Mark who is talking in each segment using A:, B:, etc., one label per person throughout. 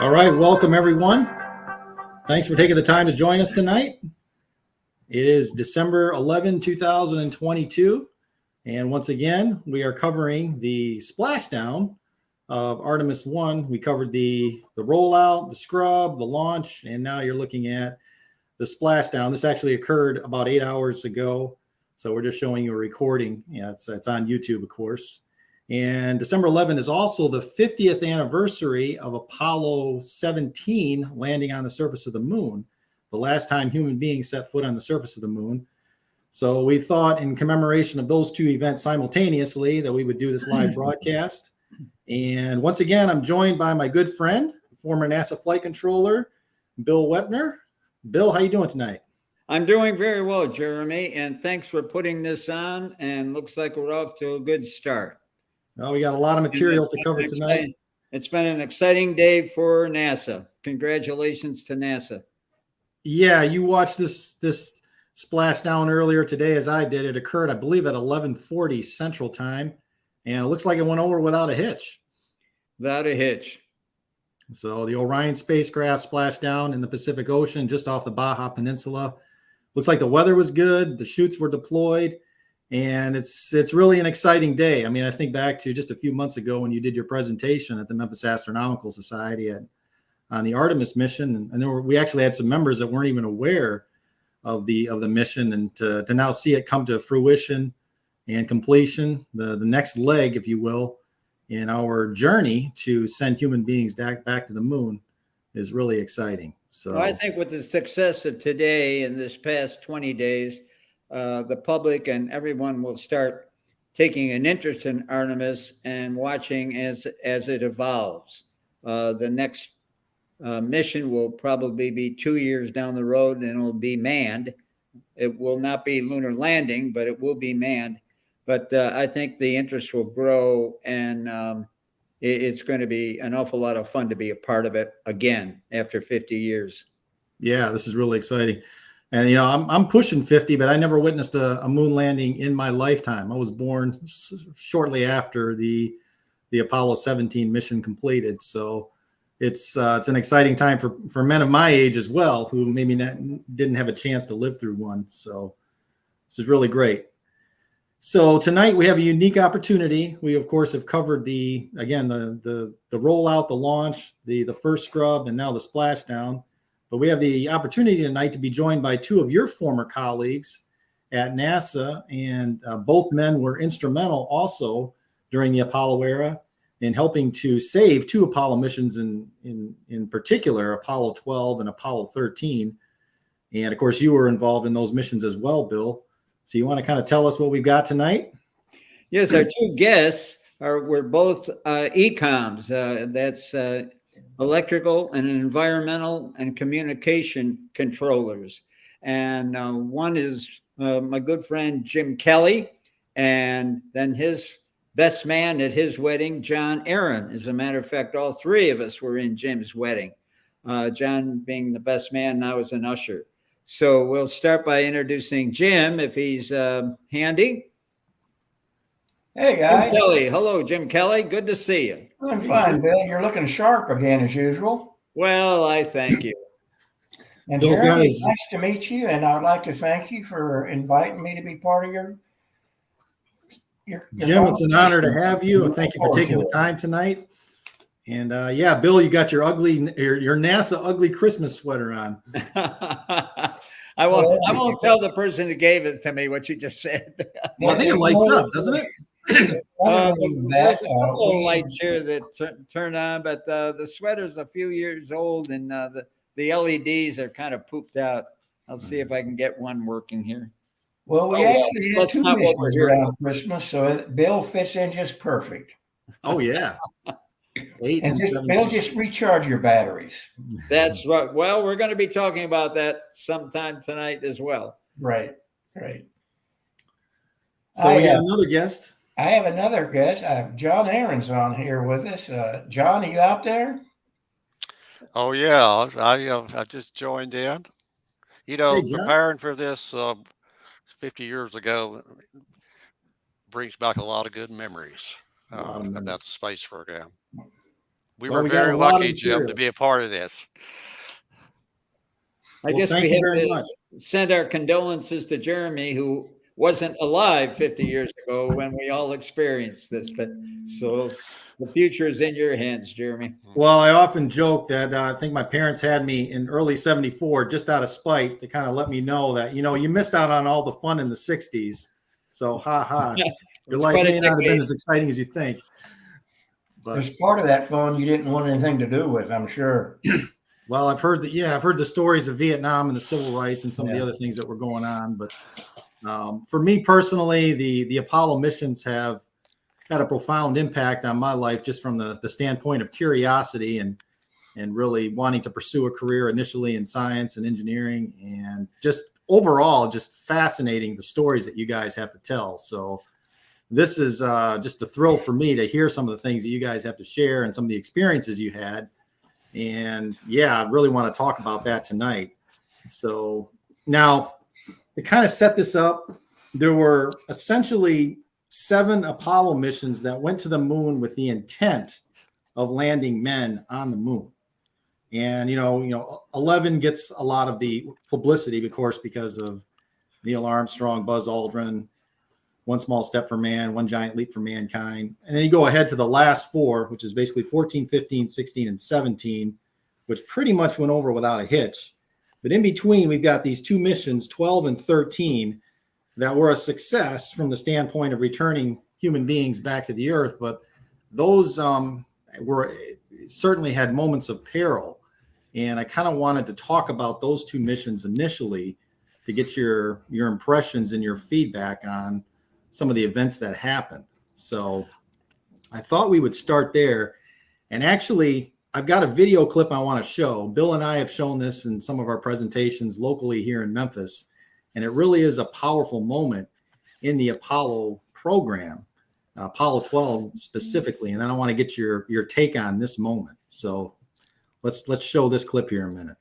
A: All right, welcome everyone. Thanks for taking the time to join us tonight. It is December 11, 2022, and once again, we are covering the splashdown of Artemis 1. We covered the rollout, the scrub, the launch, and now you're looking at the splashdown. This actually occurred about 8 hours ago, so we're just showing you a recording. Yeah, it's on YouTube, of course. And December 11 is also the 50th anniversary of Apollo 17 landing on the surface of the moon, the last time human beings set foot on the surface of the moon. So we thought in commemoration of those two events simultaneously that we would do this live broadcast. And once again, I'm joined by my good friend, former NASA flight controller, Bill Weppner. Bill, how you doing tonight?
B: I'm doing very well, Jeremy, and thanks for putting this on, and looks like we're off to a good start.
A: Well, we got a lot of material to cover tonight.
B: It's been an exciting day for NASA. Congratulations to NASA.
A: Yeah, you watched this splashdown earlier today as I did. It occurred, I believe, at 11:40 Central Time, and it looks like it went over without a hitch.
B: Without a hitch.
A: So the Orion spacecraft splashed down in the Pacific Ocean just off the Baja Peninsula. Looks like the weather was good. The chutes were deployed. And it's really an exciting day. I mean, I think back to just a few months ago when you did your presentation at the Memphis Astronomical Society on the Artemis mission, and we actually had some members that weren't even aware of the mission, and to now see it come to fruition and completion, the next leg, if you will, in our journey to send human beings back to the moon is really exciting. So
B: I think with the success of today and this past 20 days, the public and everyone will start taking an interest in Artemis and watching as it evolves. The next mission will probably be 2 years down the road, and it will be manned. It will not be lunar landing, but it will be manned. But I think the interest will grow, and it's going to be an awful lot of fun to be a part of it again after 50 years.
A: Yeah, this is really exciting. And, you know, I'm pushing 50, but I never witnessed a moon landing in my lifetime. I was born shortly after the Apollo 17 mission completed. So it's an exciting time for men of my age as well, who maybe didn't have a chance to live through one. So this is really great. So tonight we have a unique opportunity. We, of course, have covered the rollout, the launch, the first scrub, and now the splashdown. But we have the opportunity tonight to be joined by two of your former colleagues at NASA, and both men were instrumental also during the Apollo era in helping to save two Apollo missions, in particular, Apollo 12 and Apollo 13. And of course, you were involved in those missions as well, Bill. So you want to kind of tell us what we've got tonight?
B: Yes, our two guests were both ECOMs. That's electrical and environmental and communication controllers. And one is my good friend, Jim Kelly, and then his best man at his wedding, John Aaron. As a matter of fact, all three of us were in Jim's wedding. John being the best man, and I was an usher. So we'll start by introducing Jim, if he's handy.
C: Hey, guys.
B: Jim Kelly. Hello, Jim Kelly. Good to see you.
C: I'm fine, Bill. You're looking sharp again, as usual.
B: Well, I thank you.
C: And Jeremy, it's nice to meet you, and I'd like to thank you for inviting me to be part of your
A: Jim, it's an honor to have you. Thank you for taking the time tonight. And yeah, Bill, you got your NASA ugly Christmas sweater on.
B: I won't tell the person who gave it to me what you just said.
A: Well, I think it lights up, doesn't it?
B: There's a couple of lights here that turn on, but the sweater's a few years old, and the LEDs are kind of pooped out. I'll see if I can get one working here.
C: Well, we actually had two missions around Christmas, so Bill fits in just perfect.
A: Oh, yeah.
C: Bill, just recharge your batteries.
B: That's right. Well, we're going to be talking about that sometime tonight as well.
C: Right.
A: So we got another guest.
C: I have another guest. John Aaron's on here with us. John, are you out there?
D: Oh, yeah. I just joined in. You know, preparing for this 50 years ago brings back a lot of good memories about the space program. We
A: Well,
D: were
A: we got
D: very
A: a lot of
D: lucky, Jim, to
A: material.
D: be a part of this.
B: I
A: Well,
B: guess
A: thank
B: we
A: you
B: have
A: very
B: to
A: much.
B: send our condolences to Jeremy, who wasn't alive 50 years ago when we all experienced this. But so the future is in your hands, Jeremy.
A: Well, I often joke that I think my parents had me in early '74 just out of spite to kind of let me know that, you missed out on all the fun in the '60s. So, your life may not have been as exciting as you think.
C: But there's part of that phone you didn't want anything to do with, I'm sure.
A: Well, I've heard the stories of Vietnam and the civil rights and some of the other things that were going on. But for me personally, the Apollo missions have had a profound impact on my life, just from the standpoint of curiosity and really wanting to pursue a career initially in science and engineering, and just overall just fascinating the stories that you guys have to tell. So this is just a thrill for me to hear some of the things that you guys have to share and some of the experiences you had. And yeah, I really want to talk about that tonight. So now, to kind of set this up, there were essentially 7 Apollo missions that went to the moon with the intent of landing men on the moon. And 11 gets a lot of the publicity, of course, because of Neil Armstrong, Buzz Aldrin, One Small Step for Man, One Giant Leap for Mankind. And then you go ahead to the last 4, which is basically 14, 15, 16, and 17, which pretty much went over without a hitch. But in between, we've got these 2 missions, 12 and 13, that were a success from the standpoint of returning human beings back to the Earth. But those certainly had moments of peril. And I kind of wanted to talk about those 2 missions initially to get your impressions and your feedback on some of the events that happened. So I thought we would start there. And actually, I've got a video clip I want to show. Bill and I have shown this in some of our presentations locally here in Memphis, and it really is a powerful moment in the Apollo program, Apollo 12 specifically. And then I want to get your take on this moment. So let's show this clip here in a minute.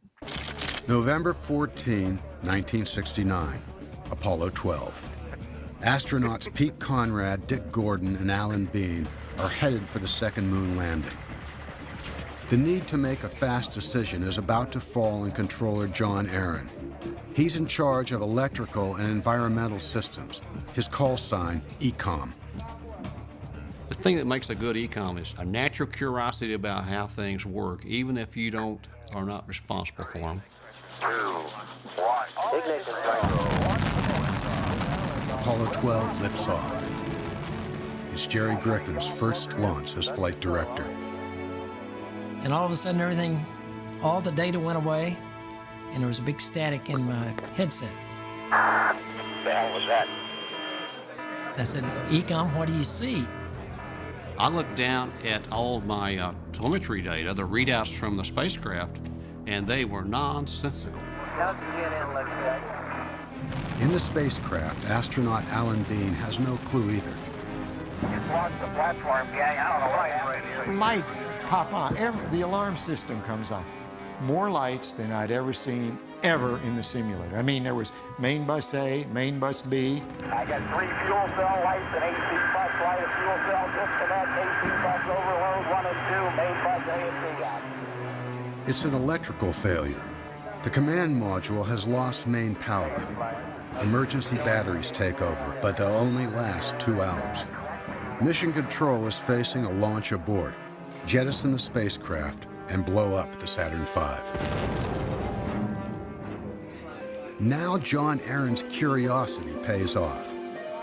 E: November 14, 1969, Apollo 12. Astronauts Pete Conrad, Dick Gordon, and Alan Bean are headed for the second moon landing. The need to make a fast decision is about to fall on controller John Aaron. He's in charge of electrical and environmental systems. His call sign, ECOM.
F: The thing that makes a good ECOM is a natural curiosity about how things work, even if you are not responsible for them.
E: 2, 1. Ignition. Apollo 12 lifts off. It's Jerry Griffin's first launch as flight director.
G: And all of a sudden, all the data went away, and there was a big static in my headset.
E: What the hell was that?
G: I said, ECOM, what do you see?
F: I looked down at all of my telemetry data, the readouts from the spacecraft, and they were nonsensical.
E: In the spacecraft, astronaut Alan Bean has no clue either.
H: Lights pop on. The alarm system comes on. More lights than I'd ever seen in the simulator. I mean, there was main bus A, main bus B.
I: I got 3 fuel cell lights, an AC bus light, a fuel cell disconnect, AC bus overload, 1 and 2, main bus A and B out.
E: It's an electrical failure. The command module has lost main power. Emergency batteries take over, but they'll only last 2 hours. Mission Control is facing a launch abort, jettison the spacecraft, and blow up the Saturn V. Now John Aaron's curiosity pays off.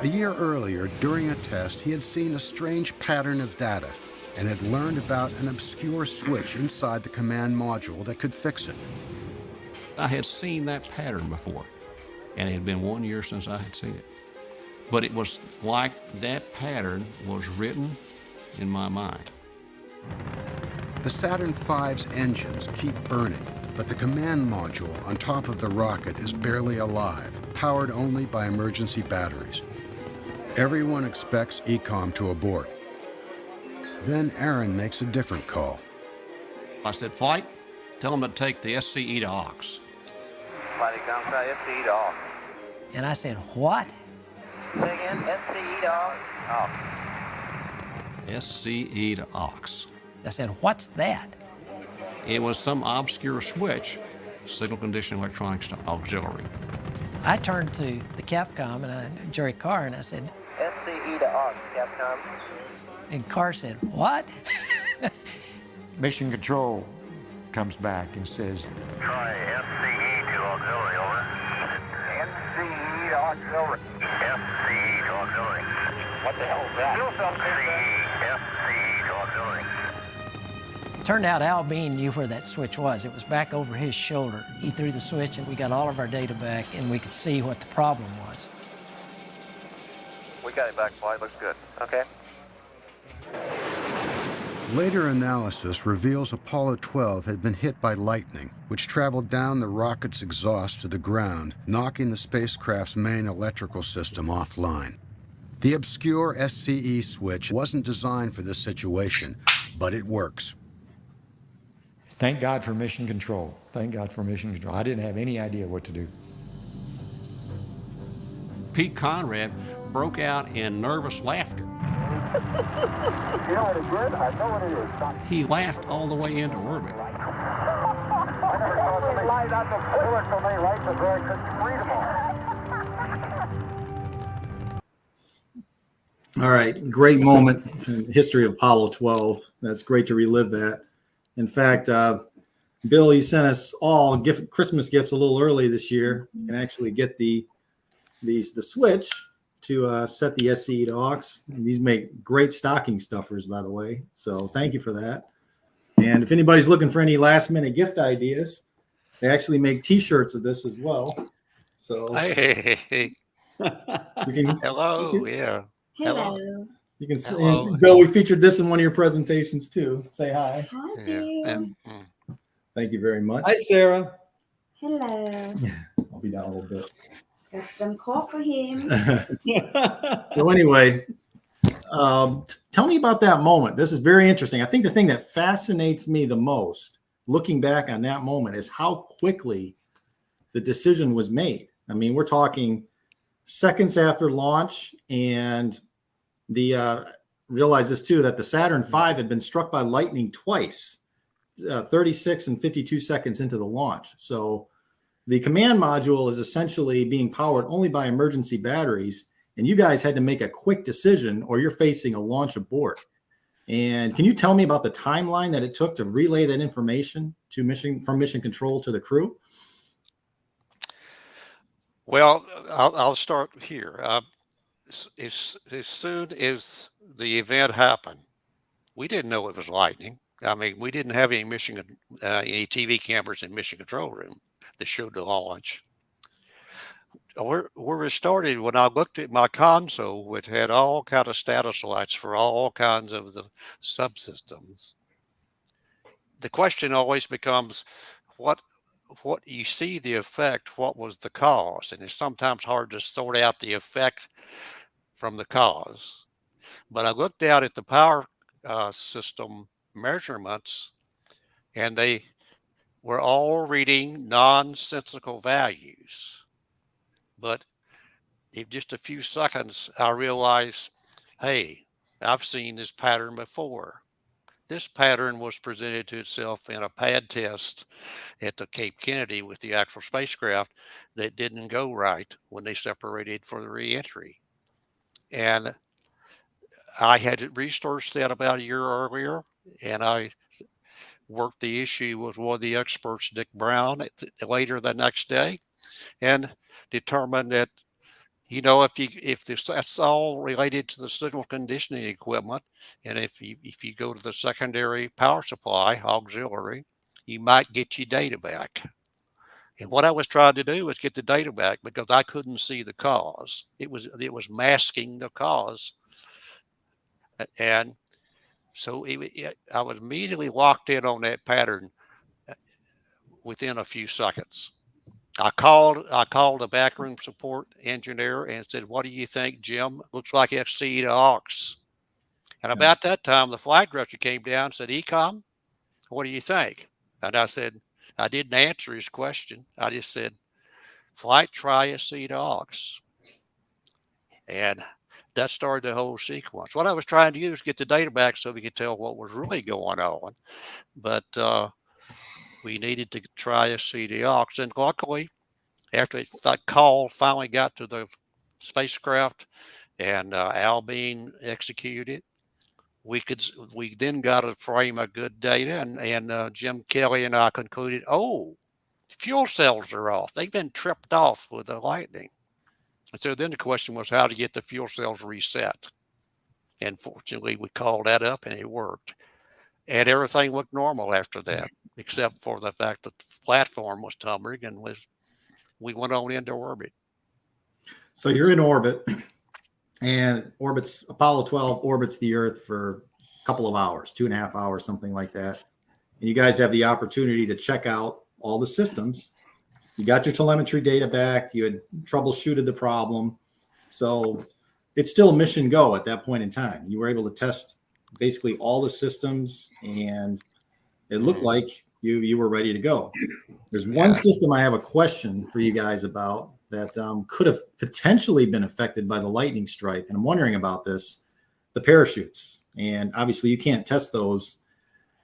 E: A year earlier, during a test, he had seen a strange pattern of data and had learned about an obscure switch inside the command module that could fix it.
F: I had seen that pattern before, and it had been 1 year since I had seen it. But it was like that pattern was written in my mind.
E: The Saturn V's engines keep burning, but the command module on top of the rocket is barely alive, powered only by emergency batteries. Everyone expects ECOM to abort. Then Aaron makes a different call.
F: I said, flight, tell them to take the SCE to aux.
I: Flight comes out, SCE to off.
G: And I said, what?
I: Say again, SCE to off.
F: SCE to aux.
G: I said, "What's that?"
F: It was some obscure switch, signal conditioning electronics auxiliary.
G: I turned to the Capcom and Jerry Carr, and I said,
I: SCE to AUX, Capcom.
G: and Carr said, "What?"
H: Mission Control comes back and says,
I: Try SCE to auxiliary, over. SCE to auxiliary. SCE to auxiliary. What the hell is that? SCE to auxiliary.
G: Turned out Al Bean knew where that switch was. It was back over his shoulder. He threw the switch and we got all of our data back and we could see what the problem was.
I: We got it back, Flight. Looks good. Okay.
E: Later analysis reveals Apollo 12 had been hit by lightning, which traveled down the rocket's exhaust to the ground, knocking the spacecraft's main electrical system offline. The obscure SCE switch wasn't designed for this situation, but it works.
H: thank God for Mission Control. Thank God for Mission Control. I didn't have any idea what to do.
F: Pete Conrad broke out in nervous laughter.
I: You know what it did? I know what it is.
F: He laughed all the way into orbit.
I: I never saw somebody light on the floor so many lights before I couldn't read them all.
A: All right, great moment in the history of Apollo 12. That's great to relive that. In fact, Bill, you sent us all Christmas gifts a little early this year. You can actually get the switch to set the SCE to AUX. And these make great stocking stuffers, by the way. So thank you for that. And if anybody's looking for any last minute gift ideas, they actually make T-shirts of this as well. So
D: Hey,
A: you can,
D: hello, yeah.
J: Hello.
A: you can
D: Hello.
A: Bill, we featured this in one of your presentations too. Say hi.
J: Hi,
D: Yeah.
J: Bill.
D: And,
A: Thank you very much.
B: Hi, Sarah.
J: Hello.
A: I'll be down a little bit.
J: There's some cork for him.
A: So anyway, tell me about that moment. This is very interesting. I think the thing that fascinates me the most, looking back on that moment, is how quickly the decision was made. I mean, we're talking seconds after launch, and realize this too, that the Saturn V had been struck by lightning twice, 36 and 52 seconds into the launch. So the command module is essentially being powered only by emergency batteries, and you guys had to make a quick decision or you're facing a launch abort. And can you tell me about the timeline that it took to relay that information to from mission control to the crew?
D: well, I'll start here. As soon as the event happened, we didn't know it was lightning. I mean, we didn't have any any TV cameras in mission control room that showed the launch. Where it started, when I looked at my console, which had all kind of status lights for all kinds of the subsystems, the question always becomes, what you see the effect, what was the cause? And it's sometimes hard to sort out the effect from the cause. But I looked out at the power system measurements, and they were all reading nonsensical values. But in just a few seconds, I realized, hey, I've seen this pattern before. This pattern was presented to itself in a pad test at the Cape Kennedy with the actual spacecraft that didn't go right when they separated for the reentry. And I had researched that about a year earlier, and I worked the issue with one of the experts, Dick Brown, later the next day, and determined that, you know, if that's all related to the signal conditioning equipment, and if you go to the secondary power supply auxiliary, you might get your data back. And what I was trying to do was get the data back because I couldn't see the cause. It was masking the cause, and so I was immediately locked in on that pattern within a few seconds. I called the backroom support engineer and said, "What do you think, Jim? Looks like SCE to AUX." And about that time, the flight director came down and said, "Ecom, what do you think?" And I said, I didn't answer his question. I just said, "Flight, try SCE to AUX." And that started the whole sequence. What I was trying to do was get the data back so we could tell what was really going on. But we needed to try a CDR. And luckily, after that call finally got to the spacecraft and Al being executed, we then got a frame of good data, and Jim Kelly and I concluded, oh, fuel cells are off. They've been tripped off with the lightning. And so then the question was how to get the fuel cells reset. And fortunately, we called that up and it worked. And everything looked normal after that, except for the fact that the platform was tumbling and we went on into orbit.
A: So you're in orbit, and Apollo 12 orbits the Earth for a couple of hours, 2.5 hours, something like that. And you guys have the opportunity to check out all the systems. You got your telemetry data back. You had troubleshooted the problem. So it's still mission go at that point in time. You were able to test basically all the systems, and it looked like you were ready to go. There's one system I have a question for you guys about that could have potentially been affected by the lightning strike. And I'm wondering about this, the parachutes. And obviously you can't test those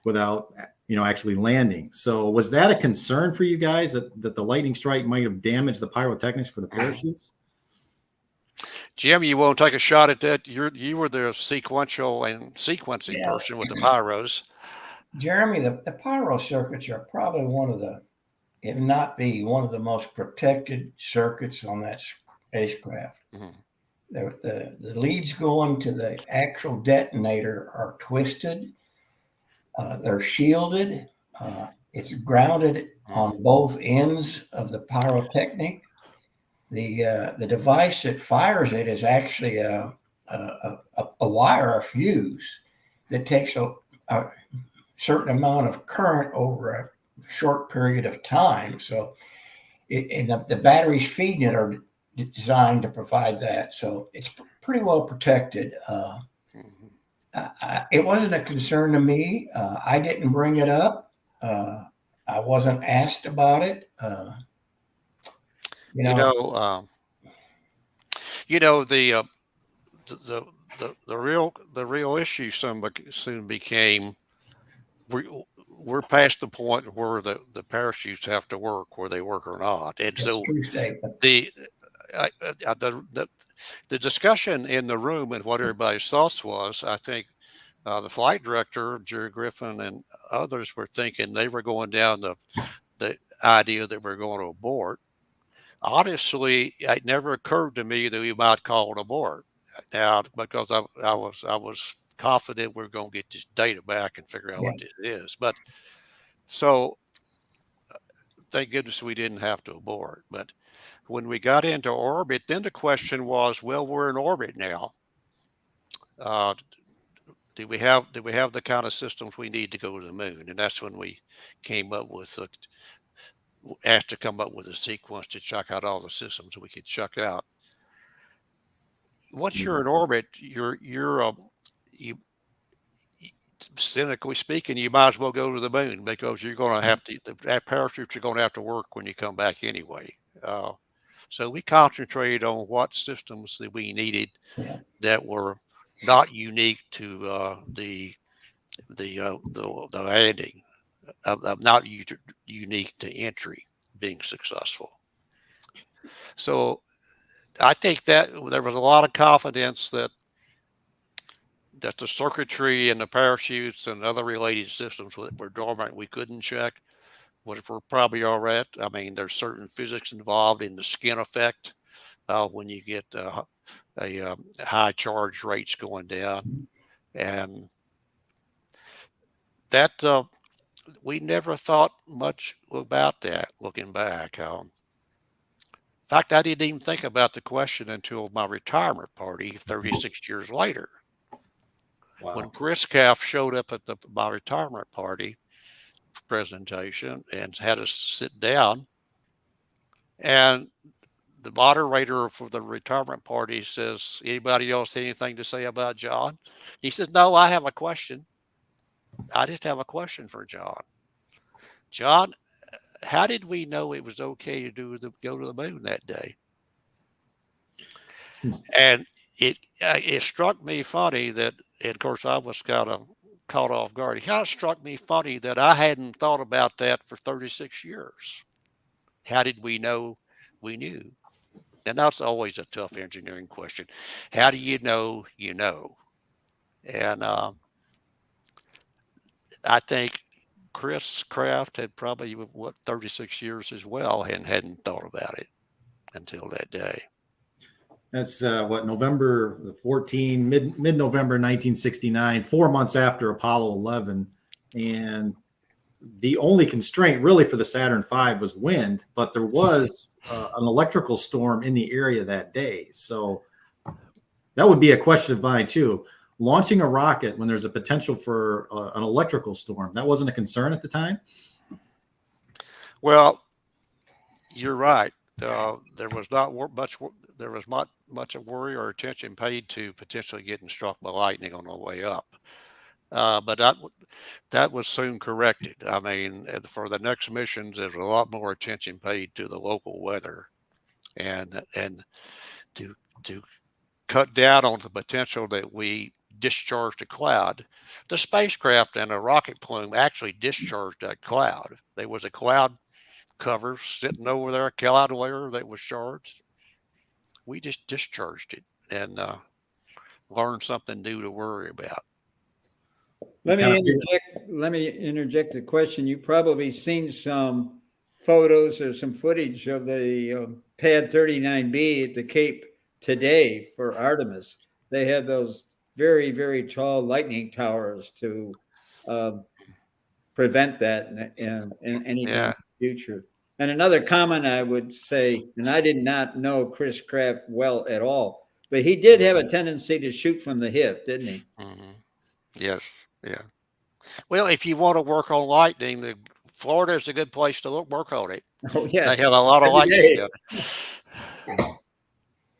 A: without, actually landing. So was that a concern for you guys that the lightning strike might have damaged the pyrotechnics for the parachutes?
D: Jim, you want to take a shot at that? You were the sequential and sequencing person with the pyros.
C: Jeremy, the pyro circuits are probably one of the, if not one of the most protected circuits on that spacecraft. The leads going to the actual detonator are twisted. They're shielded. It's grounded on both ends of the pyrotechnic. The device that fires it is actually a wire, a fuse that takes a certain amount of current over a short period of time. So the batteries feeding it are designed to provide that. So it's pretty well protected. It wasn't a concern to me. I didn't bring it up. I wasn't asked about it.
D: The real issue soon became we're past the point where the parachutes have to work, whether they work or not. And so the discussion in the room and what everybody's thoughts was, I think the flight director, Jerry Griffin, and others were thinking they were going down the idea that we're going to abort. Honestly, it never occurred to me that we might call it abort. Now, because I was confident we're going to get this data back and figure out what this is. But so thank goodness we didn't have to abort. But when we got into orbit, then the question was, well, we're in orbit now. Do we have the kind of systems we need to go to the moon? And that's when we came up with asked to come up with a sequence to check out all the systems we could check out. Once you're in orbit, you cynically speaking, you might as well go to the moon because you're going to have to, that parachutes are going to have to work when you come back anyway. So we concentrated on what systems that we needed that were not unique to the landing, not unique to entry being successful. So I think that there was a lot of confidence that the circuitry and the parachutes and other related systems that were dormant we couldn't check were probably all right. I mean, there's certain physics involved in the skin effect when you get high charge rates going down, and that we never thought much about that looking back. In fact, I didn't even think about the question until my retirement party 36 years later. Wow. When Chris Caff showed up at my retirement party presentation and had us sit down, and the moderator for the retirement party says, anybody else have anything to say about John? He says, no, I have a question. I just have a question for John. John, how did we know it was okay to go to the moon that day? And it struck me funny that, and of course, I was kind of caught off guard. It kind of struck me funny that I hadn't thought about that for 36 years. How did we know we knew? And that's always a tough engineering question. How do you know you know? And I think Chris Kraft had probably, 36 years as well, and hadn't thought about it until that day.
A: That's November the 14th, mid-November 1969, 4 months after Apollo 11. And the only constraint really for the Saturn V was wind, but there was an electrical storm in the area that day. So that would be a question of mine too. Launching a rocket when there's a potential for an electrical storm, that wasn't a concern at the time?
D: Well, you're right. There was not much of worry or attention paid to potentially getting struck by lightning on the way up. But that was soon corrected. I mean, for the next missions, there's a lot more attention paid to the local weather, and to cut down on the potential that we discharged a cloud. The spacecraft and a rocket plume actually discharged that cloud. There was a cloud cover sitting over there, a cloud layer that was charged. We just discharged it and learned something new to worry about.
B: Let me interject a question. You've probably seen some photos or some footage of the Pad 39B at the Cape today for Artemis. They have those very, very tall lightning towers to prevent that in anything in the future. And another comment I would say, and I did not know Chris Kraft well at all, but he did have a tendency to shoot from the hip, didn't he?
D: Mm-hmm. Yes. Yeah. Well, if you want to work on lightning, Florida is a good place to work on it.
B: Oh, yeah.
D: They have a lot of lightning.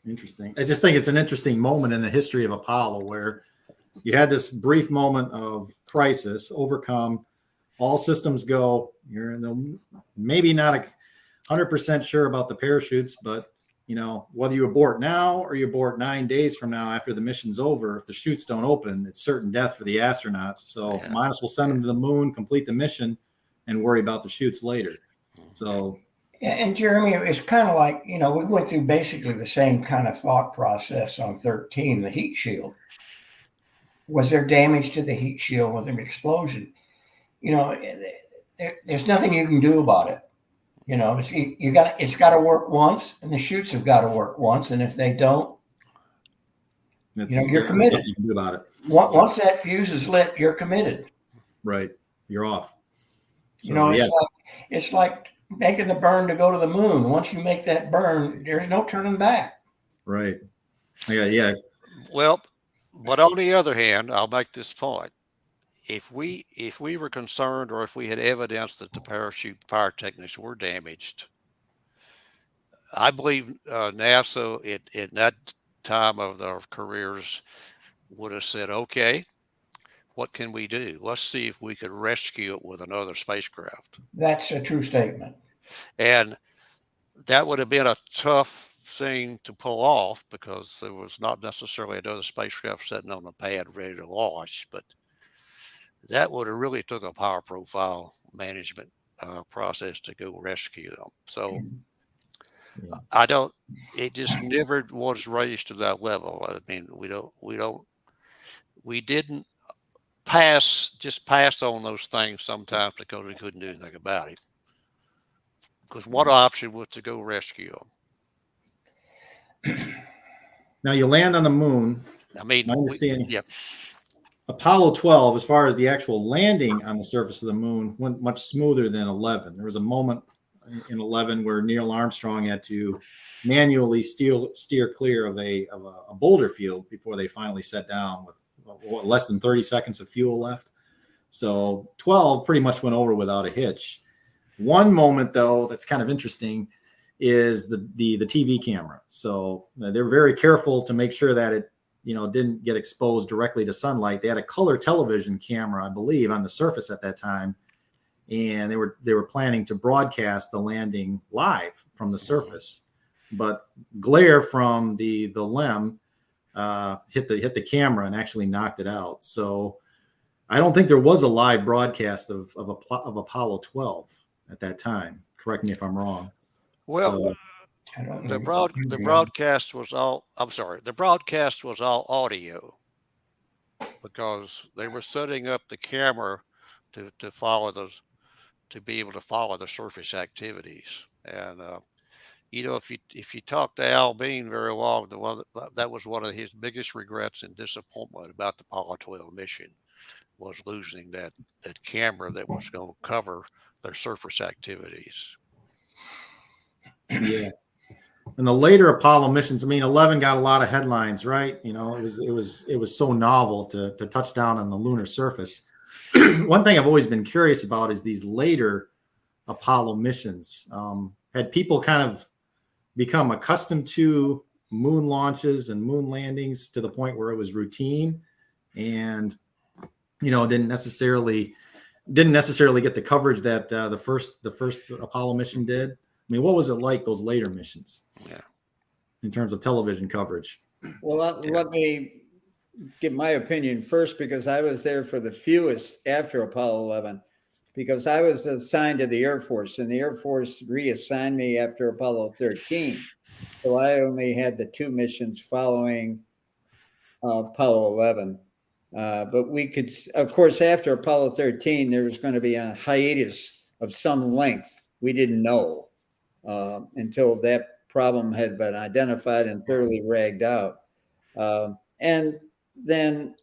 A: Interesting. I just think it's an interesting moment in the history of Apollo where you had this brief moment of crisis, overcome, all systems go. You're maybe not 100% sure about the parachutes, but whether you abort now or you abort 9 days from now after the mission's over, if the chutes don't open, it's certain death for the astronauts. So might as well send them to the moon, complete the mission, and worry about the chutes later. So.
C: And Jeremy, it's kind of like, we went through basically the same kind of thought process on 13, the heat shield. Was there damage to the heat shield with an explosion? There's nothing you can do about it. It's got to work once, and the chutes have got to work once. And if they don't, you're committed.
A: You can do about it.
C: Once that fuse is lit, you're committed.
A: Right. You're off. So,
C: it's like making the burn to go to the moon. Once you make that burn, there's no turning back.
A: Right. Yeah.
D: Well, but on the other hand, I'll make this point. If we were concerned, or if we had evidence that the parachute pyrotechnics were damaged, I believe NASA at that time of their careers would have said, okay, what can we do? Let's see if we could rescue it with another spacecraft.
C: That's a true statement.
D: And that would have been a tough thing to pull off because there was not necessarily another spacecraft sitting on the pad ready to launch, but that would have really took a power profile management process to go rescue them. So it just never was raised to that level. I mean, we didn't pass on those things sometimes because we couldn't do anything about it. Because one option was to go rescue them.
A: Now you land on the moon.
D: I mean,
A: my understanding. Apollo 12, as far as the actual landing on the surface of the moon, went much smoother than 11. There was a moment in 11 where Neil Armstrong had to manually steer clear of a boulder field before they finally set down with less than 30 seconds of fuel left. So 12 pretty much went over without a hitch. One moment, though, that's kind of interesting is the TV camera. So they're very careful to make sure that it didn't get exposed directly to sunlight. They had a color television camera, I believe, on the surface at that time, and they were planning to broadcast the landing live from the surface. But glare from the LEM hit the camera and actually knocked it out. So I don't think there was a live broadcast of Apollo 12 at that time. Correct me if I'm wrong.
D: Well,
A: So,
D: the broadcast was all, I'm sorry, the broadcast was all audio because they were setting up the camera to follow those, to be able to follow the surface activities. And, you know, if you talk to Al Bean very long, that was one of his biggest regrets and disappointment about the Apollo 12 mission was losing that camera that was going to cover their surface activities.
A: yeah. And the later Apollo missions, I mean, 11 got a lot of headlines, right? You know, it was so novel to touch down on the lunar surface. One thing I've always been curious about is these later Apollo missions. Had people kind of become accustomed to moon launches and moon landings to the point where it was routine, and you know, didn't necessarily get the coverage that the first Apollo mission did. I mean, what was it like those later missions?
D: Yeah,
A: in terms of television coverage.
B: Well, let me give my opinion first, because I was there for the fewest after Apollo 11, because I was assigned to the Air Force, and the Air Force reassigned me after Apollo 13. So I only had the 2 missions following Apollo 11. But we could, of course, after Apollo 13, there was going to be a hiatus of some length. We didn't know until that problem had been identified and thoroughly ragged out. And then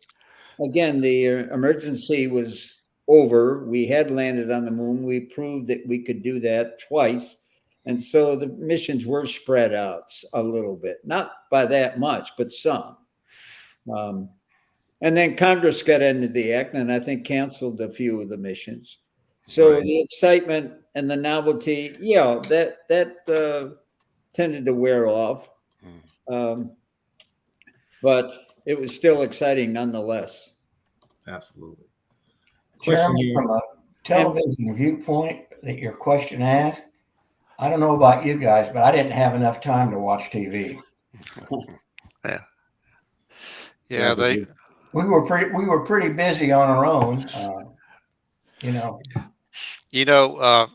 B: again, the emergency was over. We had landed on the moon. We proved that we could do that twice. And so the missions were spread out a little bit, not by that much, but some. And then Congress got into the act and I think canceled a few of the missions. So
A: Right.
B: the excitement and the novelty, yeah, that tended to wear off. But it was still exciting nonetheless.
A: Absolutely.
C: Chairman, from a television viewpoint that your question asked, I don't know about you guys, but I didn't have enough time to watch TV.
D: Yeah,
C: we were pretty busy on our own, you know.
D: You know,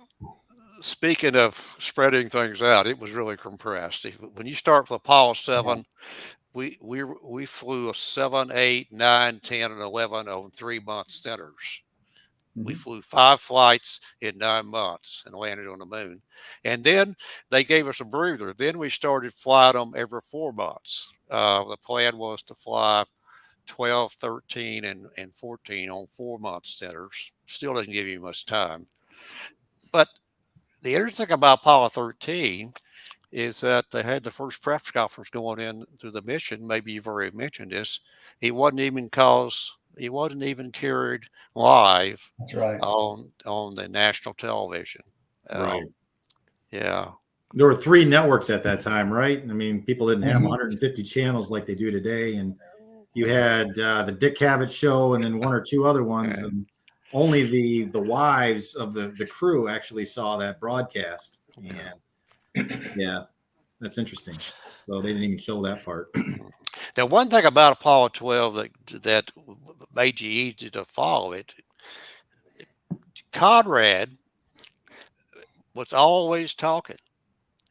D: speaking of spreading things out, it was really compressed. When you start with Apollo 7, we flew a 7, 8, 9, 10, and 11 on 3-month centers. We flew 5 flights in 9 months and landed on the moon. And then they gave us a breather. Then we started flying them every 4 months. The plan was to fly 12, 13, and 14 on 4-month centers. Still didn't give you much time. But the interesting thing about Apollo 13 is that they had the first press conference going in to the mission. Maybe you've already mentioned this. It wasn't even carried live.
C: That's right.
D: on the national television.
A: Right.
D: Yeah.
A: There were 3 networks at that time, right? I mean, people didn't have 150 channels like they do today, and you had the Dick Cavett show, and then 1 or 2 other ones, and only the wives of the crew actually saw that broadcast. And yeah, that's interesting. So they didn't even show that part.
D: Now, one thing about Apollo 12 that made you easy to follow it, Conrad was always talking.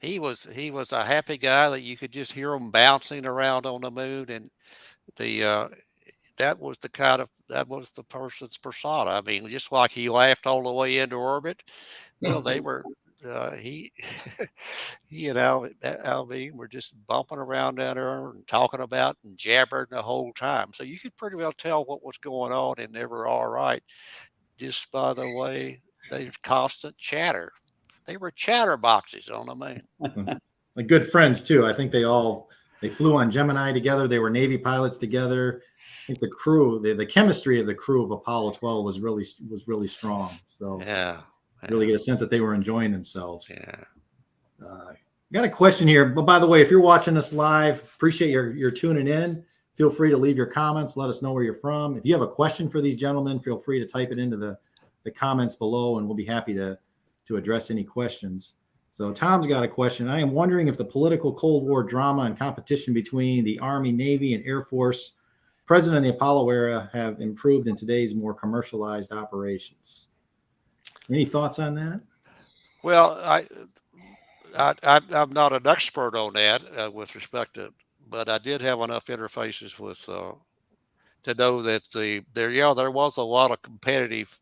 D: He was a happy guy that you could just hear him bouncing around on the moon, and that was the person's persona. I mean, just like he laughed all the way into orbit. Well, they were he and Alvin were just bumping around down there and talking about and jabbering the whole time. So you could pretty well tell what was going on, and they were all right. Just by the way, they constant chatter. They were chatterboxes on the moon.
A: Like good friends too. I think they flew on Gemini together. They were Navy pilots together. I think the crew, the chemistry of the crew of Apollo 12 was really strong. So really get a sense that they were enjoying themselves. Got a question here. But by the way, if you're watching us live, appreciate your tuning in. Feel free to leave your comments. Let us know where you're from. If you have a question for these gentlemen, feel free to type it into the comments below, and we'll be happy to address any questions. So Tom's got a question. I am wondering if the political Cold War drama and competition between the Army, Navy, and Air Force present in the Apollo era have improved in today's more commercialized operations. Any thoughts on that?
D: Well, I'm not an expert on that with respect to, but I did have enough interfaces with to know that there was a lot of competitive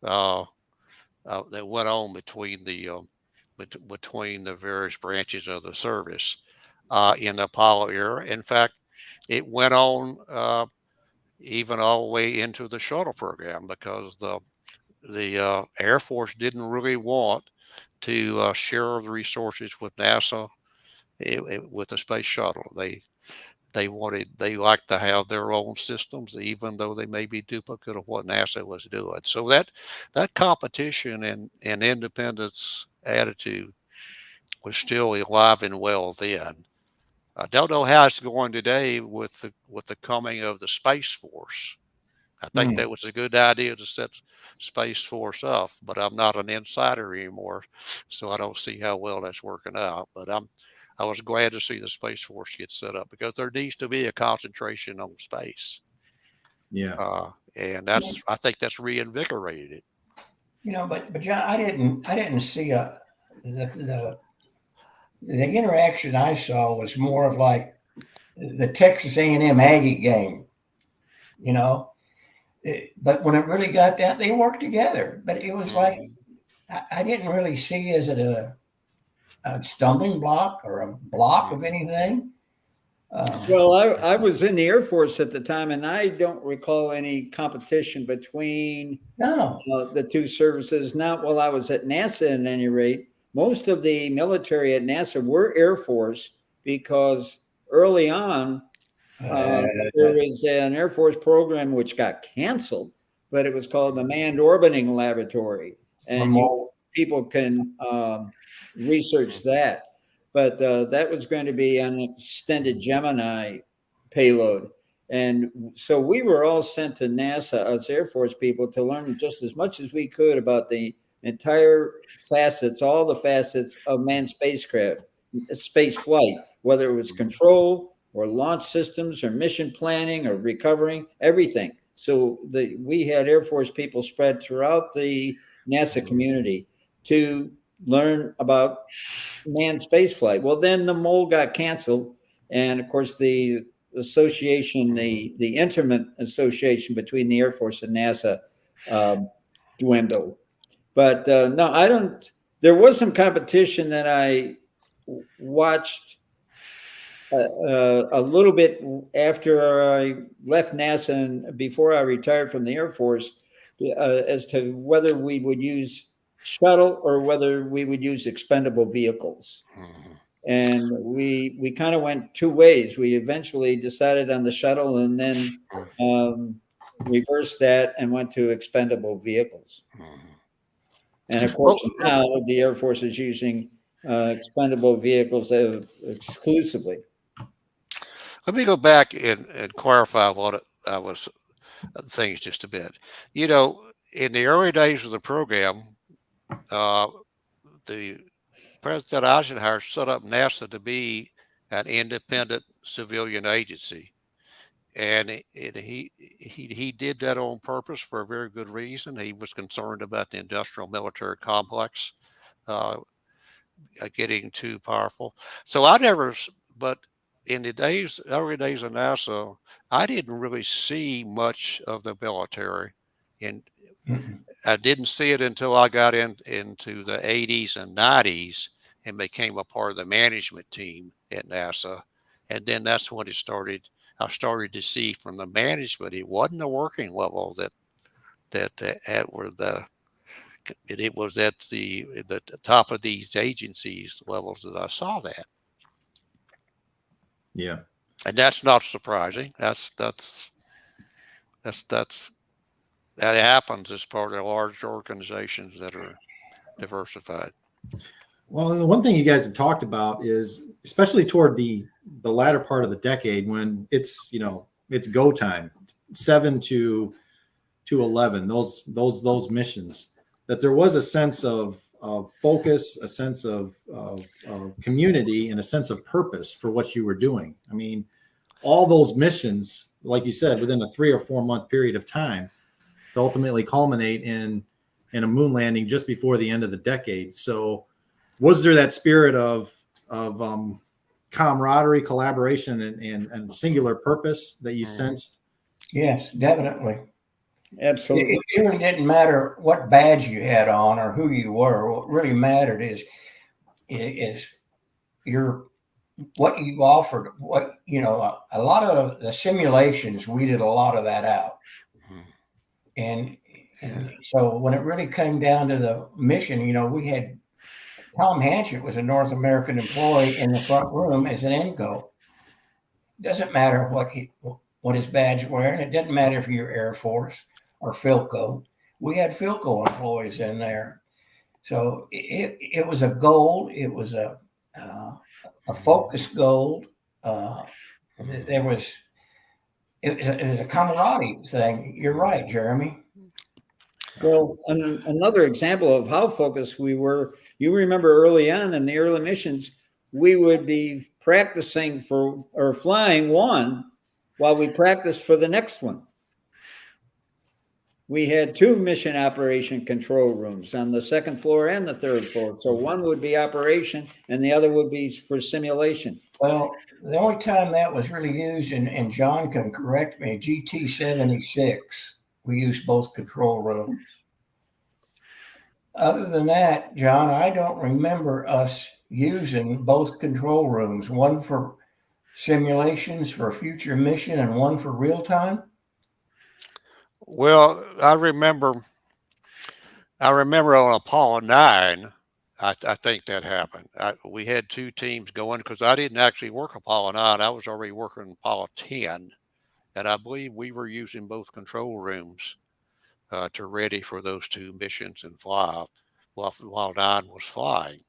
D: that went on between the various branches of the service in the Apollo era. In fact, it went on even all the way into the shuttle program because the Air Force didn't really want to share the resources with NASA with the space shuttle. They liked to have their own systems, even though they may be duplicate of what NASA was doing. So that competition and independence attitude was still alive and well then. I don't know how it's going today with the coming of the Space Force. I think that was a good idea to set Space Force up, but I'm not an insider anymore, so I don't see how well that's working out. But I was glad to see the Space Force get set up because there needs to be a concentration on space.
A: Yeah.
D: And I think that's reinvigorated it.
C: You know, but John, I didn't see the interaction I saw was more of like the Texas A&M Aggie game, you know. But when it really got down, they worked together. But it was like I didn't really see as it a stumbling block or a block of anything.
B: Well, I was in the Air Force at the time, and I don't recall any competition between the two services. Not while I was at NASA, at any rate. Most of the military at NASA were Air Force because early on, there was an Air Force program which got canceled, but it was called the Manned Orbiting Laboratory. And people can research that. But that was going to be an extended Gemini payload. And so we were all sent to NASA as Air Force people to learn just as much as we could about the entire facets, all the facets of manned spacecraft, space flight, whether it was control or launch systems or mission planning or recovering, everything. So we had Air Force people spread throughout the NASA community to learn about manned space flight. Well, then the mole got canceled. And of course, the association, the intimate association between the Air Force and NASA dwindled. But no, I don't. There was some competition that I watched a little bit after I left NASA and before I retired from the Air Force as to whether we would use shuttle or whether we would use expendable vehicles. And we kind of went two ways. We eventually decided on the shuttle and then reversed that and went to expendable vehicles. And of course, now the Air Force is using expendable vehicles exclusively.
D: Let me go back and clarify what I was thinking just a bit. You know, in the early days of the program, the President Eisenhower set up NASA to be an independent civilian agency. And he did that on purpose for a very good reason. He was concerned about the industrial military complex getting too powerful. So but in the early days of NASA, I didn't really see much of the military. I didn't see it until I got into the 80s and 90s and became a part of the management team at NASA. And then that's when I started to see from the management, it wasn't the working level it was at the top of these agencies levels that I saw that.
A: Yeah.
D: And that's not surprising. That happens as part of large organizations that are diversified.
A: Well, the one thing you guys have talked about is, especially toward the latter part of the decade, when it's go time, 7 to 11, those missions, that there was a sense of focus, a sense of of community and a sense of purpose for what you were doing. I mean, all those missions, like you said, within a 3 or 4 month period of time, to ultimately culminate in a moon landing just before the end of the decade. So, was there that spirit of camaraderie, collaboration, and singular purpose that you sensed?
C: Yes, definitely.
B: Absolutely.
C: It really didn't matter what badge you had on or who you were. What really mattered is your what you offered. What a lot of the simulations, we did a lot of that out, and so when it really came down to the mission, we had Tom Hanchett was a North American employee in the front room as an NCO. Doesn't matter what his badge was wearing. It didn't matter if you're Air Force or Philco. We had Philco employees in there. So it was a goal. It was a focused goal. It was a camaraderie thing. You're right, Jeremy.
B: Well, another example of how focused we were, you remember early on in the early missions, we would be practicing or flying one while we practiced for the next one. We had 2 mission operation control rooms on the 2nd floor and the 3rd floor. So one would be operation and the other would be for simulation.
C: Well, the only time that was really used, and John can correct me, GT-76, we used both control rooms. Other than that, John, I don't remember us using both control rooms, one for simulations for a future mission and one for real time.
D: Well, I remember on Apollo 9, I think that happened. We had 2 teams going because I didn't actually work Apollo 9. I was already working Apollo 10, and I believe we were using both control rooms to ready for those 2 missions and fly while 9 was flying.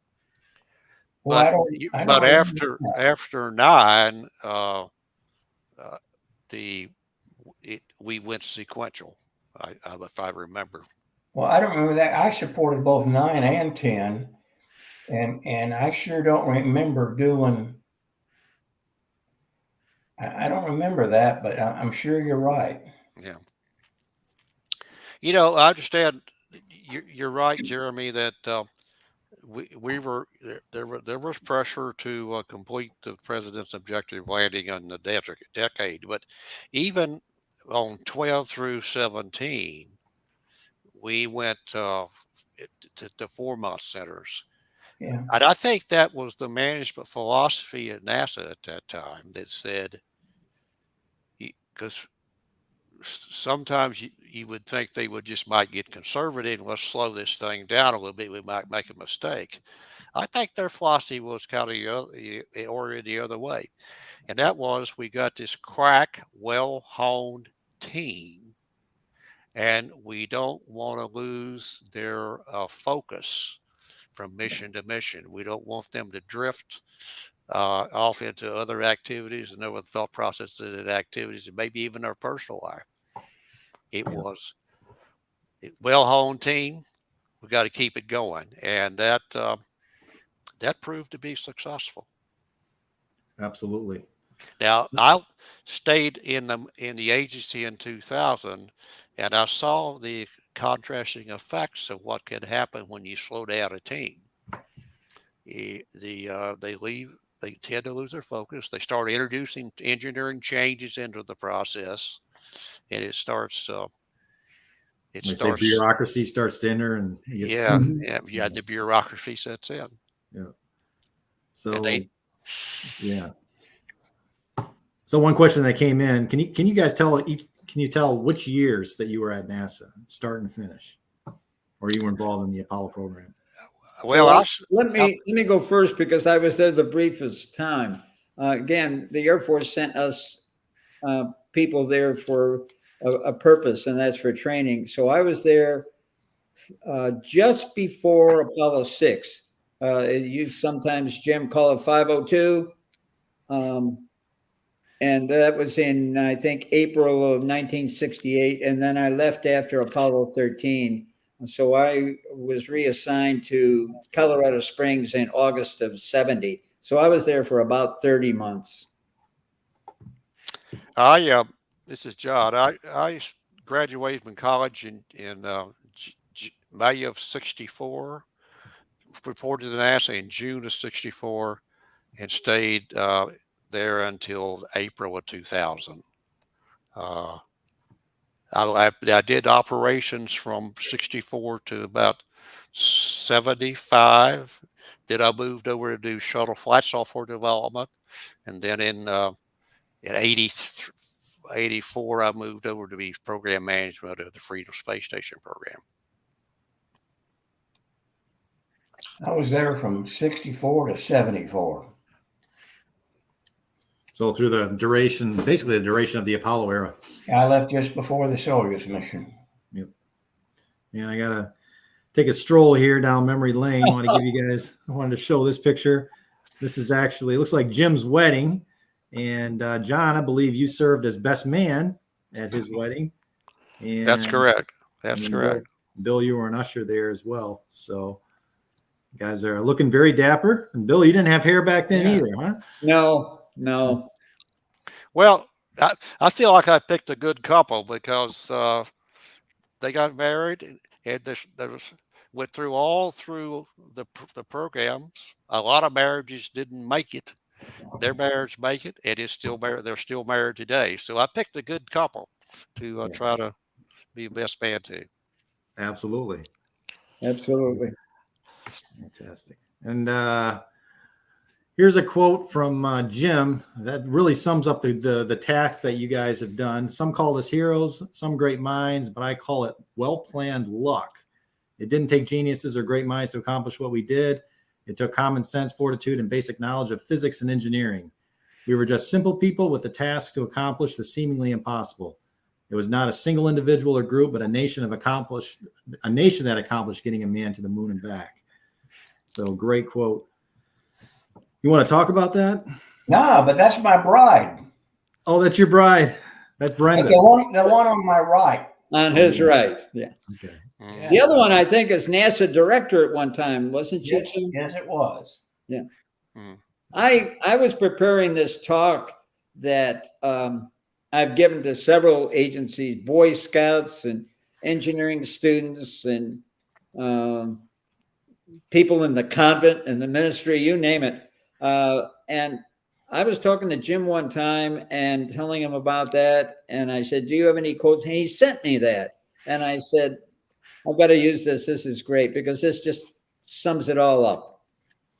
C: Well,
D: But after 9, we went sequential. If I remember.
C: Well, I don't remember that. I supported both 9 and 10, and I sure don't remember doing. I don't remember that, but I'm sure you're right.
D: Yeah. I understand. You're right, Jeremy, that we were there was pressure to complete the president's objective landing on the decade, but even on 12 through 17, we went to 4-month centers.
C: Yeah.
D: And I think that was the management philosophy at NASA at that time that said, because sometimes you would think they would just might get conservative and let's slow this thing down a little bit. We might make a mistake. I think their philosophy was kind of oriented the other way. And that was, we got this crack, well-honed team, and we don't want to lose their focus from mission to mission. We don't want them to drift off into other activities and other thought processes and activities, and maybe even their personal life. It was a well-honed team. We got to keep it going, and that proved to be successful.
A: Absolutely.
D: Now, I stayed in the agency in 2000, and I saw the contrasting effects of what can happen when you slow down a team. They tend to lose their focus. They start introducing engineering changes into the process, and it starts.
A: Bureaucracy starts to enter, and
D: the bureaucracy sets in.
A: Yeah. So So one question that came in: Can you guys tell? Can you tell which years that you were at NASA, start and finish, or you were involved in the Apollo program?
B: Well, let me go first because I was there the briefest time. Again, the Air Force sent us people there for a purpose, and that's for training. So I was there just before Apollo 6. You sometimes, Jim, call it 502. And that was in, I think, April of 1968. And then I left after Apollo 13. And so I was reassigned to Colorado Springs in August of 70. So I was there for about 30 months.
D: This is John. I graduated from college in May of '64. Reported to NASA in June of '64, and stayed there until April of 2000. I did operations from '64 to about '75. Then I moved over to do shuttle flight software development, and then in '84 I moved over to be program management of the Freedom Space Station program.
C: I was there from 64 to 74.
A: So through the duration, basically the duration of the Apollo era.
C: I left just before the Soyuz mission.
A: Yep. And I gotta take a stroll here down memory lane. I wanted to show this picture. This is actually, it looks like Jim's wedding. And John, I believe you served as best man at his wedding. And
D: That's correct. That's correct.
A: Bill, you were an usher there as well. So you guys are looking very dapper. And Bill, you didn't have hair back then either, huh?
B: No.
D: Well, I feel like I picked a good couple because they got married and went through all through the programs. A lot of marriages didn't make it. Their marriage make it, and it's still married. They're still married today. So I picked a good couple to try to be best man to.
A: Absolutely. Fantastic. And here's a quote from Jim that really sums up the task that you guys have done. Some call us heroes, some great minds, but I call it well-planned luck. It didn't take geniuses or great minds to accomplish what we did. It took common sense, fortitude, and basic knowledge of physics and engineering. We were just simple people with the task to accomplish the seemingly impossible. It was not a single individual or group, but a nation that accomplished getting a man to the moon and back. So great quote. You want to talk about that?
C: No, but that's my bride.
A: Oh, that's your bride. That's Brenda.
C: The one on my right.
B: On his right, yeah.
A: Okay.
C: Yeah.
B: The other one, I think, is NASA director at one time, wasn't she?
C: Yes, it was.
B: Yeah. I was preparing this talk that I've given to several agencies, Boy Scouts and engineering students and people in the convent and the ministry, you name it. And I was talking to Jim one time and telling him about that. And I said, do you have any quotes? And he sent me that. And I said, I've got to use this. This is great because this just sums it all up.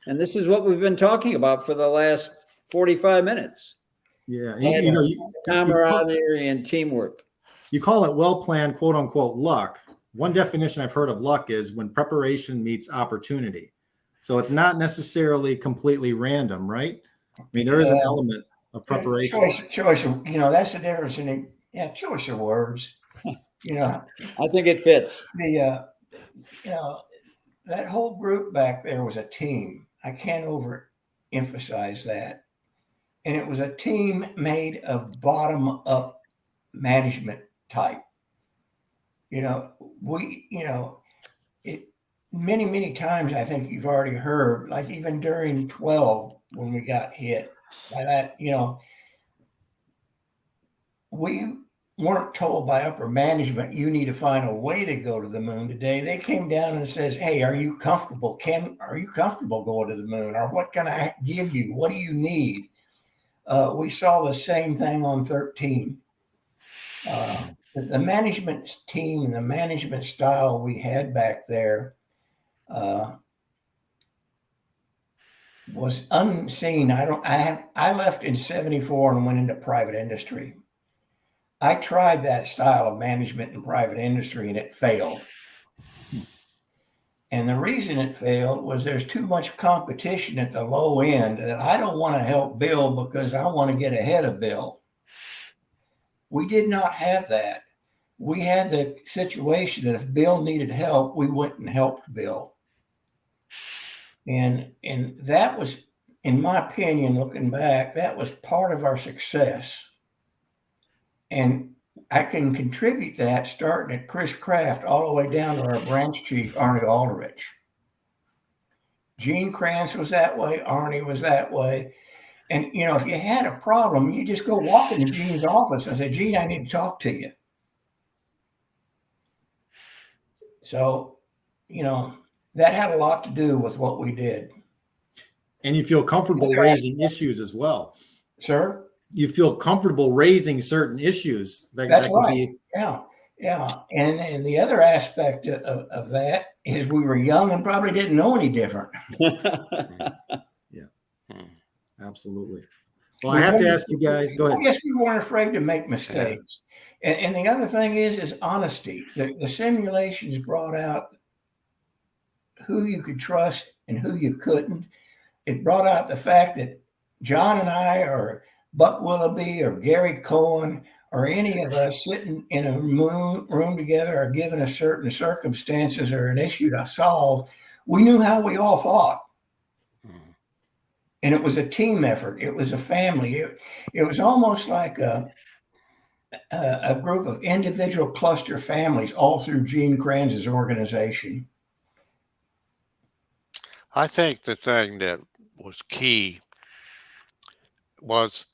B: And this is what we've been talking about for the last 45 minutes.
A: Yeah.
B: Camaraderie and teamwork.
A: You call it well-planned, quote unquote, luck. One definition I've heard of luck is when preparation meets opportunity. So it's not necessarily completely random, right? I mean, there is an element of preparation.
C: Choice, that's the difference in choice of words.
B: I think it fits.
C: That whole group back there was a team. I can't overemphasize that. And it was a team made of bottom-up management type. Many times I think you've already heard, like even during 12 when we got hit by that, we weren't told by upper management, you need to find a way to go to the moon today. They came down and says, hey, are you comfortable? Are you comfortable going to the moon? Or what can I give you? What do you need? We saw the same thing on 13. The management team and the management style we had back there was unseen. I left in 74 and went into private industry. I tried that style of management in private industry and it failed. And the reason it failed was there's too much competition at the low end that I don't want to help Bill because I want to get ahead of Bill. We did not have that. We had the situation that if Bill needed help, we went and helped Bill. And that was, in my opinion, looking back, that was part of our success. And I can contribute that starting at Chris Kraft all the way down to our branch chief, Arnie Aldrich. Gene Kranz was that way. Arnie was that way. And, you know, if you had a problem, you just go walk into Gene's office and say, Gene, I need to talk to you. So, you know, that had a lot to do with what we did.
A: And you feel comfortable raising issues as well.
C: Sir?
A: You feel comfortable raising certain issues.
C: That's right. Yeah. Yeah. And the other aspect of that is we were young and probably didn't know any different.
A: Yeah. Absolutely. Well, I have to ask you guys, go ahead.
C: I guess we weren't afraid to make mistakes. And the other thing is honesty. The simulations brought out who you could trust and who you couldn't. It brought out the fact that John and I, or Buck Willoughby, or Gary Cohen, or any of us sitting in a room together or given a certain circumstances or an issue to solve, we knew how we all thought. And it was a team effort. It was a family. It was almost like a group of individual cluster families all through Gene Kranz's organization.
D: I think the thing that was key was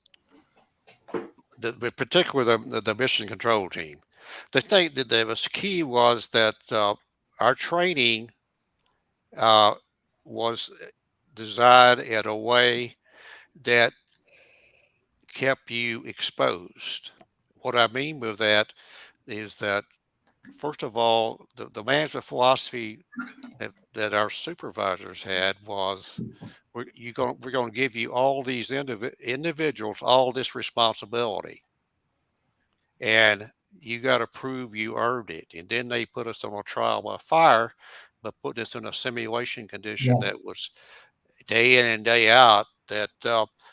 D: particularly the mission control team. The thing that was key was that our training was designed in a way that kept you exposed. What I mean with that is that, first of all, the management philosophy that our supervisors had was, we're going to give you all these individuals all this responsibility, and you got to prove you earned it. And then they put us on a trial by fire, but put us in a simulation condition that was day in and day out, that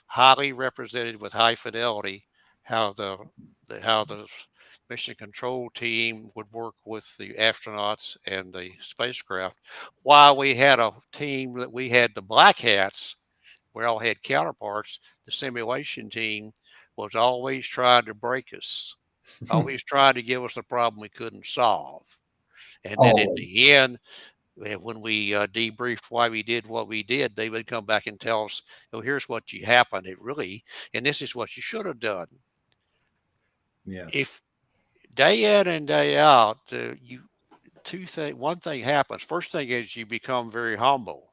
D: highly represented with high fidelity how the mission control team would work with the astronauts and the spacecraft. While we had a team that we had the black hats, we all had counterparts, the simulation team was always trying to break us, always trying to give us a problem we couldn't solve. And then at the end, when we debriefed why we did what we did, they would come back and tell us, oh, here's what happened. And this is what you should have done.
A: Yeah.
D: If day in and day out, one thing happens. First thing is you become very humble.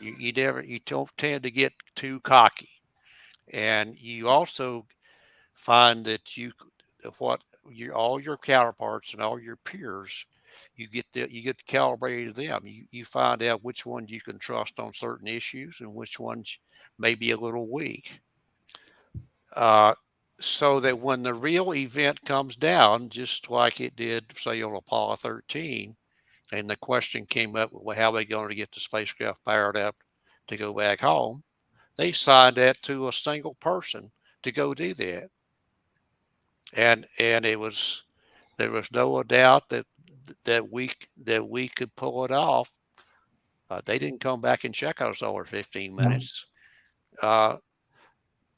D: You don't tend to get too cocky, and you also find that all your counterparts and all your peers, you get calibrated to them. You find out which ones you can trust on certain issues and which ones may be a little weak. So that when the real event comes down, just like it did, say, on Apollo 13, and the question came up, well, how are we going to get the spacecraft powered up to go back home? They signed that to a single person to go do that. And there was no doubt that we could pull it off. They didn't come back and check us over 15 minutes.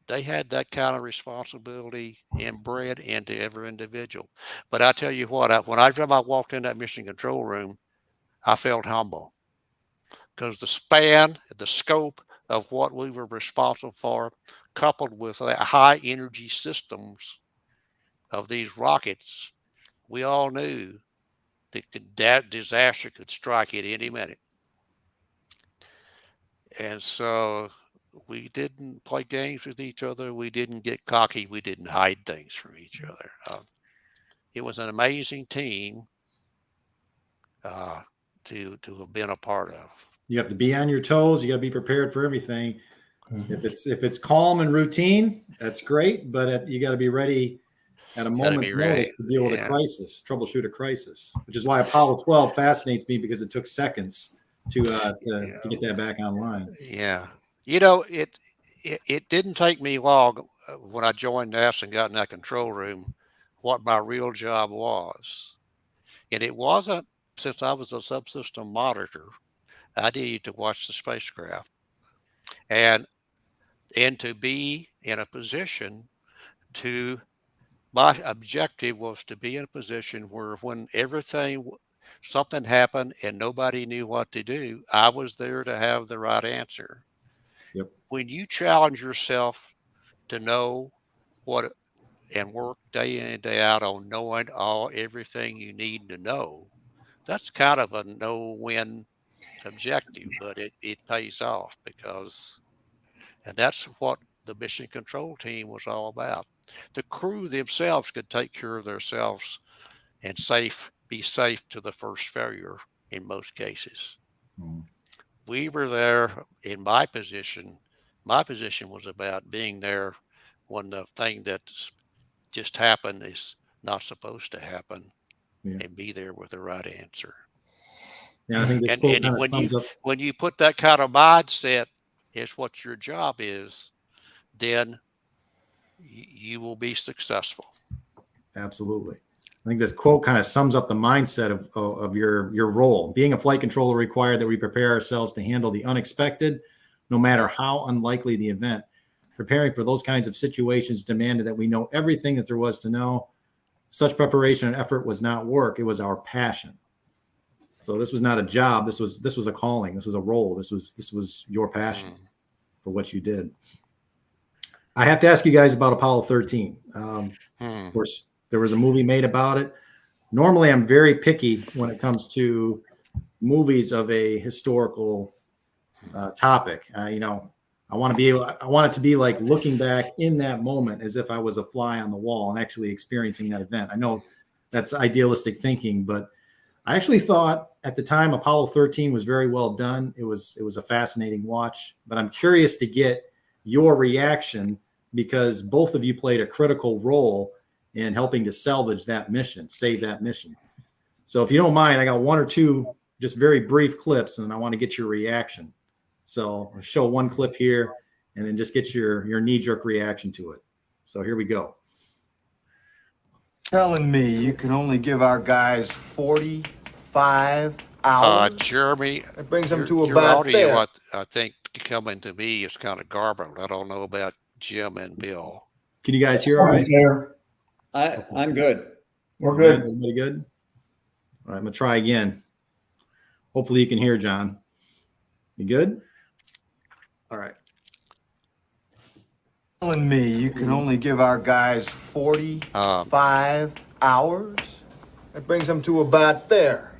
D: They had that kind of responsibility inbred into every individual. But I tell you what, when I walked in that mission control room, I felt humble, because the scope of what we were responsible for, coupled with that high energy systems of these rockets, we all knew that disaster could strike at any minute. And so we didn't play games with each other. We didn't get cocky. We didn't hide things from each other. It was an amazing team to have been a part of.
A: You have to be on your toes. You got to be prepared for everything. Mm-hmm. If it's calm and routine, that's great. But you got to be ready at a moment's notice to deal with a crisis, troubleshoot a crisis. Which is why Apollo 12 fascinates me, because it took seconds to get that back online.
D: Yeah. You know, it didn't take me long when I joined NASA and got in that control room what my real job was. And it wasn't, since I was a subsystem monitor, I needed to watch the spacecraft and to be in a position to my objective was to be in a position where when something happened and nobody knew what to do, I was there to have the right answer.
A: Yep.
D: When you challenge yourself to know what and work day in and day out on knowing everything you need to know, that's kind of a no-win objective, but it pays off and that's what the mission control team was all about. The crew themselves could take care of themselves and be safe to the first failure in most cases.
A: Mm.
D: We were there in my position. My position was about being there when the thing that just happened is not supposed to happen, and be there with the right answer.
A: Yeah, I think this
D: And
A: quote kind of sums up.
D: when you put that kind of mindset is what your job is, then you will be successful.
A: Absolutely. I think this quote kind of sums up the mindset of your role. Being a flight controller required that we prepare ourselves to handle the unexpected, no matter how unlikely the event. Preparing for those kinds of situations demanded that we know everything that there was to know. Such preparation and effort was not work. It was our passion. So this was not a job. This was a calling. This was a role. This was your passion for what you did. I have to ask you guys about Apollo 13. Of course, there was a movie made about it. Normally, I'm very picky when it comes to movies of a historical topic. I want it to be like looking back in that moment as if I was a fly on the wall and actually experiencing that event. I know that's idealistic thinking, but I actually thought at the time Apollo 13 was very well done. It was a fascinating watch, but I'm curious to get your reaction because both of you played a critical role in helping to salvage that mission, save that mission. So if you don't mind, I got one or two just very brief clips and I want to get your reaction. So I'll show one clip here and then just get your knee-jerk reaction to it. So here we go.
H: Telling me you can only give our guys 45 hours?
D: Jeremy,
H: That brings them to
D: your
H: about
D: audio,
H: there.
D: I think coming to me is kind of garbled. I don't know about Jim and Bill.
A: Can you guys hear all right?
B: I'm good.
C: We're good.
A: Everybody good? All right, I'm going to try again. Hopefully you can hear, John. You good? All right.
H: Telling me you can only give our guys 45 hours? That brings them to about there.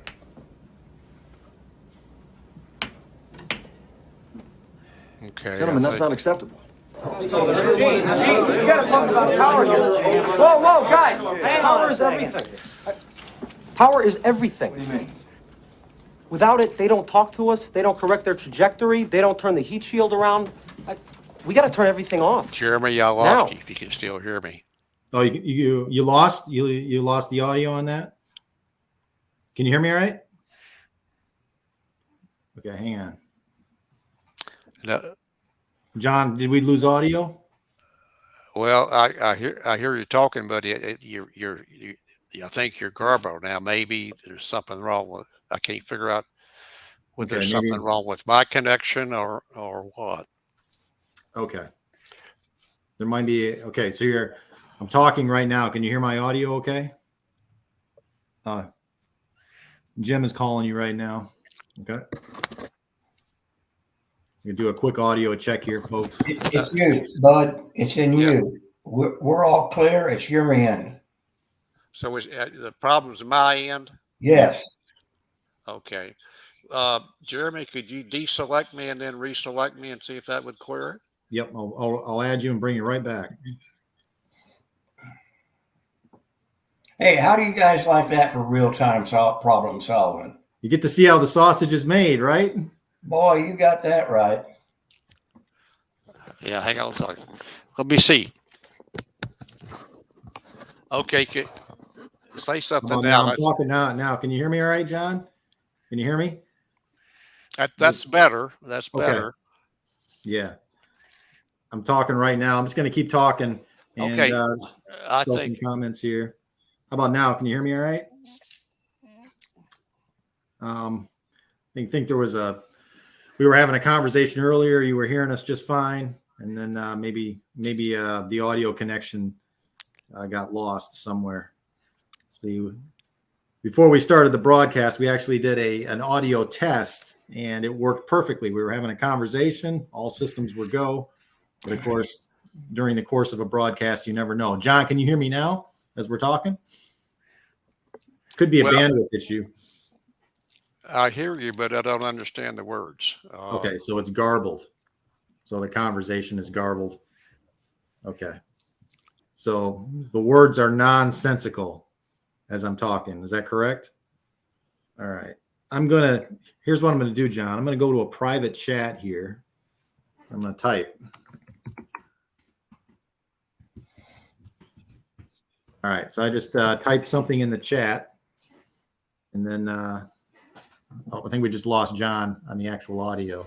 D: Okay.
K: Gentlemen, that's not acceptable.
H: You gotta talk about power here. Whoa, guys! Power is everything.
K: Power is everything.
H: What do you mean?
K: Without it, they don't talk to us, they don't correct their trajectory, they don't turn the heat shield around. We gotta turn everything off.
D: Jeremy, I lost you if you can still hear me.
A: Oh, you lost the audio on that? Can you hear me all right? Okay, hang on.
D: No,
A: John, did we lose audio?
D: well, I hear you talking, but I think you're garbled now. Maybe there's something wrong with. I can't figure out whether there's something wrong with my connection or what.
A: Okay. There might be. Okay, so I'm talking right now. Can you hear my audio okay? Jim is calling you right now. Okay. We do a quick audio check here, folks.
C: It's you, Bud. It's in you. We're all clear. It's your end.
D: So is the problem's my end?
C: Yes.
D: Okay. Jeremy, could you deselect me and then reselect me and see if that would clear it?
A: Yep, I'll add you and bring you right back.
C: Hey, how do you guys like that for real-time problem solving?
A: You get to see how the sausage is made, right?
C: Boy, you got that right.
D: Yeah, hang on a second. Let me see. Okay, say something now.
A: I'm talking now. Can you hear me all right, John? Can you hear me?
D: That's better. That's better.
A: Okay. Yeah. I'm talking right now. I'm just going to keep talking and
D: okay. I
A: throw
D: think
A: some comments here. How about now? Can you hear me all right? I think there was we were having a conversation earlier. You were hearing us just fine. And then maybe the audio connection got lost somewhere. See, before we started the broadcast, we actually did an audio test, and it worked perfectly. We were having a conversation, all systems were go. But of course, during the course of a broadcast, you never know. John, can you hear me now as we're talking? Could be a bandwidth issue.
D: I hear you, but I don't understand the words.
A: Okay, so it's garbled. So the conversation is garbled. Okay. So the words are nonsensical as I'm talking. Is that correct? All right. Here's what I'm going to do, John. I'm going to go to a private chat here. I'm going to type. All right. So I just typed something in the chat. And then I think we just lost John on the actual audio.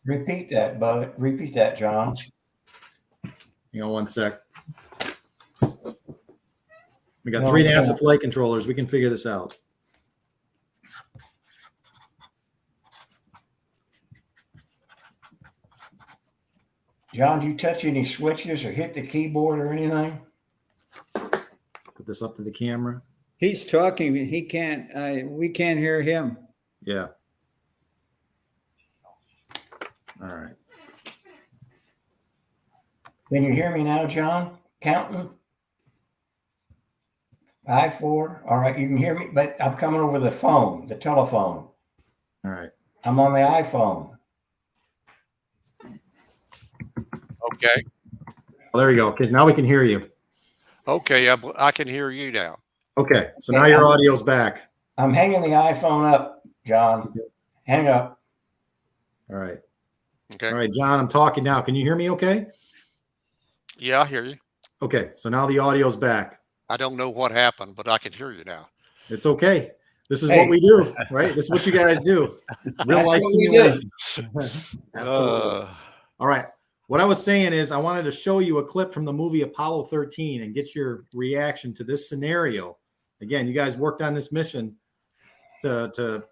C: Repeat that, bud. Repeat that, John.
A: Hang on one sec. We got 3 NASA flight controllers. We can figure this out.
C: John, do you touch any switches or hit the keyboard or anything?
A: Put this up to the camera.
B: He's talking. He can't. We can't hear him.
A: Yeah. All right.
C: Can you hear me now, John? Counting? 5, 4. All right, you can hear me, but I'm coming over the phone, the telephone.
A: All right.
C: I'm on the iPhone.
D: Okay.
A: Well, there you go. Okay, now we can hear you.
D: Okay, I can hear you now.
A: Okay, so now your audio's back.
C: I'm hanging the iPhone up, John. Hang up.
A: All right.
D: Okay.
A: All right, John, I'm talking now. Can you hear me okay?
D: Yeah, I hear you.
A: Okay, so now the audio's back.
D: I don't know what happened, but I can hear you now.
A: It's okay. This is what we do, right? This is what you guys do. Real life simulation. Absolutely. All right. What I was saying is I wanted to show you a clip from the movie Apollo 13 and get your reaction to this scenario. Again, you guys worked on this mission to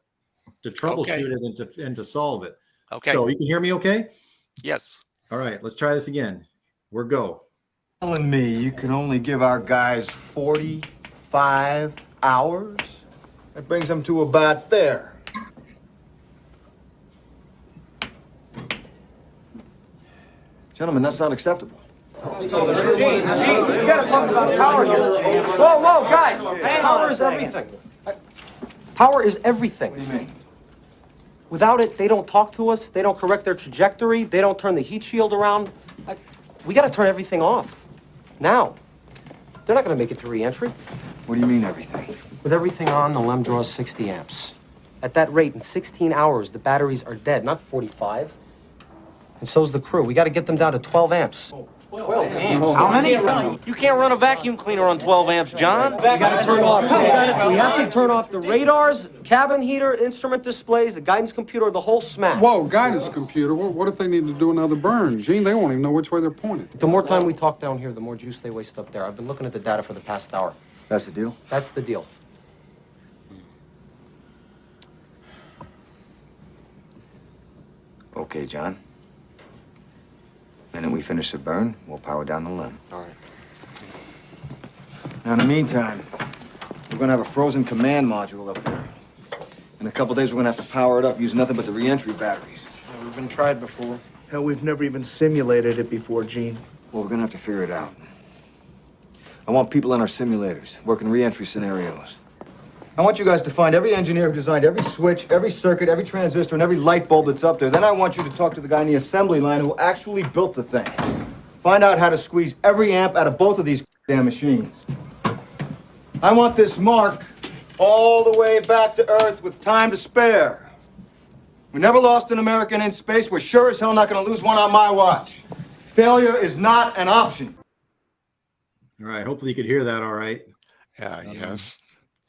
A: troubleshoot it and to solve it.
D: Okay.
A: So you can hear me okay?
D: Yes.
A: All right, let's try this again. We're go.
L: Telling me you can only give our guys 45 hours? That brings them to about there. Gentlemen, that's not acceptable.
K: We gotta talk about power here. Whoa, guys! Power is everything. Power is everything.
L: What do you mean?
K: Without it, they don't talk to us, they don't correct their trajectory, they don't turn the heat shield around. We gotta turn everything off. Now. They're not gonna make it to re-entry.
L: What do you mean, everything?
K: With everything on, the LEM draws 60 amps. At that rate, in 16 hours, the batteries are dead, not 45. And so's the crew. We gotta get them down to 12 amps. 12 amps? How many? You can't run a vacuum cleaner on 12 amps, John. We gotta turn off. We have to turn off the radars, cabin heater, instrument displays, the guidance computer, the whole smack.
M: Whoa, guidance computer. What if they need to do another burn? Gene, they won't even know which way they're pointed.
K: The more time we talk down here, the more juice they waste up there. I've been looking at the data for the past hour.
L: That's the deal?
K: That's the deal.
L: Okay, John. And then we finish the burn, we'll power down the LEM.
K: All right.
L: Now, in the meantime, we're gonna have a frozen command module up there. In a couple days, we're gonna have to power it up using nothing but the re-entry batteries.
N: Never been tried before. Hell, we've never even simulated it before, Gene.
L: Well, we're gonna have to figure it out. I want people in our simulators, working re-entry scenarios. I want you guys to find every engineer who designed every switch, every circuit, every transistor, and every light bulb that's up there. Then I want you to talk to the guy in the assembly line who actually built the thing. Find out how to squeeze every amp out of both of these damn machines. I want this mark all the way back to Earth with time to spare. We never lost an American in space. We're sure as hell not going to lose one on my watch. Failure is not an option.
A: All right. Hopefully you could hear that all right.
D: Yes.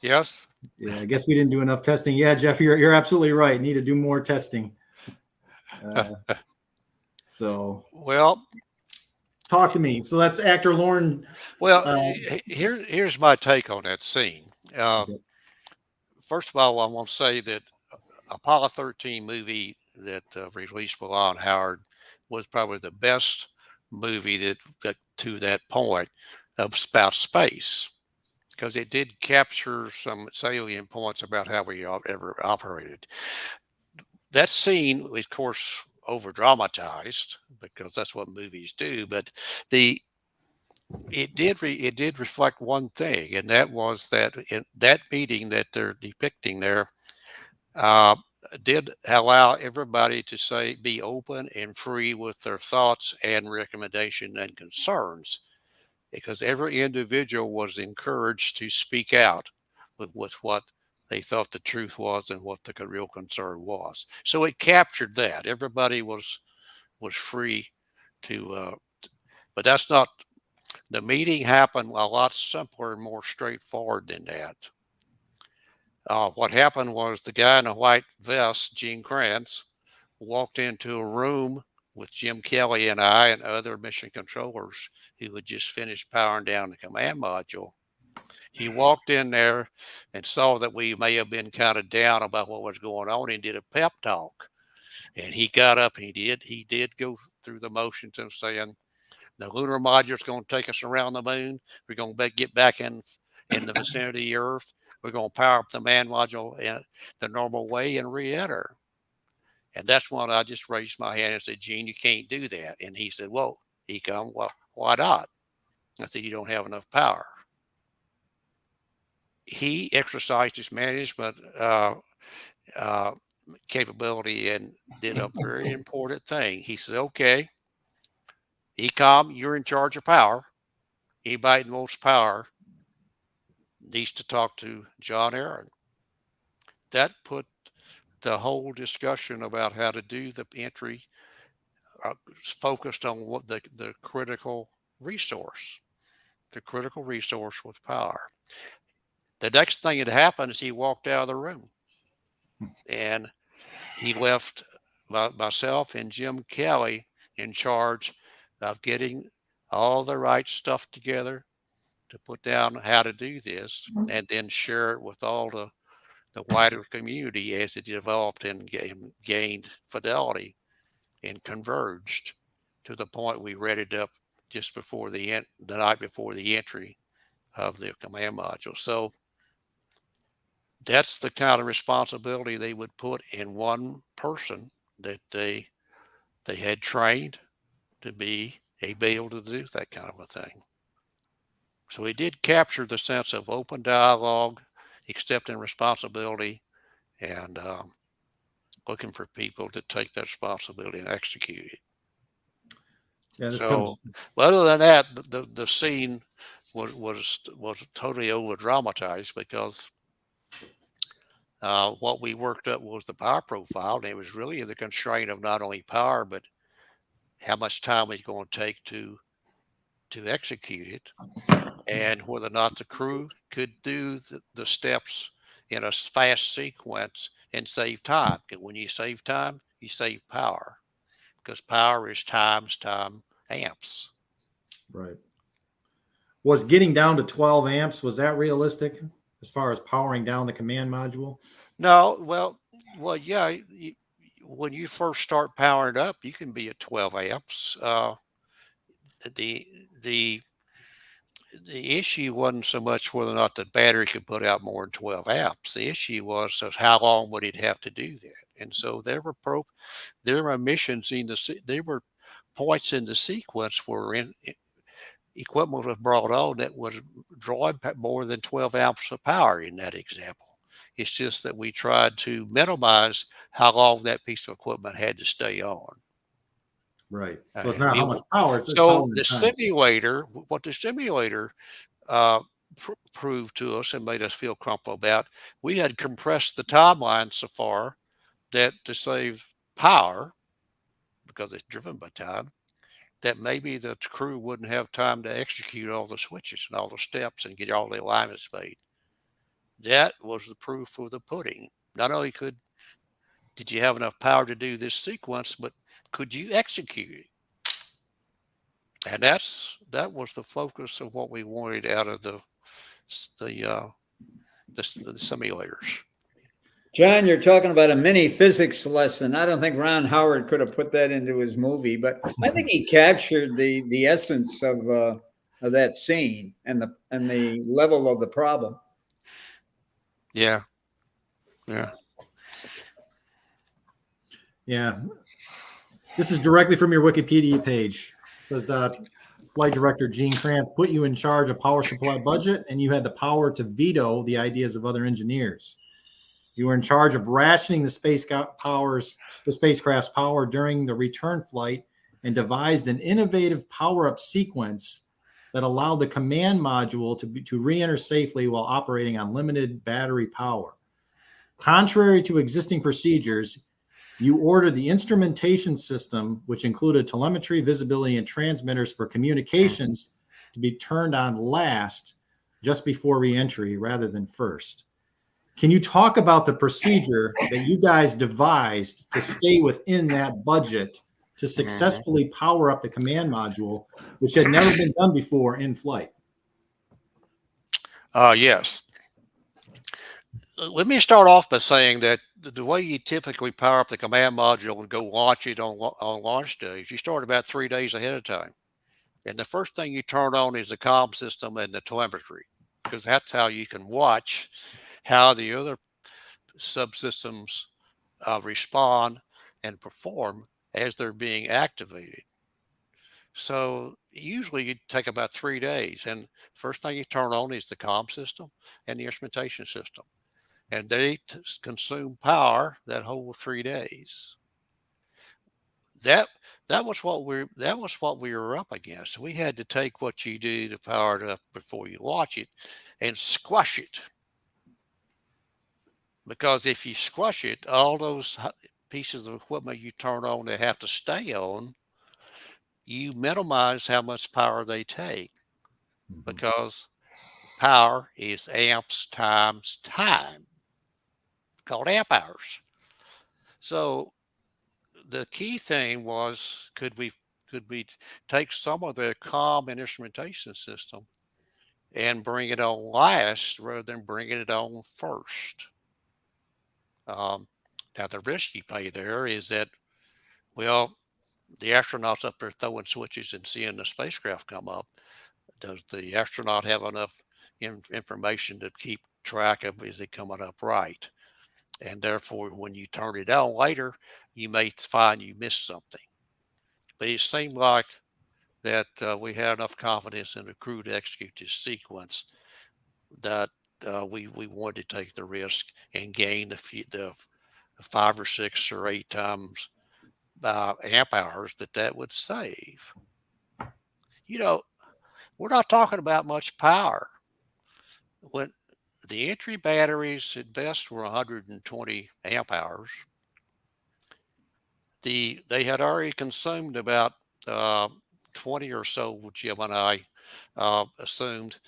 D: Yes.
A: Yeah, I guess we didn't do enough testing. Yeah, Jeff, you're absolutely right. Need to do more testing. So,
D: well,
A: talk to me. So that's actor Lauren.
D: Well, here's my take on that scene. First of all, I want to say that Apollo 13 movie that released by Lon Howard was probably the best movie that to that point of about space, because it did capture some salient points about how we ever operated. That scene, of course, over dramatized because that's what movies do, but it did reflect one thing, and that was that in that meeting that they're depicting there, uh, did allow everybody to be open and free with their thoughts and recommendation and concerns, because every individual was encouraged to speak out with what they thought the truth was and what the real concern was. So it captured that everybody was free to. But that's not. The meeting happened a lot simpler and more straightforward than that. What happened was the guy in the white vest, Gene Kranz, walked into a room with Jim Kelly and I and other mission controllers who had just finished powering down the command module. He walked in there and saw that we may have been kind of down about what was going on and did a pep talk. And he got up and he did go through the motions of saying, the lunar module is going to take us around the moon. We're going to get back in the vicinity of Earth. We're going to power up the man module in the normal way and re-enter. And that's when I just raised my hand and said, Gene, you can't do that. And he said, well, well, why not? I said, you don't have enough power. He exercised his management capability and did a very important thing. He said, okay, ECOM, you're in charge of power. Anybody that wants power needs to talk to John Aaron. That put the whole discussion about how to do the entry focused on what the critical resource. The critical resource with power. The next thing that happened is he walked out of the room, and he left myself and Jim Kelly in charge of getting all the right stuff together to put down how to do this, and then share it with all the wider community as it developed and gained fidelity and converged to the point we read it up just before the night before the entry of the command module. So that's the kind of responsibility they would put in one person that they had trained to be able to do that kind of a thing. So it did capture the sense of open dialogue, accepting responsibility, and looking for people to take that responsibility and execute it.
A: Yeah,
D: so, other than that, the scene was totally over dramatized because what we worked up was the power profile, and it was really the constraint of not only power but how much time it's going to take to execute it, and whether or not the crew could do the steps in a fast sequence and save time. And when you save time, you save power, because power is times amps.
A: Right. Was getting down to 12 amps, was that realistic as far as powering down the command module?
D: No, well, yeah. When you first start powering up, you can be at 12 amps. The issue wasn't so much whether or not the battery could put out more than 12 amps. The issue was how long would it have to do that? And so there were missions there were points in the sequence where equipment was brought on that was drawing more than 12 amps of power in that example. It's just that we tried to minimize how long that piece of equipment had to stay on.
A: Right. So it's not how much power. It's
D: so the simulator, what the simulator proved to us and made us feel comfortable about, we had compressed the timeline so far that to save power, because it's driven by time, that maybe the crew wouldn't have time to execute all the switches and all the steps and get all the alignments made. That was the proof of the pudding. Not only did you have enough power to do this sequence, but could you execute it? And that was the focus of what we wanted out of the simulators.
B: John, you're talking about a mini physics lesson. I don't think Ron Howard could have put that into his movie, but I think he captured the essence of that scene and the level of the problem.
D: Yeah. Yeah.
A: Yeah. This is directly from your Wikipedia page. It says Flight Director Gene Kranz put you in charge of power supply budget, and you had the power to veto the ideas of other engineers. You were in charge of rationing the spacecraft's power during the return flight, and devised an innovative power-up sequence that allowed the command module to re-enter safely while operating on limited battery power. Contrary to existing procedures, you ordered the instrumentation system, which included telemetry, visibility, and transmitters for communications, to be turned on last, just before re-entry rather than first. Can you talk about the procedure that you guys devised to stay within that budget to successfully power up the command module, which had never been done before in flight?
D: Yes. Let me start off by saying that the way you typically power up the command module and go launch it on launch days, you start about 3 days ahead of time. And the first thing you turn on is the comm system and the telemetry, because that's how you can watch how the other subsystems respond and perform as they're being activated. So usually you take about 3 days, and first thing you turn on is the comm system and the instrumentation system, and they consume power that whole 3 days. That was what we were up against. We had to take what you do to power it up before you launch it and squash it. Because if you squash it, all those pieces of equipment you turn on that have to stay on, you minimize how much power they take, because power is amps times time, called amp hours. So the key thing was, could we take some of the comm and instrumentation system and bring it on last rather than bringing it on first? Now, the risk you pay there is that, well, the astronauts up there throwing switches and seeing the spacecraft come up. Does the astronaut have enough information to keep track of, is it coming up right? And therefore, when you turn it on later, you may find you missed something. But it seemed like that we had enough confidence in the crew to execute this sequence that we wanted to take the risk and gain the 5 or 6 or 8 times amp hours that would save. You know, we're not talking about much power. When the entry batteries at best were 120 amp hours, they had already consumed about 20 or so, Jim and I assumed,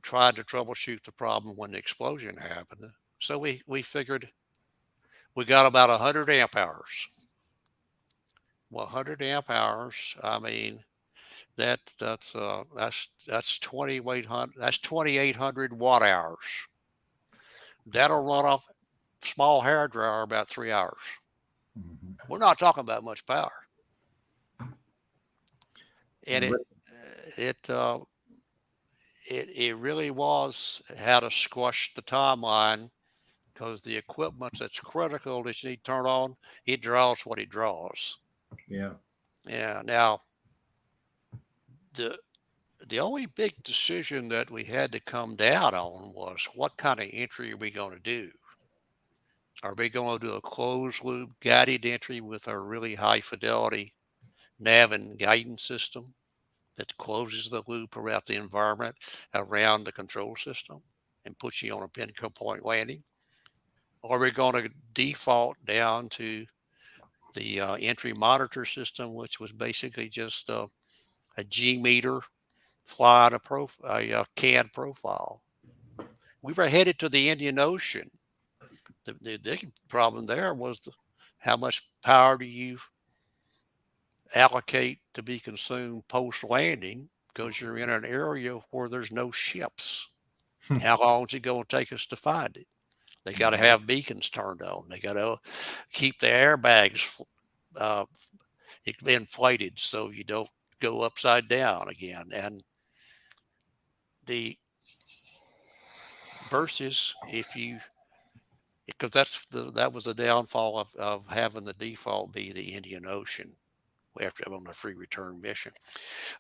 D: tried to troubleshoot the problem when the explosion happened. So we figured we got about 100 amp hours. Well, 100 amp hours, I mean, that's 2,800 watt hours. That'll run off small hair dryer about 3 hours. We're not talking about much power. And it really was how to squash the timeline, because the equipment that's critical that you need to turn on, it draws what it draws.
A: Yeah.
D: Yeah. Now, the only big decision that we had to come down on was, what kind of entry are we going to do? Are we going to do a closed loop guided entry with a really high fidelity nav and guidance system that closes the loop around the environment, around the control system, and puts you on a pinnacle point landing? Or are we going to default down to the entry monitor system, which was basically just a G meter flying a CAD profile? We were headed to the Indian Ocean. The big problem there was how much power do you allocate to be consumed post-landing, because you're in an area where there's no ships. How long is it going to take us to find it? They got to have beacons turned on. They got to keep the airbags inflated so you don't go upside down again. And the versus because that was the downfall of having the default be the Indian Ocean after on a free return mission.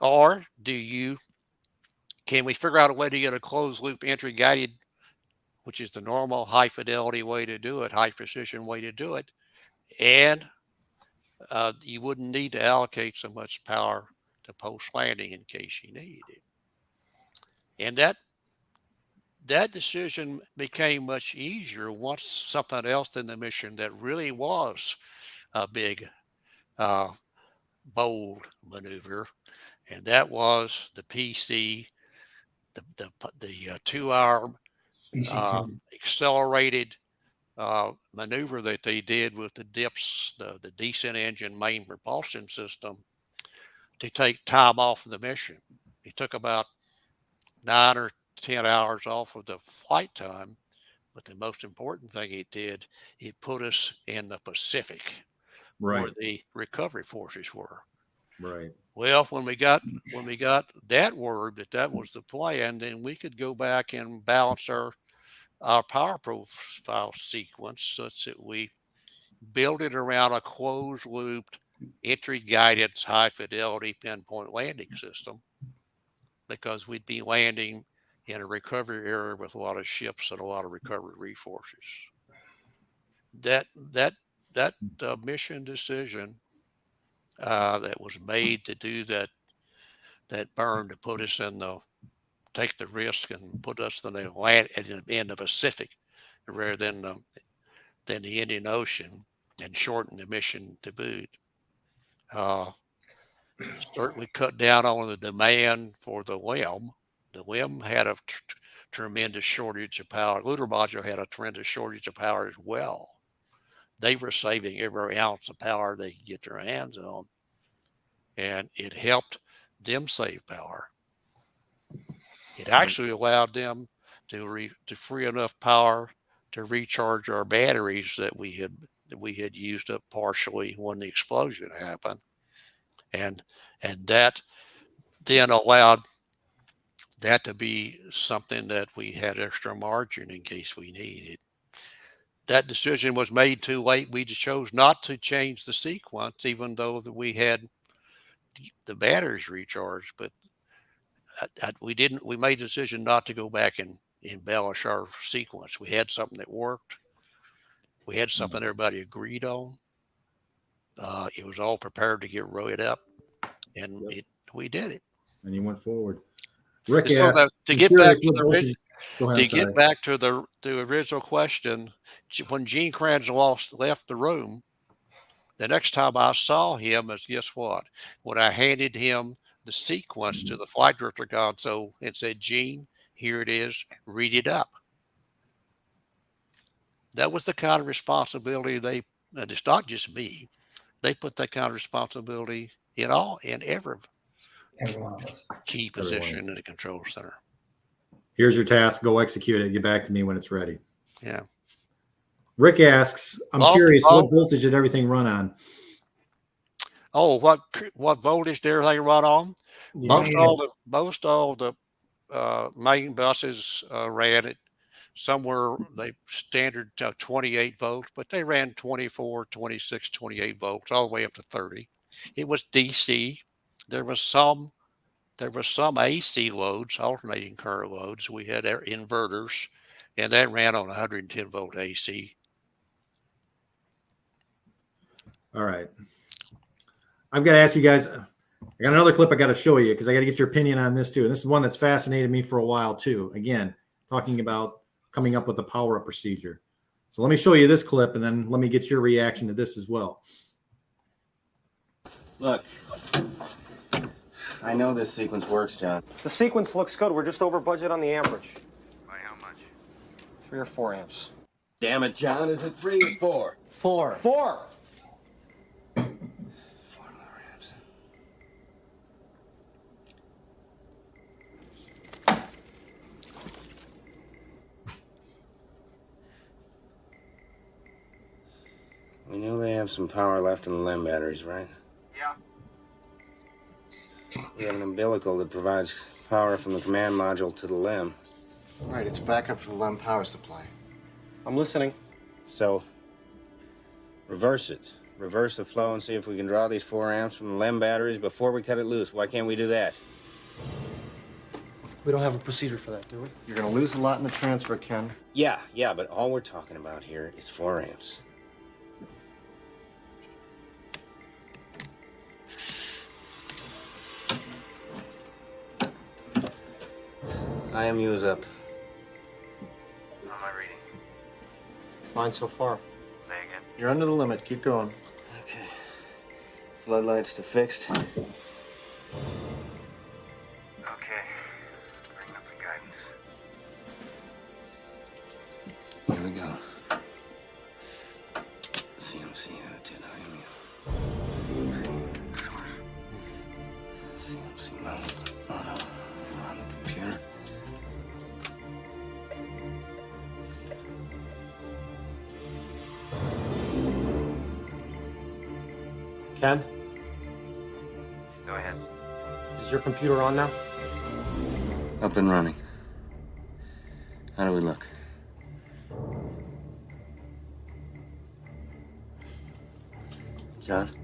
D: Or can we figure out a way to get a closed loop entry guided, which is the normal high fidelity way to do it, high precision way to do it, and you wouldn't need to allocate so much power to post landing in case you need it. And that decision became much easier once something else in the mission that really was a big, bold maneuver, and that was the PC, the 2-hour accelerated maneuver that they did with the DIPS, the descent engine main propulsion system, to take time off of the mission. It took about 9 or 10 hours off of the flight time, but the most important thing it did, it put us in the Pacific, where the recovery forces were.
A: Right.
D: Well, when we got that word that was the plan, then we could go back and balance our power profile sequence such that we build it around a closed looped entry guidance high fidelity pinpoint landing system, because we'd be landing in a recovery area with a lot of ships and a lot of recovery resources. That mission decision that was made to do that burn, to put us take the risk and put us in the Pacific rather than the Indian Ocean, and shorten the mission to boot. Certainly cut down on the demand for the LEM. The LEM had a tremendous shortage of power. Lunar Module had a tremendous shortage of power as well. They were saving every ounce of power they could get their hands on, and it helped them save power. It actually allowed them to free enough power to recharge our batteries that we had used up partially when the explosion happened, and that then allowed that to be something that we had extra margin in case we needed. That decision was made too late. We just chose not to change the sequence, even though we had the batteries recharged. But we didn't. We made the decision not to go back and embellish our sequence. We had something that worked. We had something everybody agreed on. It was all prepared to get rode up, and we did it.
A: And you went forward. Rick
D: so
A: asks,
D: to get back to the original question, when Gene Kranz left the room, the next time I saw him is, guess what? When I handed him the sequence to the flight director console and said, "Gene, here it is, read it up." That was the kind of responsibility and it's not just me, they put that kind of responsibility in every key position in the control center.
A: Here's your task. Go execute it. Get back to me when it's ready.
D: Yeah.
A: Rick asks, I'm curious, what voltage did everything run on?
D: Oh, what voltage did everything run on? Most all the main buses ran at somewhere, they standard 28 volts, but they ran 24, 26, 28 volts, all the way up to 30. It was DC. There was some AC loads, alternating current loads. We had our inverters, and that ran on 110 volt AC.
A: All right. I've got to ask you guys, I got another clip I got to show you because I got to get your opinion on this too. And this is one that's fascinated me for a while too. Again, talking about coming up with a power-up procedure. So let me show you this clip, and then let me get your reaction to this as well.
O: Look, I know this sequence works, John.
K: The sequence looks good. We're just over budget on the amperage.
O: By how much?
K: 3 or 4 amps.
O: Damn it, John. Is it 3 or 4?
K: 4. 4.
O: 4 more amps. have some power left in the LEM batteries, right?
I: Yeah.
O: We have an umbilical that provides power from the command module to the LEM.
P: Right, it's backup for the LEM power supply.
O: I'm listening. So, reverse it. Reverse the flow and see if we can draw these 4 amps from the LEM batteries before we cut it loose. Why can't we do that?
K: We don't have a procedure for that, do we?
P: You're gonna lose a lot in the transfer, Ken.
O: Yeah, but all we're talking about here is 4 amps. IMU is up.
I: How am I reading?
K: Fine so far.
I: Say again.
P: You're under the limit. Keep going.
O: Okay. Floodlights to fixed.
I: Okay. Bring up the guidance.
O: Here we go. CMC attitude IMU. CMC mode. Auto. On the computer.
K: Ken,
I: Go ahead.
K: is your computer on now?
O: Up and running. How do we look? John?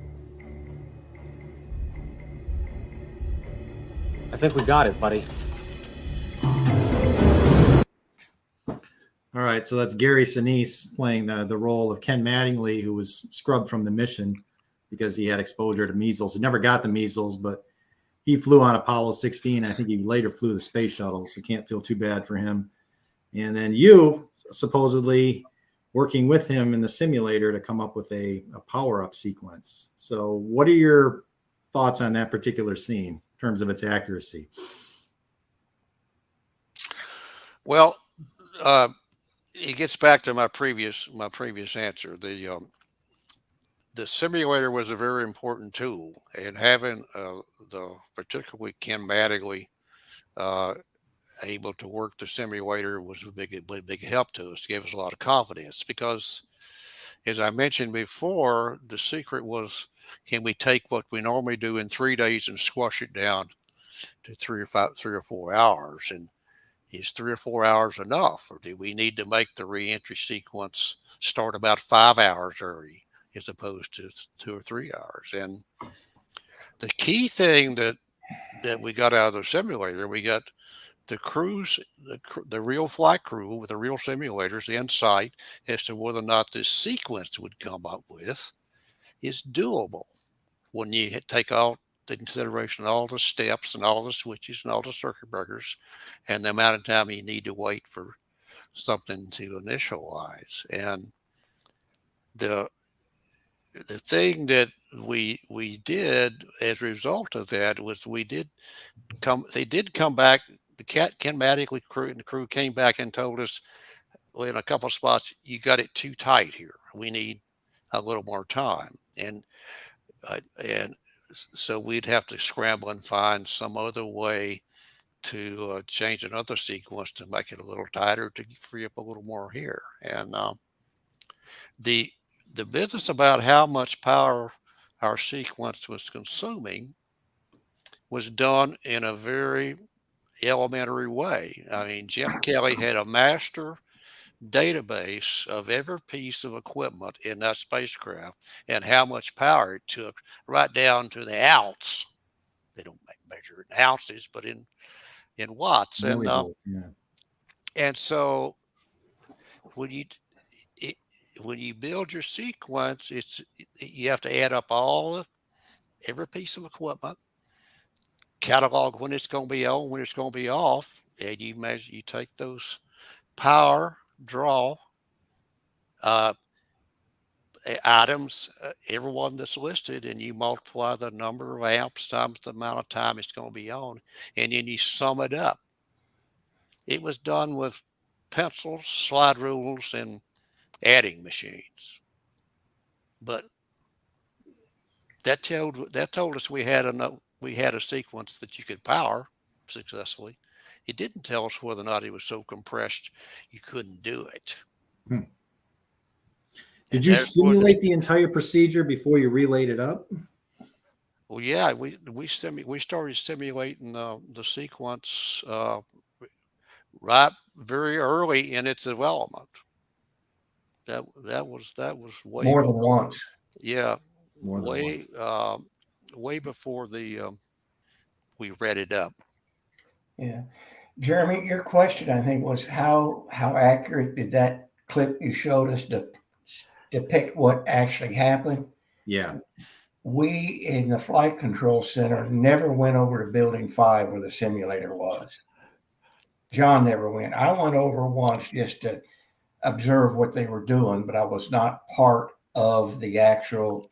K: I think we got it, buddy.
A: All right, so that's Gary Sinise playing the role of Ken Mattingly, who was scrubbed from the mission because he had exposure to measles. He never got the measles, but he flew on Apollo 16. I think he later flew the space shuttle, so can't feel too bad for him. And then you supposedly working with him in the simulator to come up with a power-up sequence. So what are your thoughts on that particular scene in terms of its accuracy?
D: Well, it gets back to my previous answer. The simulator was a very important tool, and having the particularly Ken Mattingly able to work the simulator was a big help to us. It gave us a lot of confidence because, as I mentioned before, the secret was, can we take what we normally do in 3 days and squash it down to 3 or 4 hours? And is 3 or 4 hours enough, or do we need to make the reentry sequence start about 5 hours early as opposed to 2 or 3 hours? And the key thing that we got out of the simulator, we got the crews, the real flight crew with the real simulators in sight as to whether or not this sequence would come up with is doable when you take all the consideration, all the steps and all the switches and all the circuit breakers and the amount of time you need to wait for something to initialize. And the thing that we did as a result of that was they did come back. The Ken Mattingly crew came back and told us, well, in a couple of spots, you got it too tight here. We need a little more time. And so we'd have to scramble and find some other way to change another sequence to make it a little tighter to free up a little more here. And the business about how much power our sequence was consuming was done in a very elementary way. I mean, Jeff Kelly had a master database of every piece of equipment in that spacecraft and how much power it took, right down to the ounce. They don't measure it in ounces, but in watts. And so when you build your sequence, you have to add up every piece of equipment, catalog when it's going to be on, when it's going to be off, and you take those power draw items, every one that's listed, and you multiply the number of amps times the amount of time it's going to be on, and then you sum it up. It was done with pencils, slide rules, and adding machines. But that told us we had a sequence that you could power successfully. It didn't tell us whether or not it was so compressed you couldn't do it.
A: Did you simulate the entire procedure before you relayed it up?
D: Well, yeah, we started simulating the sequence right very early in its development. That was way
C: More than
D: before,
C: once.
D: yeah,
A: More than
D: way
A: once.
D: way before we read it up.
C: Yeah. Jeremy, your question, I think, was how accurate did that clip you showed us depict what actually happened?
A: Yeah.
C: We in the Flight Control Center never went over to Building 5 where the simulator was. John never went. I went over once just to observe what they were doing, but I was not part of the actual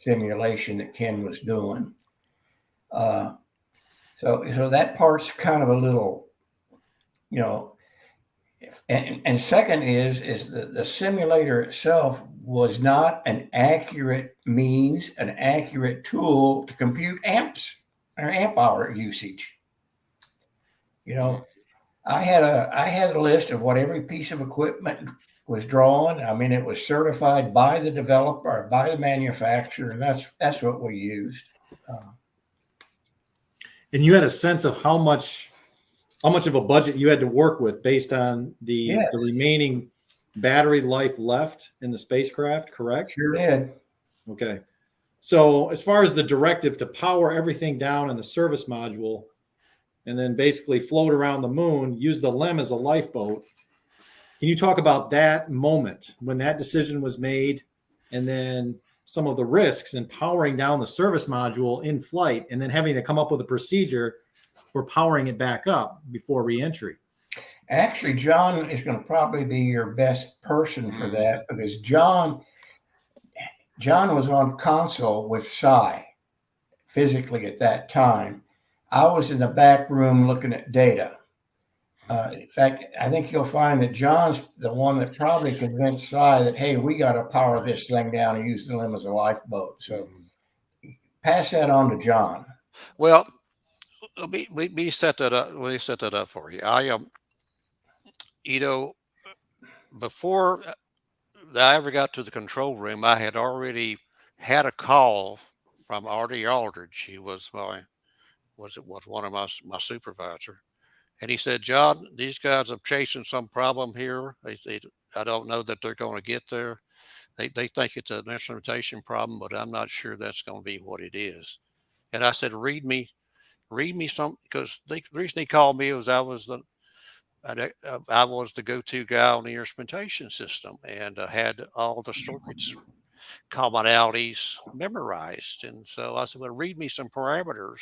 C: simulation that Ken was doing. So that part's kind of a little, you know, and second is the simulator itself was not an accurate means, an accurate tool to compute amps or amp hour usage. You know, I had a list of what every piece of equipment was drawing. I mean, it was certified by the developer, or by the manufacturer, and that's what we used.
A: And you had a sense of how much of a budget you had to work with based on the remaining battery life left in the spacecraft, correct?
C: Sure did.
A: Okay. So as far as the directive to power everything down in the service module and then basically float around the moon, use the LEM as a lifeboat, can you talk about that moment when that decision was made and then some of the risks in powering down the service module in flight and then having to come up with a procedure for powering it back up before reentry?
C: Actually, John is going to probably be your best person for that because John was on console with Cy physically at that time. I was in the back room looking at data. In fact, I think you'll find that John's the one that probably convinced Cy that, hey, we got to power this thing down and use the LEM as a lifeboat. So pass that on to John.
D: Well, we set that up. We set that up for you. You know, before I ever got to the control room, I had already had a call from Artie Aldridge. He was one of my supervisor, and he said, "John, these guys are chasing some problem here. I don't know that they're going to get there. They think it's an instrumentation problem, but I'm not sure that's going to be what it is." And I said, read me some, because the reason he called me was I was the go-to guy on the instrumentation system, and had all the circuits commonalities memorized. And so I said, well, read me some parameters.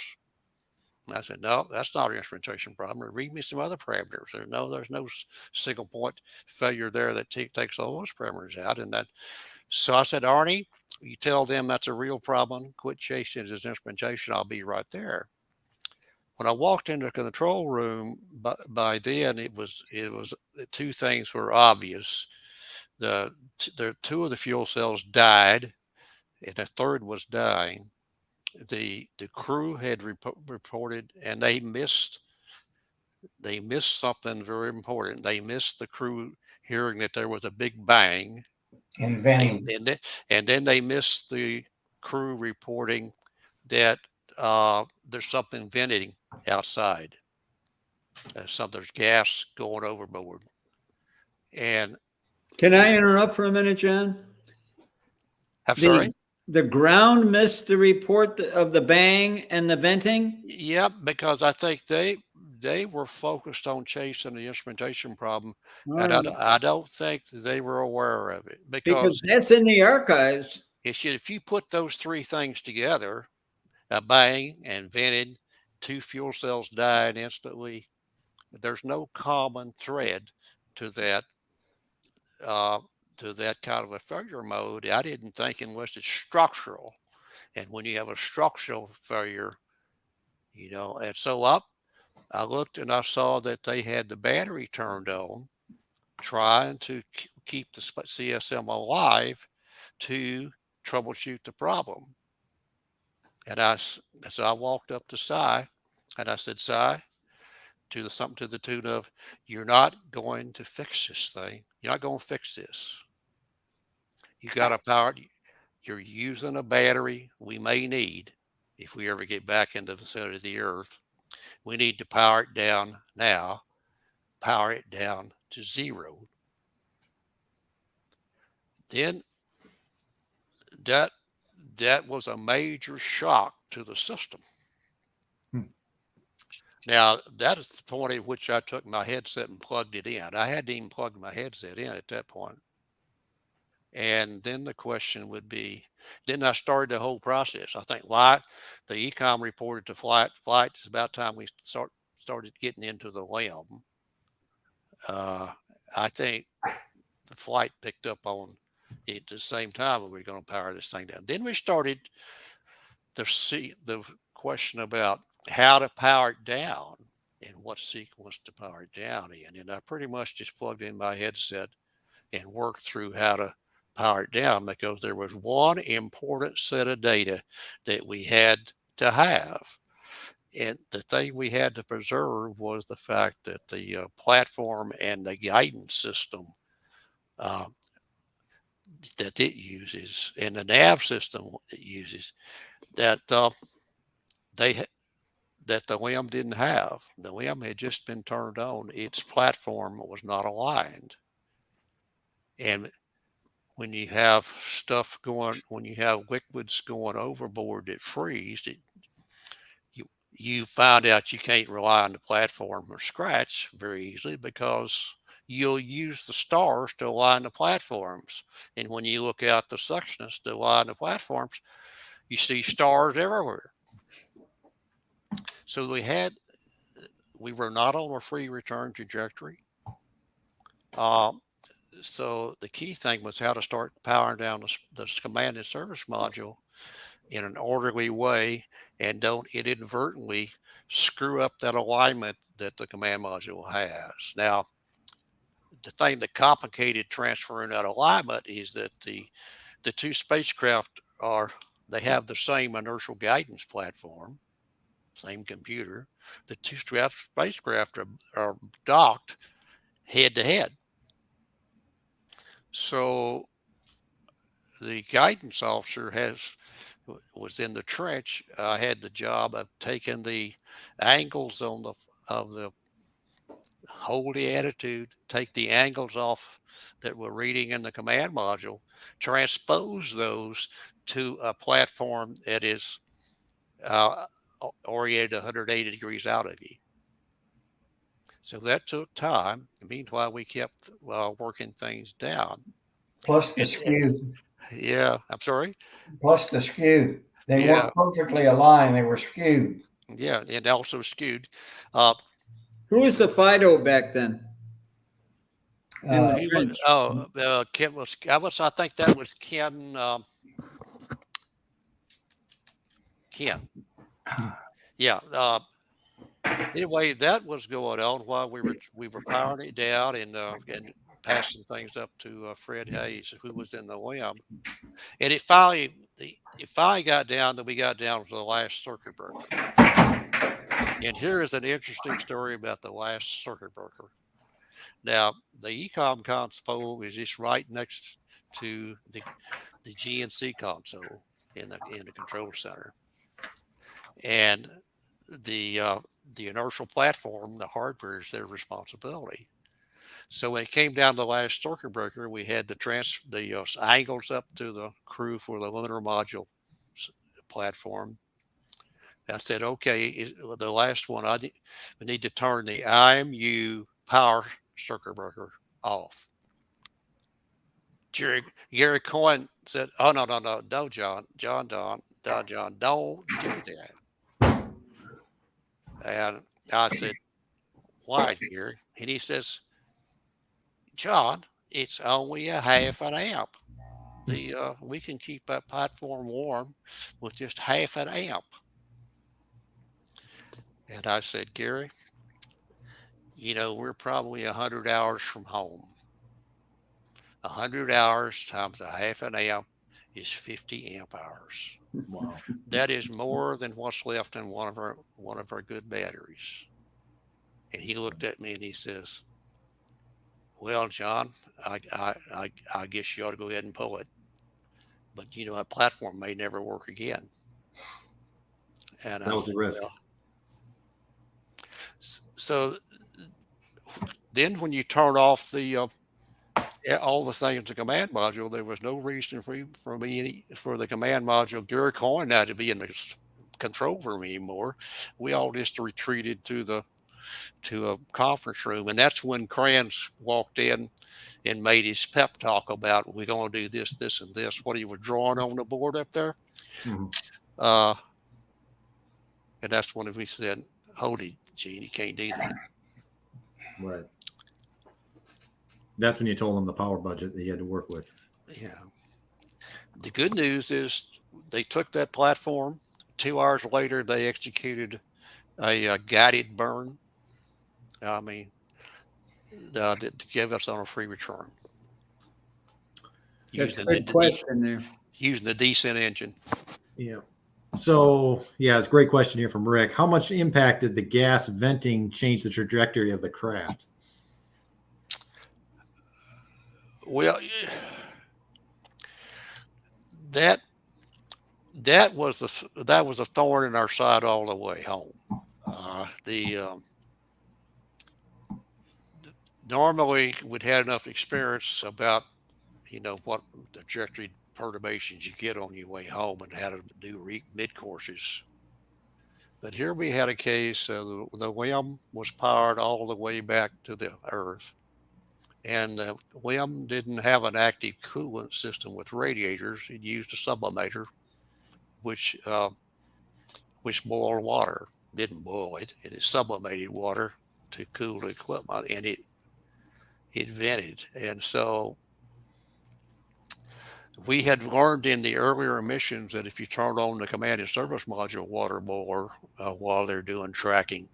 D: And I said, no, that's not an instrumentation problem. Read me some other parameters. There's no single point failure there that takes all those parameters out. So I said, Arnie, you tell them that's a real problem. Quit chasing it as instrumentation. I'll be right there. When I walked into the control room, by then it was two things were obvious. The two of the fuel cells died, and the third was dying. The crew had reported, and they missed something very important. They missed the crew hearing that there was a big bang,
C: and venting,
D: and then they missed the crew reporting that there's something venting outside. There's gas going overboard. And
B: can I interrupt for a minute, John?
D: I'm sorry?
B: The ground missed the report of the bang and the venting?
D: Yeah, because I think they were focused on chasing the instrumentation problem, and I don't think they were aware of it,
B: because that's in the archives.
D: If you put those three things together, a bang and vented, two fuel cells died instantly, there's no common thread to that kind of a failure mode. I didn't think, unless it's structural. And when you have a structural failure, and so I looked and I saw that they had the battery turned on, trying to keep the CSM alive to troubleshoot the problem. And so I walked up to Cy and I said, Cy, something to the tune of, you're not going to fix this thing. You're not going to fix this. You got to power it. You're using a battery we may need if we ever get back into the vicinity of the Earth. We need to power it down now, power it down to 0. Then that was a major shock to the system. Now, that is the point at which I took my headset and plugged it in. I hadn't even plugged my headset in at that point. And then the question would be, then I started the whole process. I think why the ecom reported to flight. It's about time we started getting into the LEM. I think the flight picked up on it at the same time we were going to power this thing down. Then we started the question about how to power it down and what sequence to power it down in. And I pretty much just plugged in my headset and worked through how to power it down, because there was one important set of data that we had to have. And the thing we had to preserve was the fact that the platform and the guidance system that it uses, and the nav system it uses, that that the LEM didn't have. The LEM had just been turned on. Its platform was not aligned. And when you have stuff going, when you have liquids going overboard that freeze, you find out you can't rely on the platform or scratch very easily, because you'll use the stars to align the platforms. And when you look out the sections to align the platforms, you see stars everywhere. So we were not on a free return trajectory. So the key thing was how to start powering down the command and service module in an orderly way, and don't inadvertently screw up that alignment that the command module has. Now, the thing that complicated transferring that alignment is that the two spacecraft they have the same inertial guidance platform, same computer. The two spacecraft are docked head to head. So the guidance officer was in the trench. I had the job of taking the angles of the hold the attitude, take the angles off that we're reading in the command module, transpose those to a platform that is oriented 180 degrees out of you. So that took time. Meanwhile, we kept working things down.
C: Plus the skew.
D: Yeah, I'm sorry?
C: Plus the skew. They weren't perfectly aligned. They were skewed.
D: Yeah, and also skewed.
B: Who was the Fido back then?
D: Ken was. I think that was Ken. Ken. Yeah. Anyway, that was going on while we were powering it down and passing things up to Fred Hayes, who was in the LEM. And it finally got down we got down to the last circuit breaker. And here is an interesting story about the last circuit breaker. Now, the ECOM console is just right next to the GNC console in the control center. And the inertial platform, the hardware, is their responsibility. So when it came down to the last circuit breaker, we had the angles up to the crew for the lunar module platform. I said, okay, the last one, we need to turn the IMU power circuit breaker off. Gary Coyne said, oh, no, John, don't do that. And I said, why, Gary? And he says, John, it's only a half an amp. We can keep that platform warm with just half an amp. And I said, Gary, we're probably 100 hours from home. 100 hours times a half an amp is 50 amp hours.
A: Wow.
D: That is more than what's left in one of our good batteries. And he looked at me and he says, well, John, I guess you ought to go ahead and pull it. but a platform may never work again. And
A: that was the risk.
D: So then when you turn off the all the things in the command module, there was no reason for the command module Gary Coyne now to be in the control room anymore. We all just retreated to a conference room, and that's when Kranz walked in and made his pep talk about we're going to do this, this, and this. What he was drawing on the board up there, and that's when we said, "Hold it, Gene, you can't do that."
A: Right. That's when you told them the power budget that you had to work with.
D: Yeah. The good news is they took that platform. 2 hours later, they executed a guided burn. I mean, to give us on a free return.
B: That's a good question there.
D: Using the descent engine.
A: Yeah. So, yeah, it's a great question here from Rick. How much impact did the gas venting change the trajectory of the craft?
D: Well, that was a thorn in our side all the way home. Normally we'd had enough experience about what trajectory perturbations you get on your way home and how to do mid courses. But here we had a case the WEM was powered all the way back to the Earth, and the WEM didn't have an active coolant system with radiators. It used a sublimator, which boiled water. Didn't boil it; it sublimated water to cool the equipment, and it vented. And so we had learned in the earlier missions that if you turn on the command and service module water boiler while they're doing tracking,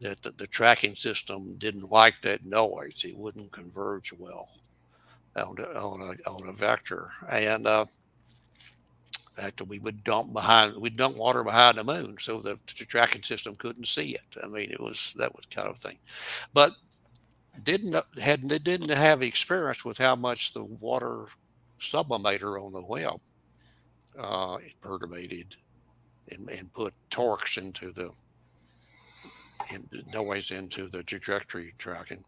D: that the tracking system didn't like that noise. It wouldn't converge well on a vector. And in fact, we'd dump water behind the moon so the tracking system couldn't see it. I mean, that was kind of thing. But didn't have experience with how much the water sublimator on the WEM it perturbated and put torques into the noise into the trajectory tracking.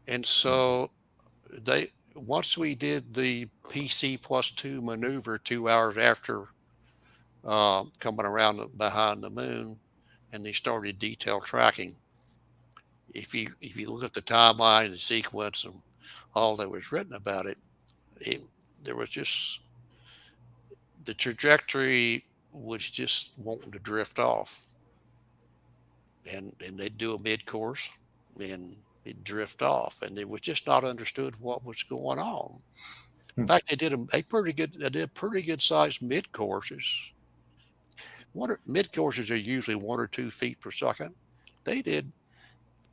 D: And so once we did the PC+2 maneuver 2 hours after coming around behind the moon, and they started detailed tracking. If you look at the timeline and the sequence and all that was written about it, there was just the trajectory was just wanting to drift off, and they'd do a mid course and it'd drift off, and it was just not understood what was going on. In fact, they did pretty good sized mid courses. Mid courses are usually 1 or 2 feet per second. They did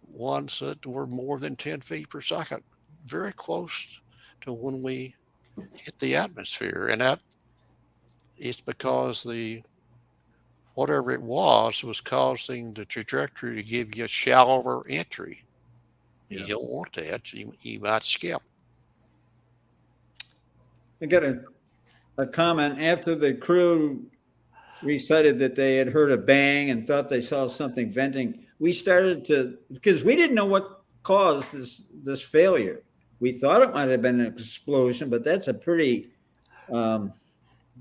D: ones that were more than 10 feet per second, very close to when we hit the atmosphere. And that is because whatever it was causing the trajectory to give you a shallower entry. Yeah. You don't want that. You might skip.
B: I got a comment after the crew recited that they had heard a bang and thought they saw something venting. We started because we didn't know what caused this failure. We thought it might have been an explosion, but that's a pretty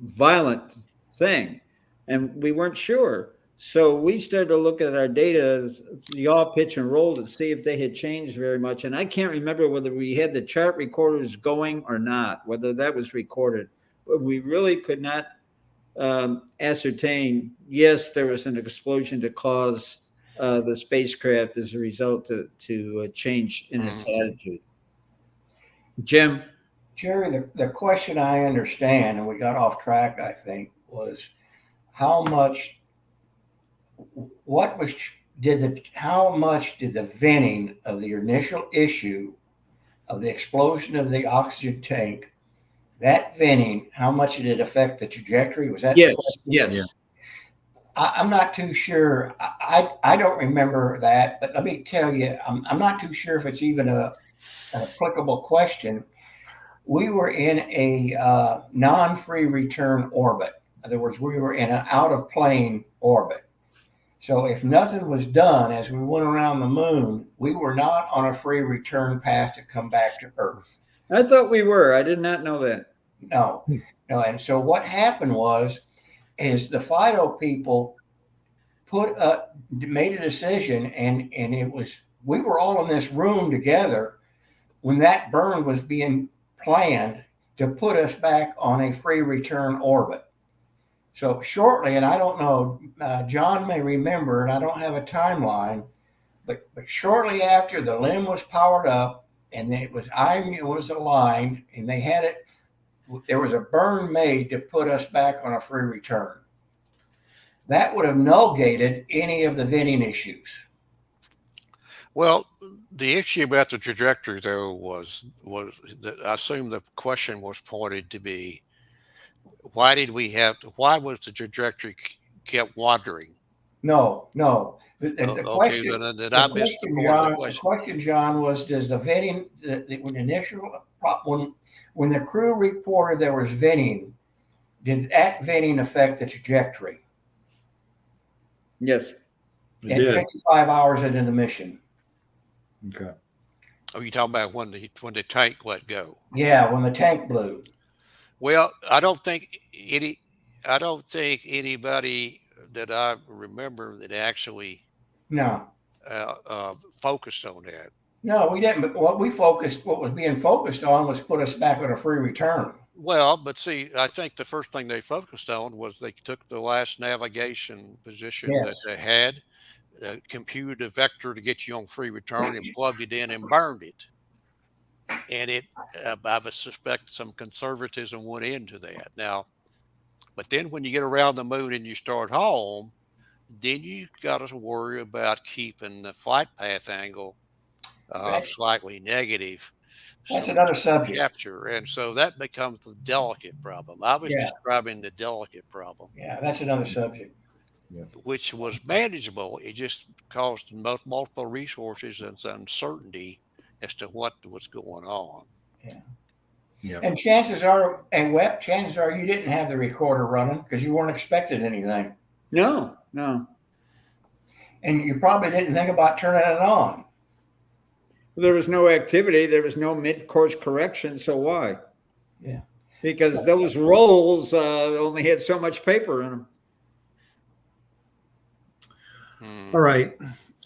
B: violent thing, and we weren't sure. So we started to look at our data, the yaw, pitch, and roll to see if they had changed very much. And I can't remember whether we had the chart recorders going or not, whether that was recorded. But we really could not ascertain, yes, there was an explosion to cause the spacecraft as a result to change in its attitude. Jim?
C: Jerry, the question I understand, and we got off track, I think, was how much did the venting of the initial issue of the explosion of the oxygen tank, that venting, how much did it affect the trajectory? Was that?
B: Yes. Yes.
A: Yeah.
C: I'm not too sure. I don't remember that, but let me tell you, I'm not too sure if it's even an applicable question. we were in a non-free return orbit. In other words, we were in an out-of-plane orbit. So if nothing was done as we went around the moon, we were not on a free return path to come back to Earth.
B: I thought we were. I did not know that.
C: No. And so what happened is the FIDO people made a decision, and we were all in this room together when that burn was being planned to put us back on a free return orbit. So shortly, and I don't know, John may remember, and I don't have a timeline, but shortly after the LEM was powered up and it was aligned, and they had it, there was a burn made to put us back on a free return. That would have negated any of the venting issues.
D: Well, the issue about the trajectory, though, was that I assume the question was pointed to be, why was the trajectory kept wandering?
C: No. The question, John, was, does the venting, when the crew reported there was venting, did that venting affect the trajectory?
B: Yes.
C: And 55 hours into the mission.
A: Okay.
D: Oh, you talking about when the tank let go?
C: Yeah, when the tank blew.
D: Well, I don't think anybody that I remember that actually focused on that.
C: No, we didn't. But what was being focused on was put us back on a free return.
D: Well, but see, I think the first thing they focused on was they took the last navigation position that they had, computed a vector to get you on free return, and plugged it in and burned it. And I would suspect some conservatism went into that. Now, but then when you get around the moon and you start home, then you got to worry about keeping the flight path angle slightly negative.
C: That's another subject.
D: Capture, and so that becomes the delicate problem. I was describing the delicate problem.
C: Yeah, that's another subject.
D: Which was manageable. It just caused multiple resources and uncertainty as to what was going on.
C: Yeah. And chances are you didn't have the recorder running because you weren't expecting anything.
B: No.
C: And you probably didn't think about turning it on.
B: There was no activity. There was no mid-course correction. So why?
C: Yeah.
B: Because those rolls only had so much paper in them.
A: All right.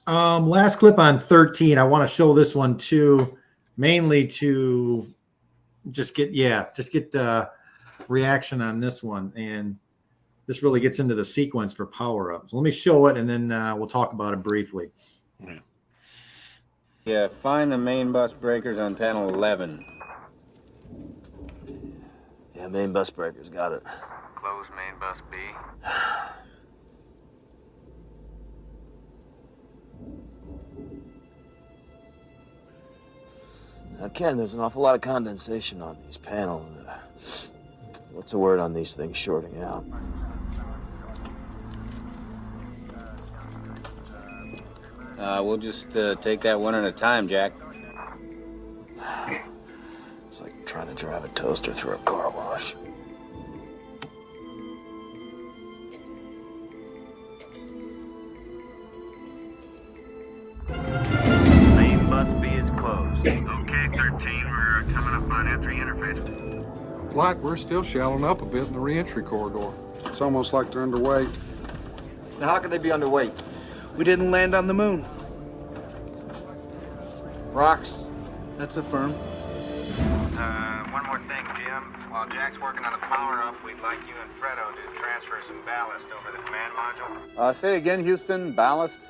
A: Last clip on 13. I want to show this one too, mainly to just get reaction on this one. And this really gets into the sequence for power up. So let me show it, and then we'll talk about it briefly.
O: Yeah, find the main bus breakers on panel 11.
Q: Yeah, main bus breakers, got it.
O: Close main bus B.
Q: Now, Ken, there's an awful lot of condensation on these panels. What's the word on these things shorting out?
O: We'll just take that one at a time, Jack.
Q: It's like trying to drive a toaster through a car wash.
O: Main bus B is closed. Okay, 13, we're coming up on entry interface.
M: Flight, we're still shallowing up a bit in the re-entry corridor. It's almost like they're underweight.
P: Now, how could they be underweight? We didn't land on the moon. Rocks. That's a firm.
O: One more thing, Jim. While Jack's working on the power-up, we'd like you and Fredo to transfer some ballast over the command module.
P: Say again, Houston, ballast?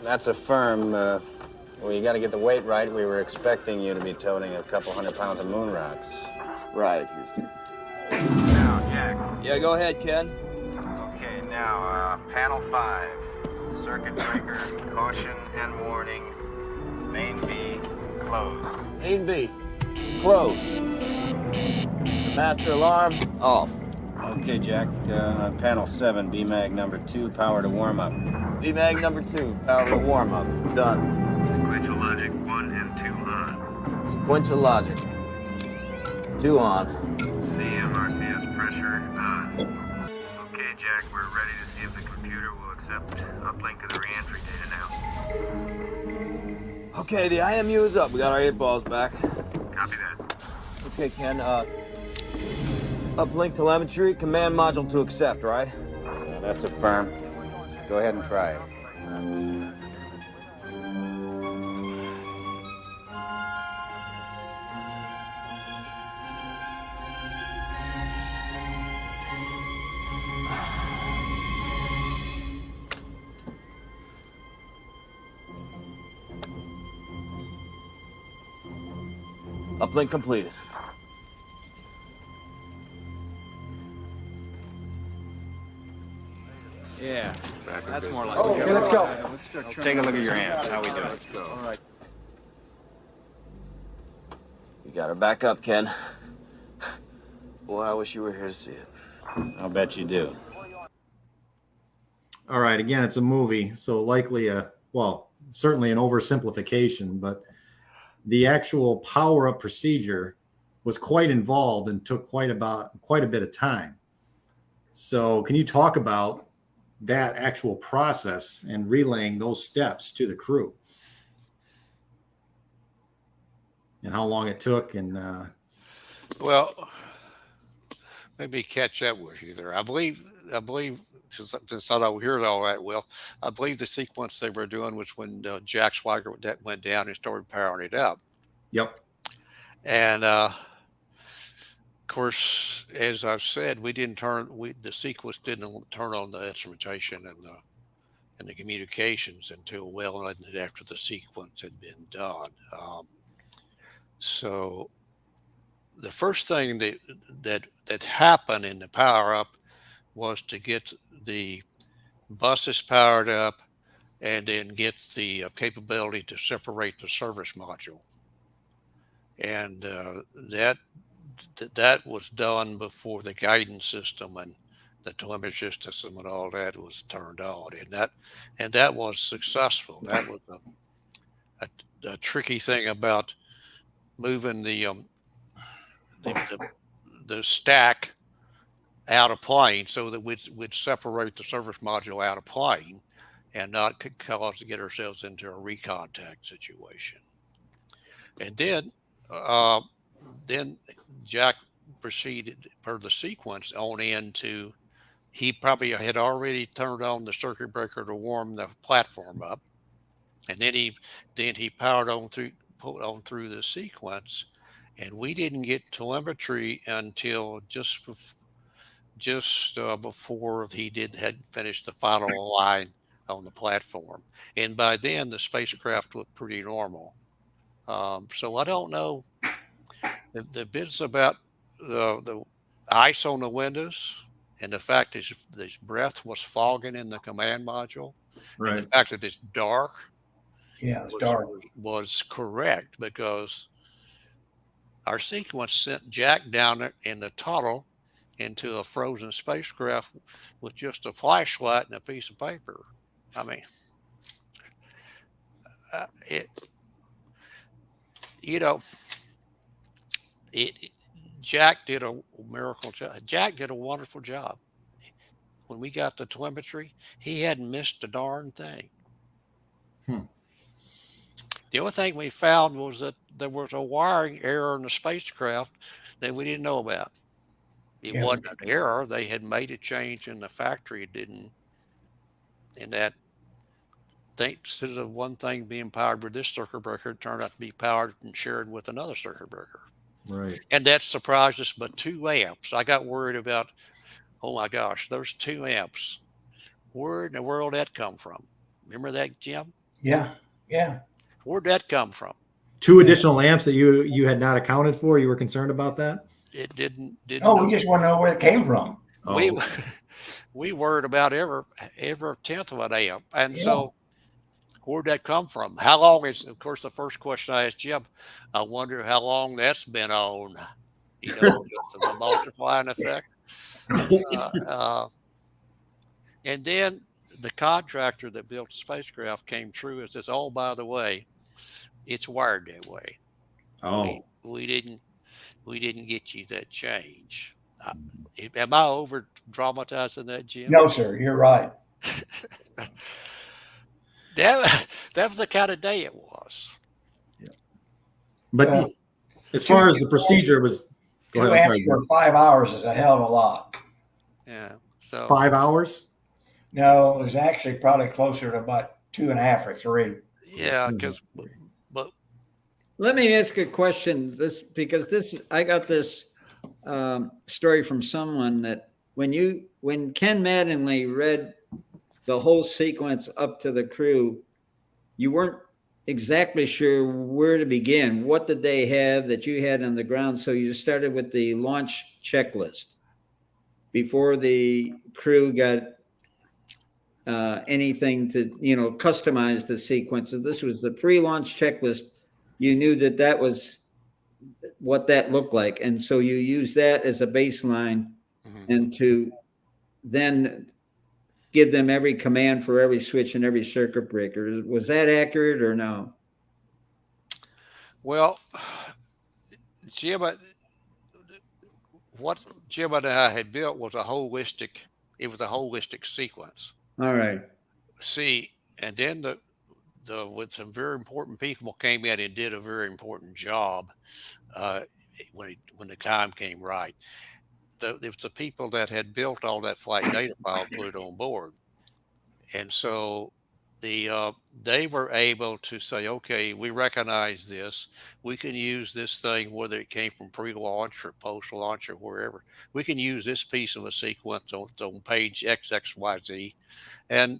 O: That's a firm. Well, you got to get the weight right. We were expecting you to be toting a couple 100 pounds of moon rocks.
Q: Right, Houston.
O: Now, Jack.
Q: Yeah, go ahead, Ken.
O: Okay, now, panel 5. Circuit breaker, caution and warning. Main B, closed.
Q: Main B, closed. Master alarm, off.
O: Okay, Jack. Panel 7, BMAG number 2, power to warm up.
Q: BMAG number 2, power to warm up. Done.
O: Sequential logic 1 and 2 on.
Q: Sequential logic.
O: 2 on.
R: CMRCS pressure on. Okay, Jack, we're ready to see if the computer will accept uplink of the reentry data now.
Q: Okay, the IMU is up. We got our 8 balls back.
R: Copy that.
Q: Okay, Ken, uplink telemetry, command module to accept, right?
O: Yeah, that's a firm. Go ahead and try it.
Q: Uplink completed.
O: Yeah, that's more like
Q: Okay, let's go.
O: Take a look at your amps. How we doing?
Q: Let's go. All right. You got her back up, Ken. Boy, I wish you were here to see it.
O: I'll bet you do.
A: All right. Again, it's a movie, so likely certainly an oversimplification, but the actual power-up procedure was quite involved and took quite a bit of time. So can you talk about that actual process and relaying those steps to the crew and how long it took? And
D: well, maybe catch up with you there. I believe since I don't hear it all that well, I believe the sequence they were doing was when Jack Swigert went down and started powering it up.
A: Yep.
D: And of course, as I've said, the sequence didn't turn on the instrumentation and the communications until well after the sequence had been done. So the first thing that happened in the power up was to get the buses powered up and then get the capability to separate the service module. And that was done before the guidance system and the telemetry system and all that was turned on, and that was successful. That was a tricky thing about moving the stack out of plane so that we'd separate the service module out of plane and not cause to get ourselves into a recontact situation. And then Jack proceeded per the sequence on into, he probably had already turned on the circuit breaker to warm the platform up. And then he powered pulled on through the sequence, and we didn't get telemetry until just before he had finished the final line on the platform. And by then the spacecraft looked pretty normal. So I don't know the bits about the ice on the windows and the fact that his breath was fogging in the command module,
A: right,
D: and the fact that it's dark.
C: Yeah, it's dark.
D: Was correct, because our sequence sent Jack down in the tunnel into a frozen spacecraft with just a flashlight and a piece of paper. I mean, Jack did a miracle job. Jack did a wonderful job. When we got the telemetry, he hadn't missed a darn thing. The only thing we found was that there was a wiring error in the spacecraft that we didn't know about. It wasn't an error. They had made a change in the factory. It didn't. And that instead of one thing being powered with this circuit breaker, it turned out to be powered and shared with another circuit breaker.
A: Right.
D: And that surprised us, but 2 amps. I got worried about, oh my gosh, there's 2 amps. Where in the world did that come from? Remember that, Jim?
C: Yeah. Yeah.
D: Where'd that come from?
A: 2 additional amps that you had not accounted for. You were concerned about that?
D: It didn't.
C: Oh, we just want to know where it came from.
D: We worried about every 10th of an amp. And so where'd that come from? How long is, of course, the first question I asked Jim, I wonder how long that's been on, just the multiplying effect. And then the contractor that built the spacecraft came through and says, oh, by the way, it's wired that way.
A: Oh.
D: We didn't, we didn't get you that change. Am I over dramatizing that, Jim?
C: No, sir, you're right.
D: that was the kind of day it was.
A: But as far as the procedure was, go ahead. I'm sorry.
C: For 5 hours is a hell of a lot.
D: Yeah. So
A: 5 hours?
C: No, it was actually probably closer to about 2.5 or 3.
D: Yeah, but
B: let me ask a question. I got this story from someone that when Ken Mattingly read the whole sequence up to the crew, you weren't exactly sure where to begin. What did they have that you had on the ground? So you started with the launch checklist before the crew got anything to, customize the sequence. So this was the pre-launch checklist. You knew that was what that looked like. And so you use that as a baseline and to then give them every command for every switch and every circuit breaker. Was that accurate or no?
D: Well, Jim, what Jim and I had built was a holistic sequence.
B: All right.
D: See, and then with some very important people came in and did a very important job when the time came right. It was the people that had built all that flight data file and put it on board. And so they were able to say, okay, we recognize this. We can use this thing, whether it came from pre-launch or post-launch or wherever. We can use this piece of a sequence on page XXYZ and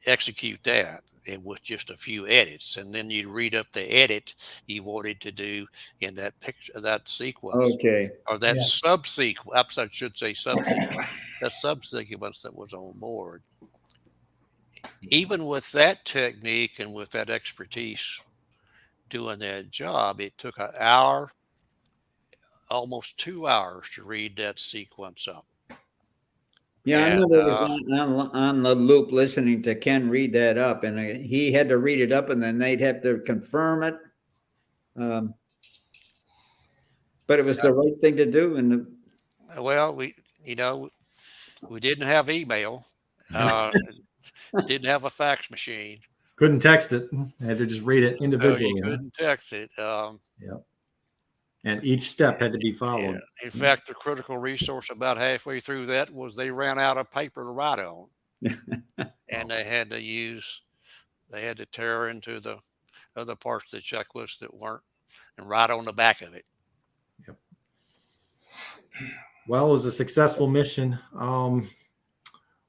D: execute that, and with just a few edits. And then you read up the edit you wanted to do in that picture, that sequence.
B: Okay.
D: Or that subsequence, I should say subsequence, that subsequence that was on board. Even with that technique and with that expertise doing that job, it took an hour, almost 2 hours to read that sequence up.
B: Yeah, I remember it was on the loop listening to Ken read that up, and he had to read it up, and then they'd have to confirm it. But it was the right thing to do. And
D: well, we didn't have email, didn't have a fax machine,
A: couldn't text it. Had to just read it individually.
D: You couldn't text it.
A: And each step had to be followed.
D: In fact, the critical resource about halfway through that was they ran out of paper to write on. And they had to tear into the other parts of the checklist that weren't and write on the back of it.
A: Yep. Well, it was a successful mission.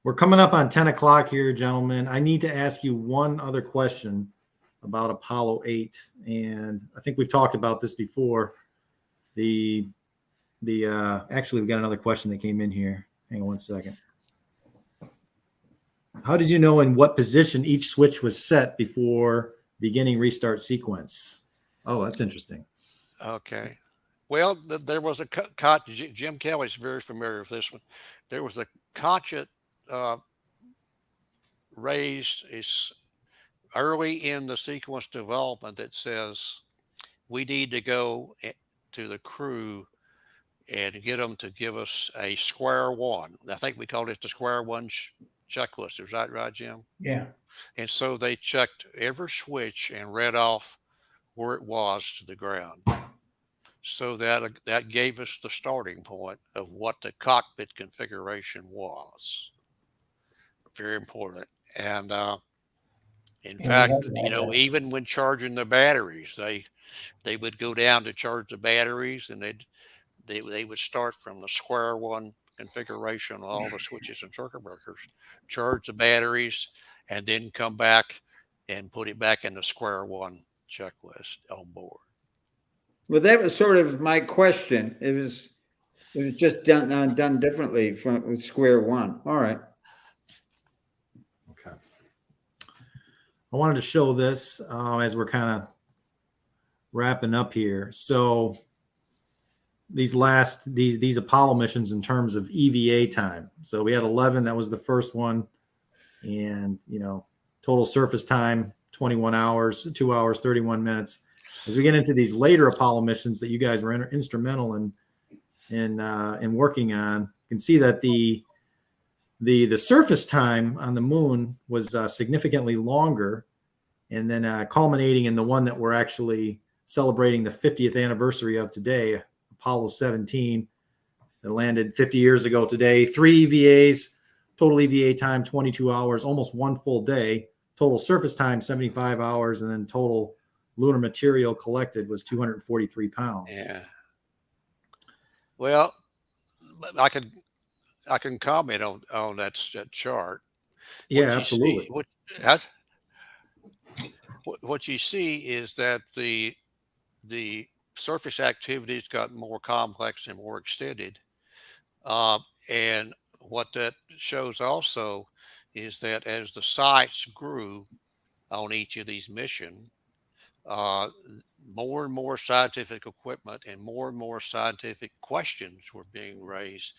A: We're coming up on 10 o'clock here, gentlemen. I need to ask you one other question about Apollo 8. And I think we've talked about this before. Actually, we've got another question that came in here. Hang on one second. How did you know in what position each switch was set before beginning restart sequence? Oh, that's interesting.
D: Okay. Well, there was a Jim Kelly's very familiar with this one. There was a conscious raised is early in the sequence development that says we need to go to the crew and get them to give us a square one. I think we called it the square one checklist. Is that right, Jim?
C: Yeah.
D: And so they checked every switch and read off where it was to the ground. So that gave us the starting point of what the cockpit configuration was. Very important. And in fact, even when charging the batteries, they would go down to charge the batteries, and they would start from the square one configuration, all the switches and circuit breakers, charge the batteries, and then come back and put it back in the square one checklist on board.
B: Well, that was sort of my question. It was just done differently with square one. All right.
A: Okay. I wanted to show this as we're kind of wrapping up here. So these Apollo missions in terms of EVA time. So we had 11. That was the first one. And, total surface time, 21 hours, 2 hours, 31 minutes. as we get into these later Apollo missions that you guys were instrumental in working on, you can see that the surface time on the moon was significantly longer, and then culminating in the one that we're actually celebrating the 50th anniversary of today, Apollo 17, that landed 50 years ago today. 3 EVAs, total EVA time 22 hours, almost 1 full day. Total surface time 75 hours, and then total lunar material collected was 243 pounds.
D: Yeah. Well, I can comment on that chart.
A: Yeah, absolutely.
D: What you see is that the surface activities got more complex and more extended, and what that shows also is that as the sites grew on each of these missions, more and more scientific equipment and more scientific questions were being raised,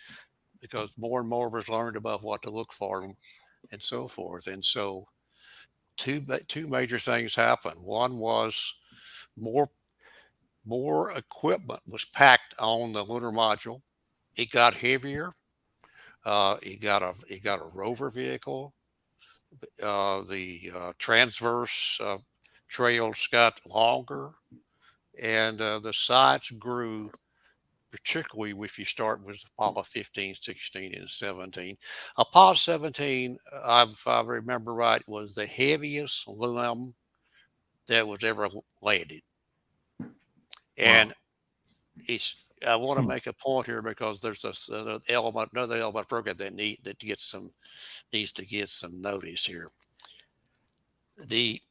D: because more and more was learned about what to look for and so forth. And so two major things happened. One was more equipment was packed on the lunar module. It got heavier. It got a rover vehicle. The transverse trails got longer, and the sites grew, particularly if you start with Apollo 15, 16, and 17. Apollo 17, if I remember right, was the heaviest limb that was ever landed. And I want to make a point here, because there's another element program that needs to get some notice here. The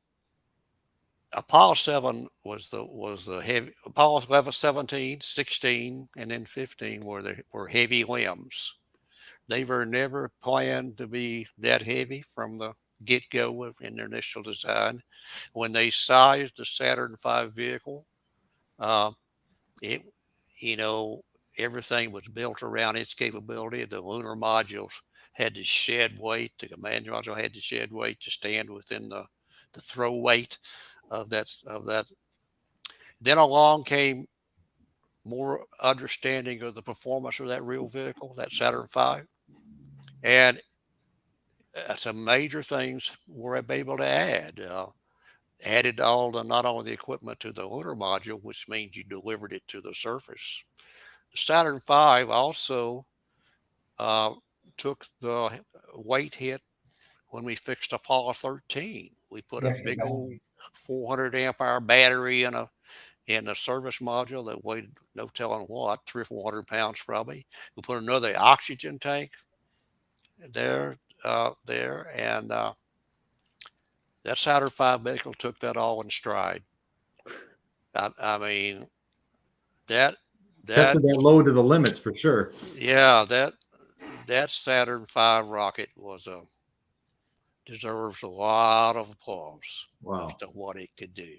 D: Apollo 7 was the heavy. Apollo 11, 17, 16, and then 15 were heavy limbs. They were never planned to be that heavy from the get-go in their initial design. When they sized the Saturn V vehicle, everything was built around its capability. The lunar modules had to shed weight. The command module had to shed weight to stand within the throw weight of that. Then along came more understanding of the performance of that real vehicle, that Saturn V, and some major things were able to added not only the equipment to the lunar module, which means you delivered it to the surface. The Saturn V also took the weight hit when we fixed Apollo 13. We put a big old 400 amp hour battery in a service module that weighed no telling what, 300 or 400 pounds probably. We put another oxygen tank there, and that Saturn V vehicle took that all in stride. I mean, that
A: tested that load to the limits for sure.
D: Yeah, that Saturn V rocket deserves a lot of applause.
A: Wow.
D: As to what it could do.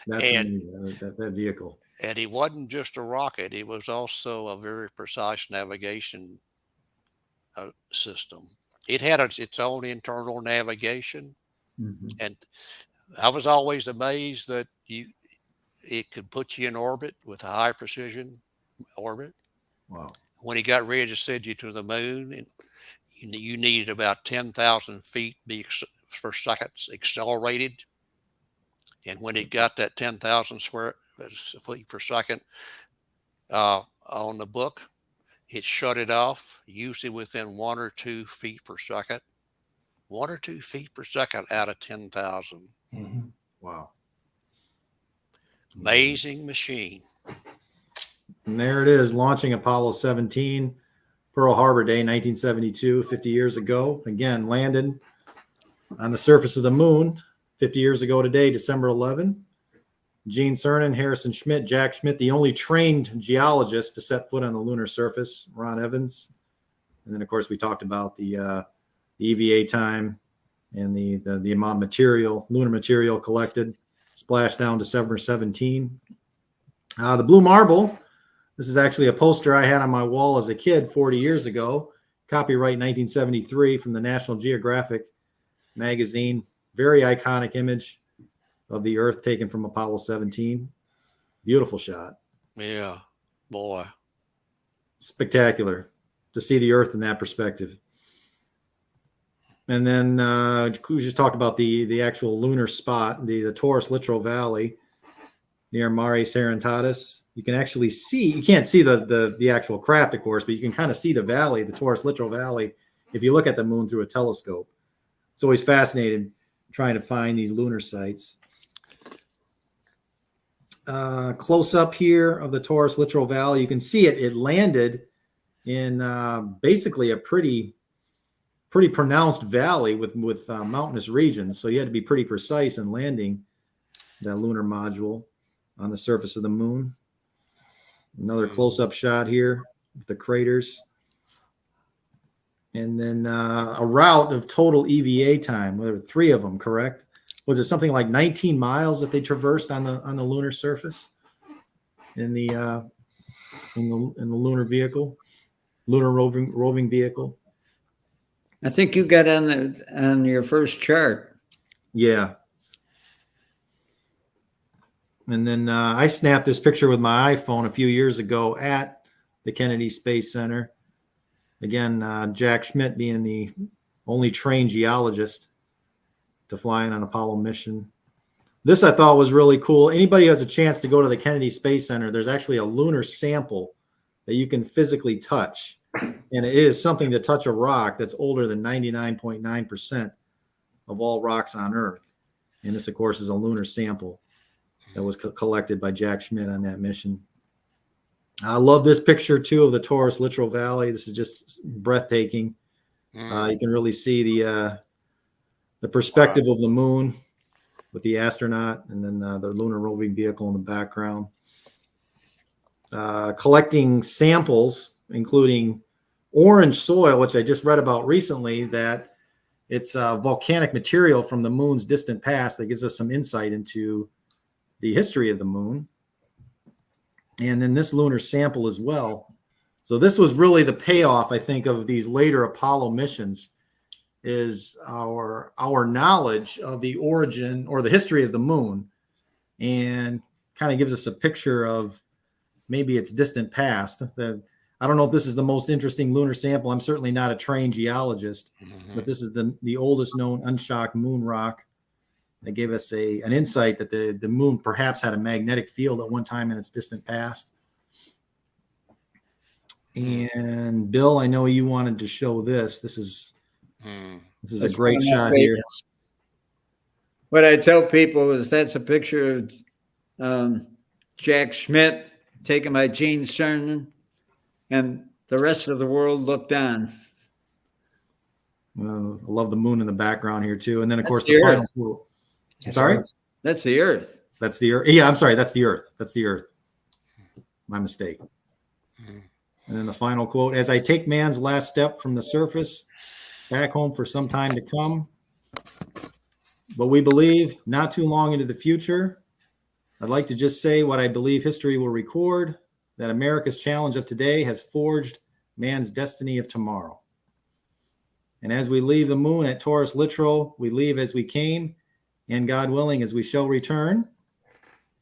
A: That's amazing, that vehicle.
D: And it wasn't just a rocket; it was also a very precise navigation system. It had its own internal navigation, and I was always amazed that it could put you in orbit with a high precision orbit.
A: Wow.
D: When he got ready to send you to the moon, and you needed about 10,000 feet per second accelerated. And when it got that 10,000 feet per second on the book, it shut it off, usually within 1 or 2 feet per second. 1 or 2 feet per second out of 10,000.
A: Wow.
D: Amazing machine.
A: And there it is, launching Apollo 17, Pearl Harbor Day, 1972, 50 years ago. Again, landed on the surface of the moon 50 years ago today, December 11. Gene Cernan, Harrison Schmitt, Jack Schmitt, the only trained geologist to set foot on the lunar surface, Ron Evans. And then, of course, we talked about the EVA time and the amount of material, lunar material collected. Splashdown, December 17. The Blue Marble. This is actually a poster I had on my wall as a kid 40 years ago. Copyright 1973 from the National Geographic magazine. Very iconic image of the Earth taken from Apollo 17. Beautiful shot.
D: Yeah, boy.
A: Spectacular to see the Earth in that perspective. And then we just talked about the actual lunar spot, the Taurus Littoral Valley near Mare Serenitatis. You can actually see, you can't see the actual craft, of course, but you can kind of see the valley, the Taurus Littoral Valley, if you look at the moon through a telescope. It's always fascinating trying to find these lunar sites. Close up here of the Taurus Littoral Valley, you can see it landed in basically a pretty pronounced valley with mountainous regions. So you had to be pretty precise in landing that lunar module on the surface of the moon. Another close-up shot here with the craters. And then a route of total EVA time. There were 3 of them, correct? Was it something like 19 miles that they traversed on the lunar surface in the lunar vehicle, lunar roving vehicle?
B: I think you got on your first chart.
A: Yeah. And then I snapped this picture with my iPhone a few years ago at the Kennedy Space Center. Again, Jack Schmitt being the only trained geologist to fly in an Apollo mission. This I thought was really cool. Anybody who has a chance to go to the Kennedy Space Center, there's actually a lunar sample that you can physically touch. And it is something to touch a rock that's older than 99.9% of all rocks on Earth. And this, of course, is a lunar sample that was collected by Jack Schmitt on that mission. I love this picture, too, of the Taurus Littoral Valley. This is just breathtaking. You can really see the perspective of the moon with the astronaut and then the lunar roving vehicle in the background. Collecting samples, including orange soil, which I just read about recently, that it's volcanic material from the moon's distant past that gives us some insight into the history of the moon. And then this lunar sample as well. So this was really the payoff, I think, of these later Apollo missions, is our knowledge of the origin or the history of the moon, and kind of gives us a picture of maybe its distant past. I don't know if this is the most interesting lunar sample. I'm certainly not a trained geologist, but this is the oldest known unshocked moon rock that gave us an insight that the moon perhaps had a magnetic field at one time in its distant past. And Bill, I know you wanted to show this. This is a great shot here.
B: What I tell people is that's a picture of Jack Schmitt taken by Gene Cernan, and the rest of the world looked on.
A: I love the moon in the background here too. And then of course
B: the
A: final
B: Earth.
A: quote. Sorry?
B: That's the Earth.
A: That's the Earth. Yeah, I'm sorry. That's the Earth. That's the Earth. My mistake. And then the final quote: as I take man's last step from the surface back home for some time to come, but we believe not too long into the future, I'd like to just say what I believe history will record, that America's challenge of today has forged man's destiny of tomorrow. And as we leave the moon at Taurus Littoral, we leave as we came, and God willing, as we shall return,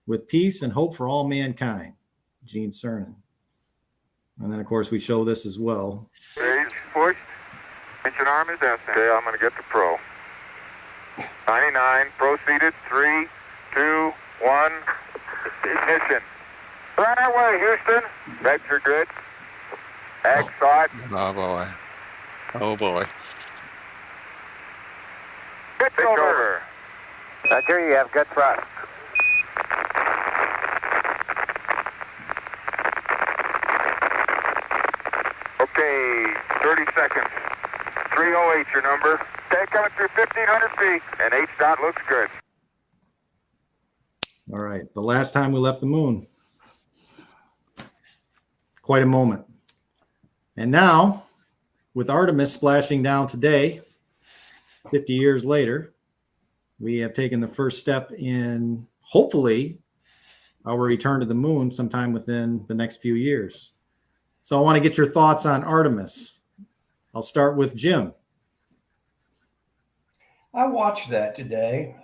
A: with peace and hope for all mankind. Gene Cernan. And then, of course, we show this as well.
R: Stage pushed. Engine arm is destined. Okay, I'm going to get the pro. 99, proceeded. 3, 2, 1. Ignition. Right away, Houston. Vector are good. Ag thought.
D: Oh, boy. Oh, boy.
R: Pitch over. Roger, you have good thrust. Okay, 30 seconds. 308 your number. Okay, coming through 1,500 feet, and H-dot looks good.
A: All right, the last time we left the moon. Quite a moment. And now, with Artemis splashing down today, 50 years later, we have taken the first step in, hopefully, our return to the moon sometime within the next few years. So I want to get your thoughts on Artemis. I'll start with Jim.
C: I watched that today,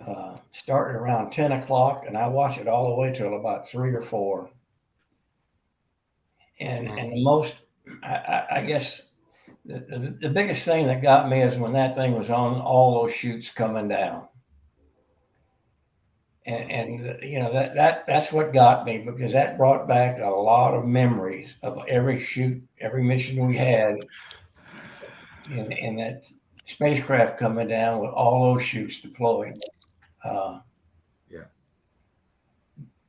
C: starting around 10 o'clock, and I watched it all the way till about 3 or 4. And the most, I guess, the biggest thing that got me is when that thing was on all those chutes coming down. And you know, that's what got me, because that brought back a lot of memories of every chute, every mission we had, and that spacecraft coming down with all those chutes deployed.
A: Yeah.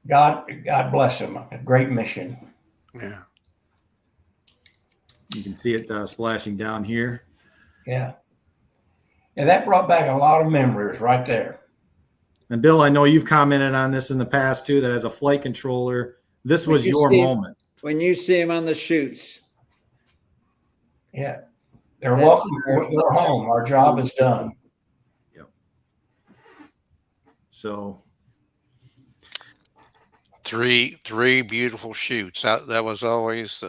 C: God bless them. A great mission.
D: Yeah.
A: You can see it splashing down here.
C: Yeah. And that brought back a lot of memories right there.
A: And Bill, I know you've commented on this in the past too, that as a flight controller, this was your moment.
B: When you see him on the chutes.
C: Yeah. They're welcome. We're home. Our job is done.
A: Yep. So
D: three beautiful chutes. That was always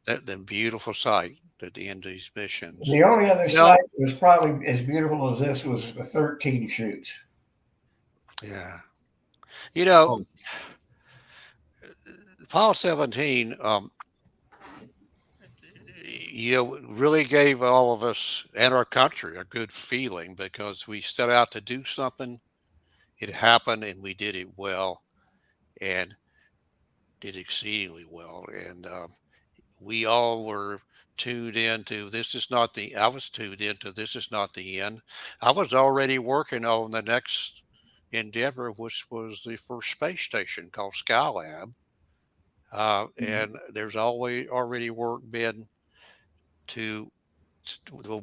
D: the beautiful sight at the end of these missions.
C: The only other sight that was probably as beautiful as this was the 13 chutes.
D: Yeah. You know, Apollo 17, you know, really gave all of us and our country a good feeling, because we set out to do something. It happened, and we did it well, and did exceedingly well. And we all were tuned into this is not the, I was tuned into this is not the end. I was already working on the next endeavor, which was the first space station called Skylab. And there's already work been to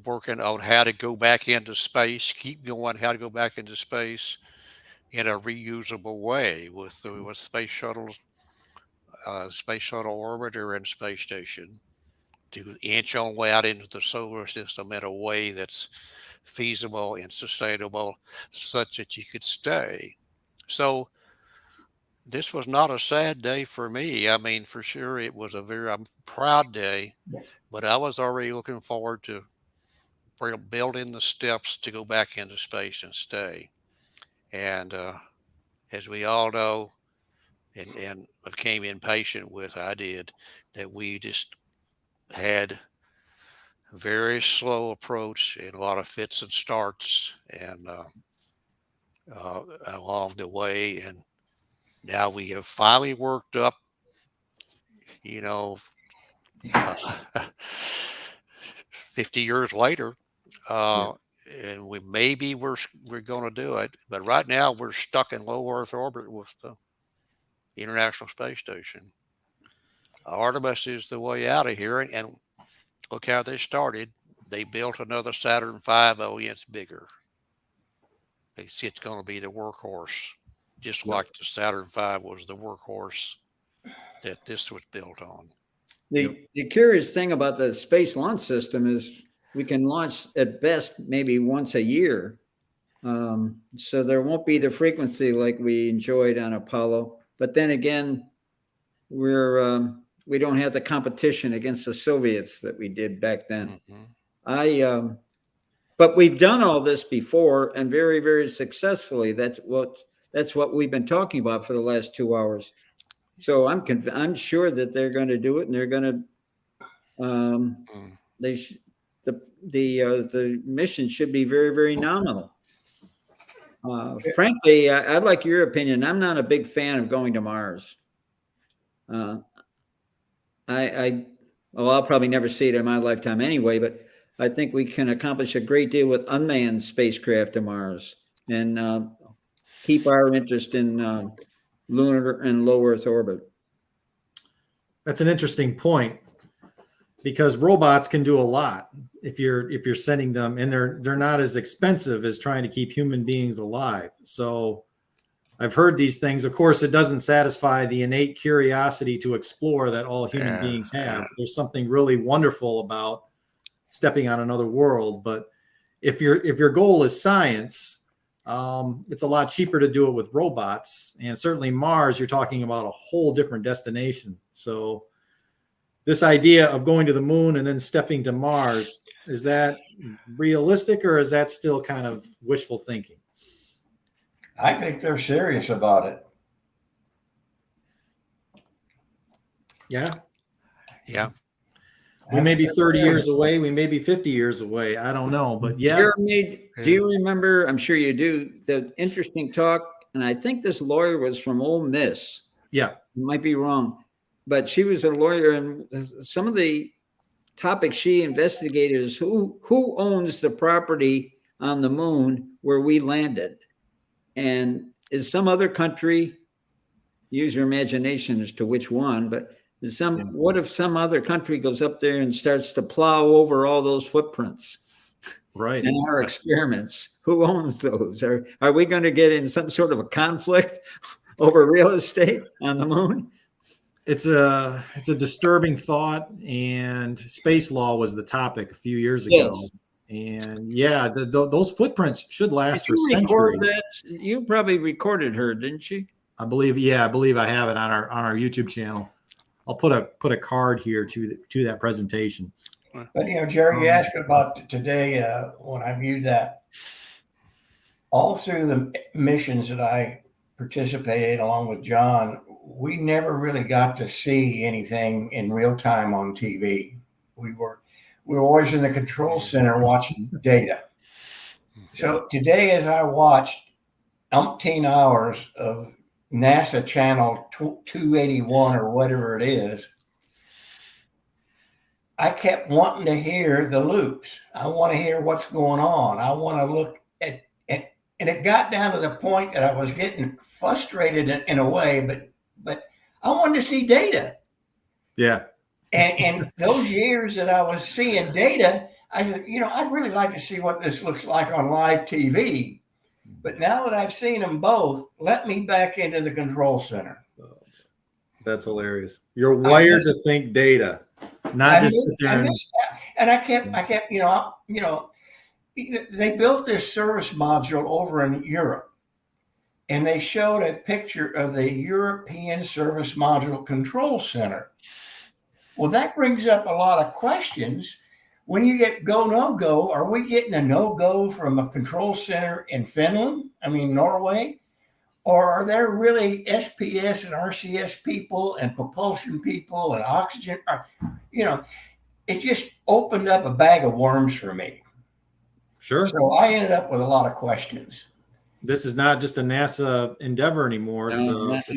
D: working on how to go back into space, keep going, how to go back into space in a reusable way with space shuttles, space shuttle orbiter and space station, to inch on way out into the solar system in a way that's feasible and sustainable, such that you could stay. So this was not a sad day for me. I mean, for sure, it was a very proud day, but I was already looking forward to building the steps to go back into space and stay. And as we all know, and became impatient with, I did, that we just had a very slow approach and a lot of fits and starts and along the way. And now we have finally worked up, you know, 50 years later, and we're going to do it. But right now we're stuck in low Earth orbit with the International Space Station. Artemis is the way out of here, and look how they started. They built another Saturn V. Oh, yeah, it's bigger. It's going to be the workhorse, just like the Saturn V was the workhorse that this was built on.
B: The curious thing about the Space Launch System is we can launch at best maybe once a year. So there won't be the frequency like we enjoyed on Apollo. But then again, we don't have the competition against the Soviets that we did back then. But we've done all this before, and very, very successfully. That's what we've been talking about for the last 2 hours. So I'm sure that they're going to do it, and they're going to the mission should be very, very nominal. Frankly, I'd like your opinion. I'm not a big fan of going to Mars. I'll probably never see it in my lifetime anyway, but I think we can accomplish a great deal with unmanned spacecraft to Mars, and keep our interest in lunar and low Earth orbit.
A: That's an interesting point, because robots can do a lot if you're sending them, and they're not as expensive as trying to keep human beings alive. So I've heard these things. Of course, it doesn't satisfy the innate curiosity to explore that all human beings have. There's something really wonderful about stepping on another world. But if your goal is science, it's a lot cheaper to do it with robots. And certainly Mars, you're talking about a whole different destination. So this idea of going to the moon and then stepping to Mars, is that realistic or is that still kind of wishful thinking?
C: I think they're serious about it.
A: Yeah.
D: Yeah.
A: We may be 30 years away. We may be 50 years away. I don't know, but yeah.
B: Jeremy, do you remember? I'm sure you do. The interesting talk, and I think this lawyer was from Ole Miss.
A: Yeah.
B: Might be wrong, but she was a lawyer, and some of the topics she investigated is who owns the property on the moon where we landed, and is some other country, use your imagination as to which one, but what if some other country goes up there and starts to plow over all those footprints?
A: Right.
B: In our experiments, who owns those? Are we going to get in some sort of a conflict over real estate on the moon?
A: It's a disturbing thought, and space law was the topic a few years ago.
B: Yes.
A: And yeah, those footprints should last for centuries.
B: You probably recorded her, didn't you?
A: I believe I have it on our YouTube channel. I'll put a card here to that presentation.
C: But Jerry, you asked about today when I viewed that. All through the missions that I participated along with John, we never really got to see anything in real time on TV. We were always in the control center watching data. So today, as I watched umpteen hours of NASA channel 281 or whatever it is, I kept wanting to hear the loops. I want to hear what's going on. I want to look at, and it got down to the point that I was getting frustrated in a way, but I wanted to see data.
A: Yeah.
C: And those years that I was seeing data, I said, I'd really like to see what this looks like on live TV. But now that I've seen them both, let me back into the control center.
A: That's hilarious. You're wired to think data, not just sit there
C: and I kept, they built this service module over in Europe, and they showed a picture of the European Service Module Control Center. Well, that brings up a lot of questions. When you get go, no go, are we getting a no go from a control center in Finland? Norway? Or are there really SPS and RCS people and propulsion people and oxygen? It just opened up a bag of worms for me.
A: Sure.
C: So I ended up with a lot of questions.
A: This is not just a NASA endeavor anymore. It's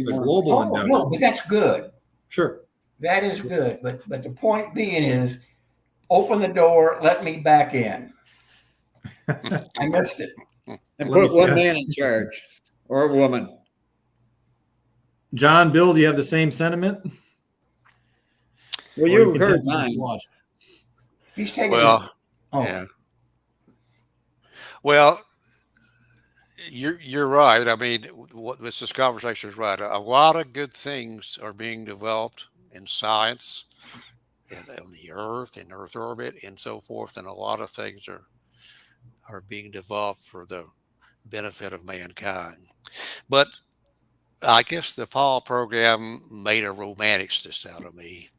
A: a global endeavor.
C: No, but that's good.
A: Sure.
C: That is good. But the point being is, open the door, let me back in. I missed it.
B: And put one man in charge or a woman.
A: John, Bill, do you have the same sentiment?
B: Well, you heard mine.
C: He's taking
D: yeah. Well, you're right. This conversation is right. A lot of good things are being developed in science, on the Earth, in Earth orbit, and so forth, and a lot of things are being developed for the benefit of mankind. But I guess the Apollo program made a romanticist out of me.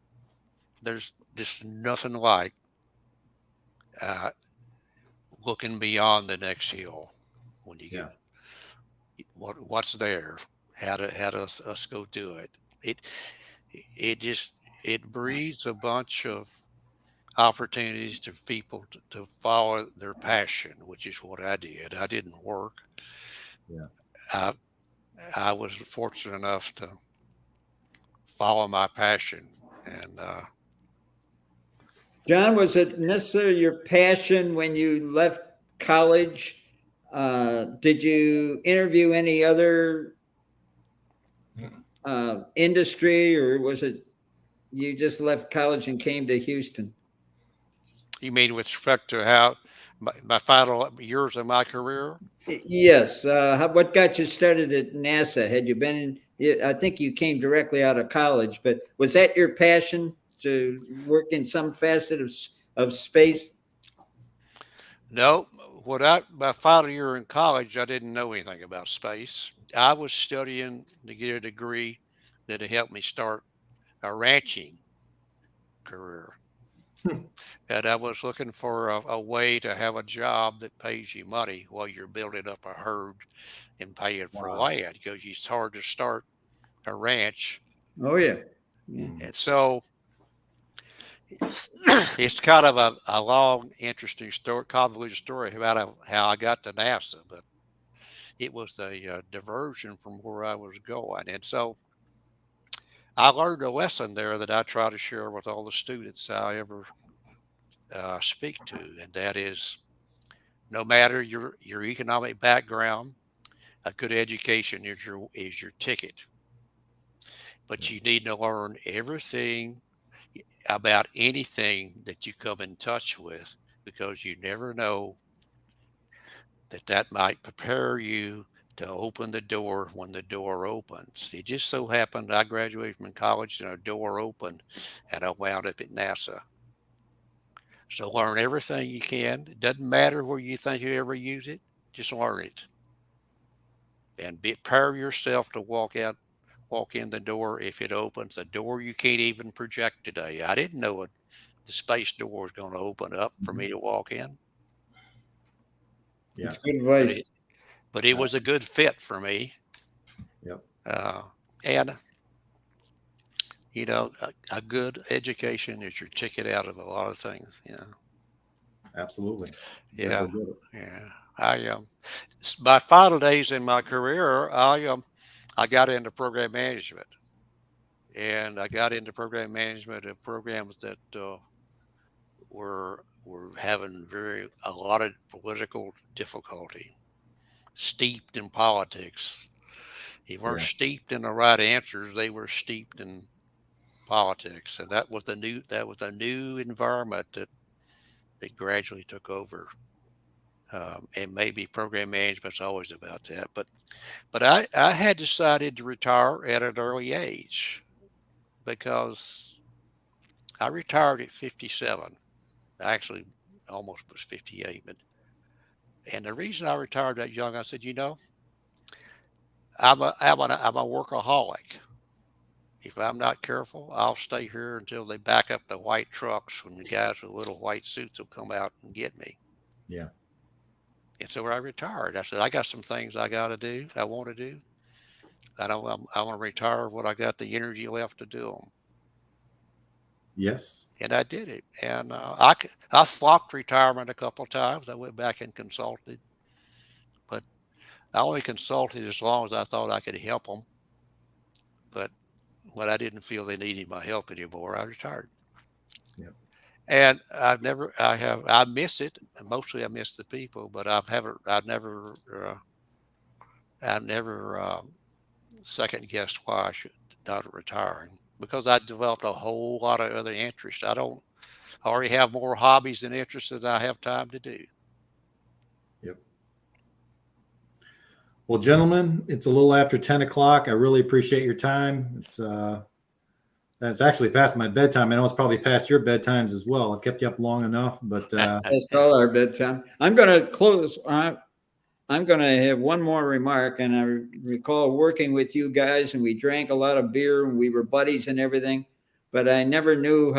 D: There's just nothing like looking beyond the next hill when you get what's there, how to us go do it. It breeds a bunch of opportunities to people to follow their passion, which is what I did. I didn't work.
A: Yeah.
D: I was fortunate enough to follow my passion. And
B: John, was it necessarily your passion when you left college? Did you interview any other industry, or was it you just left college and came to Houston?
D: You mean with respect to how my final years of my career?
B: Yes. What got you started at NASA? Had you been I think you came directly out of college, but was that your passion to work in some facet of space?
D: No. My final year in college, I didn't know anything about space. I was studying to get a degree that helped me start a ranching career. And I was looking for a way to have a job that pays you money while you're building up a herd and paying for land, because it's hard to start a ranch.
B: Oh, yeah.
D: And so it's kind of a long, interesting story, convoluted story about how I got to NASA, but it was a diversion from where I was going. And so I learned a lesson there that I try to share with all the students I ever speak to, and that is, no matter your economic background, a good education is your ticket. But you need to learn everything about anything that you come in touch with, because you never know that might prepare you to open the door when the door opens. It just so happened I graduated from college and a door opened, and I wound up at NASA. So learn everything you can. It doesn't matter where you think you ever use it, just learn it. And prepare yourself to walk in the door if it opens, a door you can't even project today. I didn't know the space door was going to open up for me to walk in.
A: Yeah.
B: That's good advice.
D: But it was a good fit for me.
A: Yep.
D: And you know, a good education is your ticket out of a lot of things. You know.
A: Absolutely.
D: Yeah. Yeah. My final days in my career, I got into program management, and I got into program management of programs that were having a lot of political difficulty, steeped in politics. They weren't steeped in the right answers; they were steeped in politics, and that was a new environment that gradually took over. And maybe program management's always about that, but I had decided to retire at an early age, because I retired at 57. I actually almost was 58, and the reason I retired that young, I said, I'm a workaholic. If I'm not careful, I'll stay here until they back up the white trucks when the guys with little white suits will come out and get me.
A: Yeah.
D: And so I retired. I said, I got some things I got to do, I want to do. I want to retire when I got the energy left to do them.
A: Yes.
D: And I did it. And I flopped retirement a couple of times. I went back and consulted, but I only consulted as long as I thought I could help them. But when I didn't feel they needed my help anymore, I retired.
A: Yep.
D: And I miss it. Mostly I miss the people, but I've never second guessed why I should not retire, because I developed a whole lot of other interests. I already have more hobbies and interests than I have time to do.
A: Yep. Well, gentlemen, it's a little after 10 o'clock. I really appreciate your time. That's actually past my bedtime. I know it's probably past your bedtimes as well. I've kept you up long enough, but
B: that's all our bedtime. I'm going to close. I'm going to have one more remark. And I recall working with you guys, and we drank a lot of beer, and we were buddies and everything. But I never knew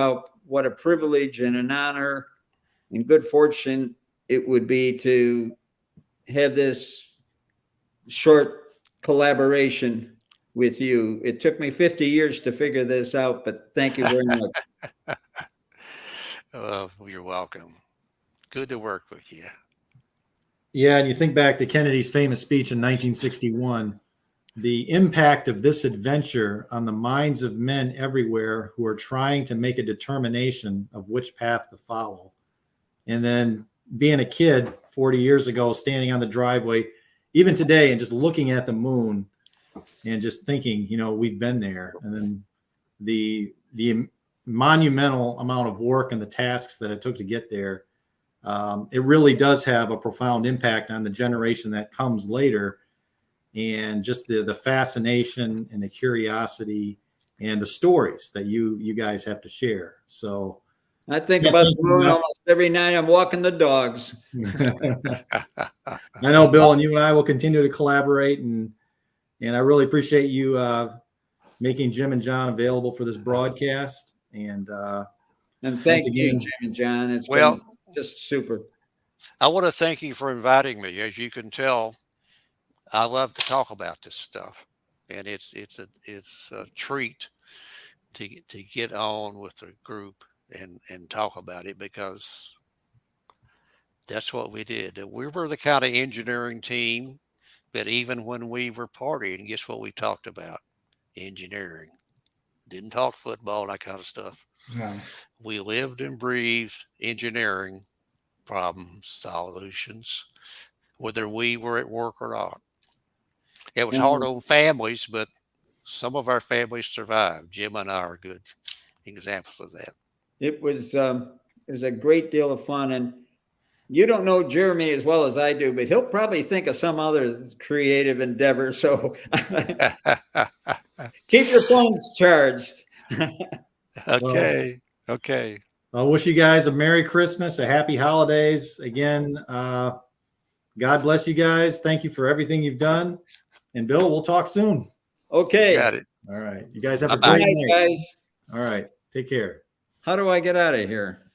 B: what a privilege and an honor and good fortune it would be to have this short collaboration with you. It took me 50 years to figure this out, but thank you very much.
D: Well, you're welcome. Good to work with you.
A: Yeah, and you think back to Kennedy's famous speech in 1961, the impact of this adventure on the minds of men everywhere who are trying to make a determination of which path to follow. And then being a kid 40 years ago, standing on the driveway, even today, and just looking at the moon and just thinking, we've been there. And then the monumental amount of work and the tasks that it took to get there. It really does have a profound impact on the generation that comes later, and just the fascination and the curiosity and the stories that you guys have to share. So
B: I think about the moon almost every night I'm walking the dogs.
A: I know, Bill, and you and I will continue to collaborate, and I really appreciate you making Jim and John available for this broadcast. And
B: And
A: Thanks
B: thank you,
A: again.
B: Jim and John. It's
D: Well,
B: been just super.
D: I want to thank you for inviting me. As you can tell, I love to talk about this stuff, and it's a treat to get on with the group and talk about it, because that's what we did. We were the kind of engineering team that even when we were partying, guess what we talked about? Engineering. Didn't talk football, that kind of stuff.
C: No.
D: We lived and breathed engineering problems, solutions, whether we were at work or not. It was hard on families, but some of our families survived. Jim and I are good examples of that.
B: It was a great deal of fun, and you don't know Jeremy as well as I do, but he'll probably think of some other creative endeavor. So keep your phones charged.
D: Okay. Okay.
A: I wish you guys a Merry Christmas, a Happy Holidays. Again, God bless you guys. Thank you for everything you've done. And Bill, we'll talk soon.
B: Okay.
D: Got it.
A: All right. You guys have a
B: Good
A: great
B: night,
A: night.
B: guys.
A: All right. Take care.
B: How do I get out of here?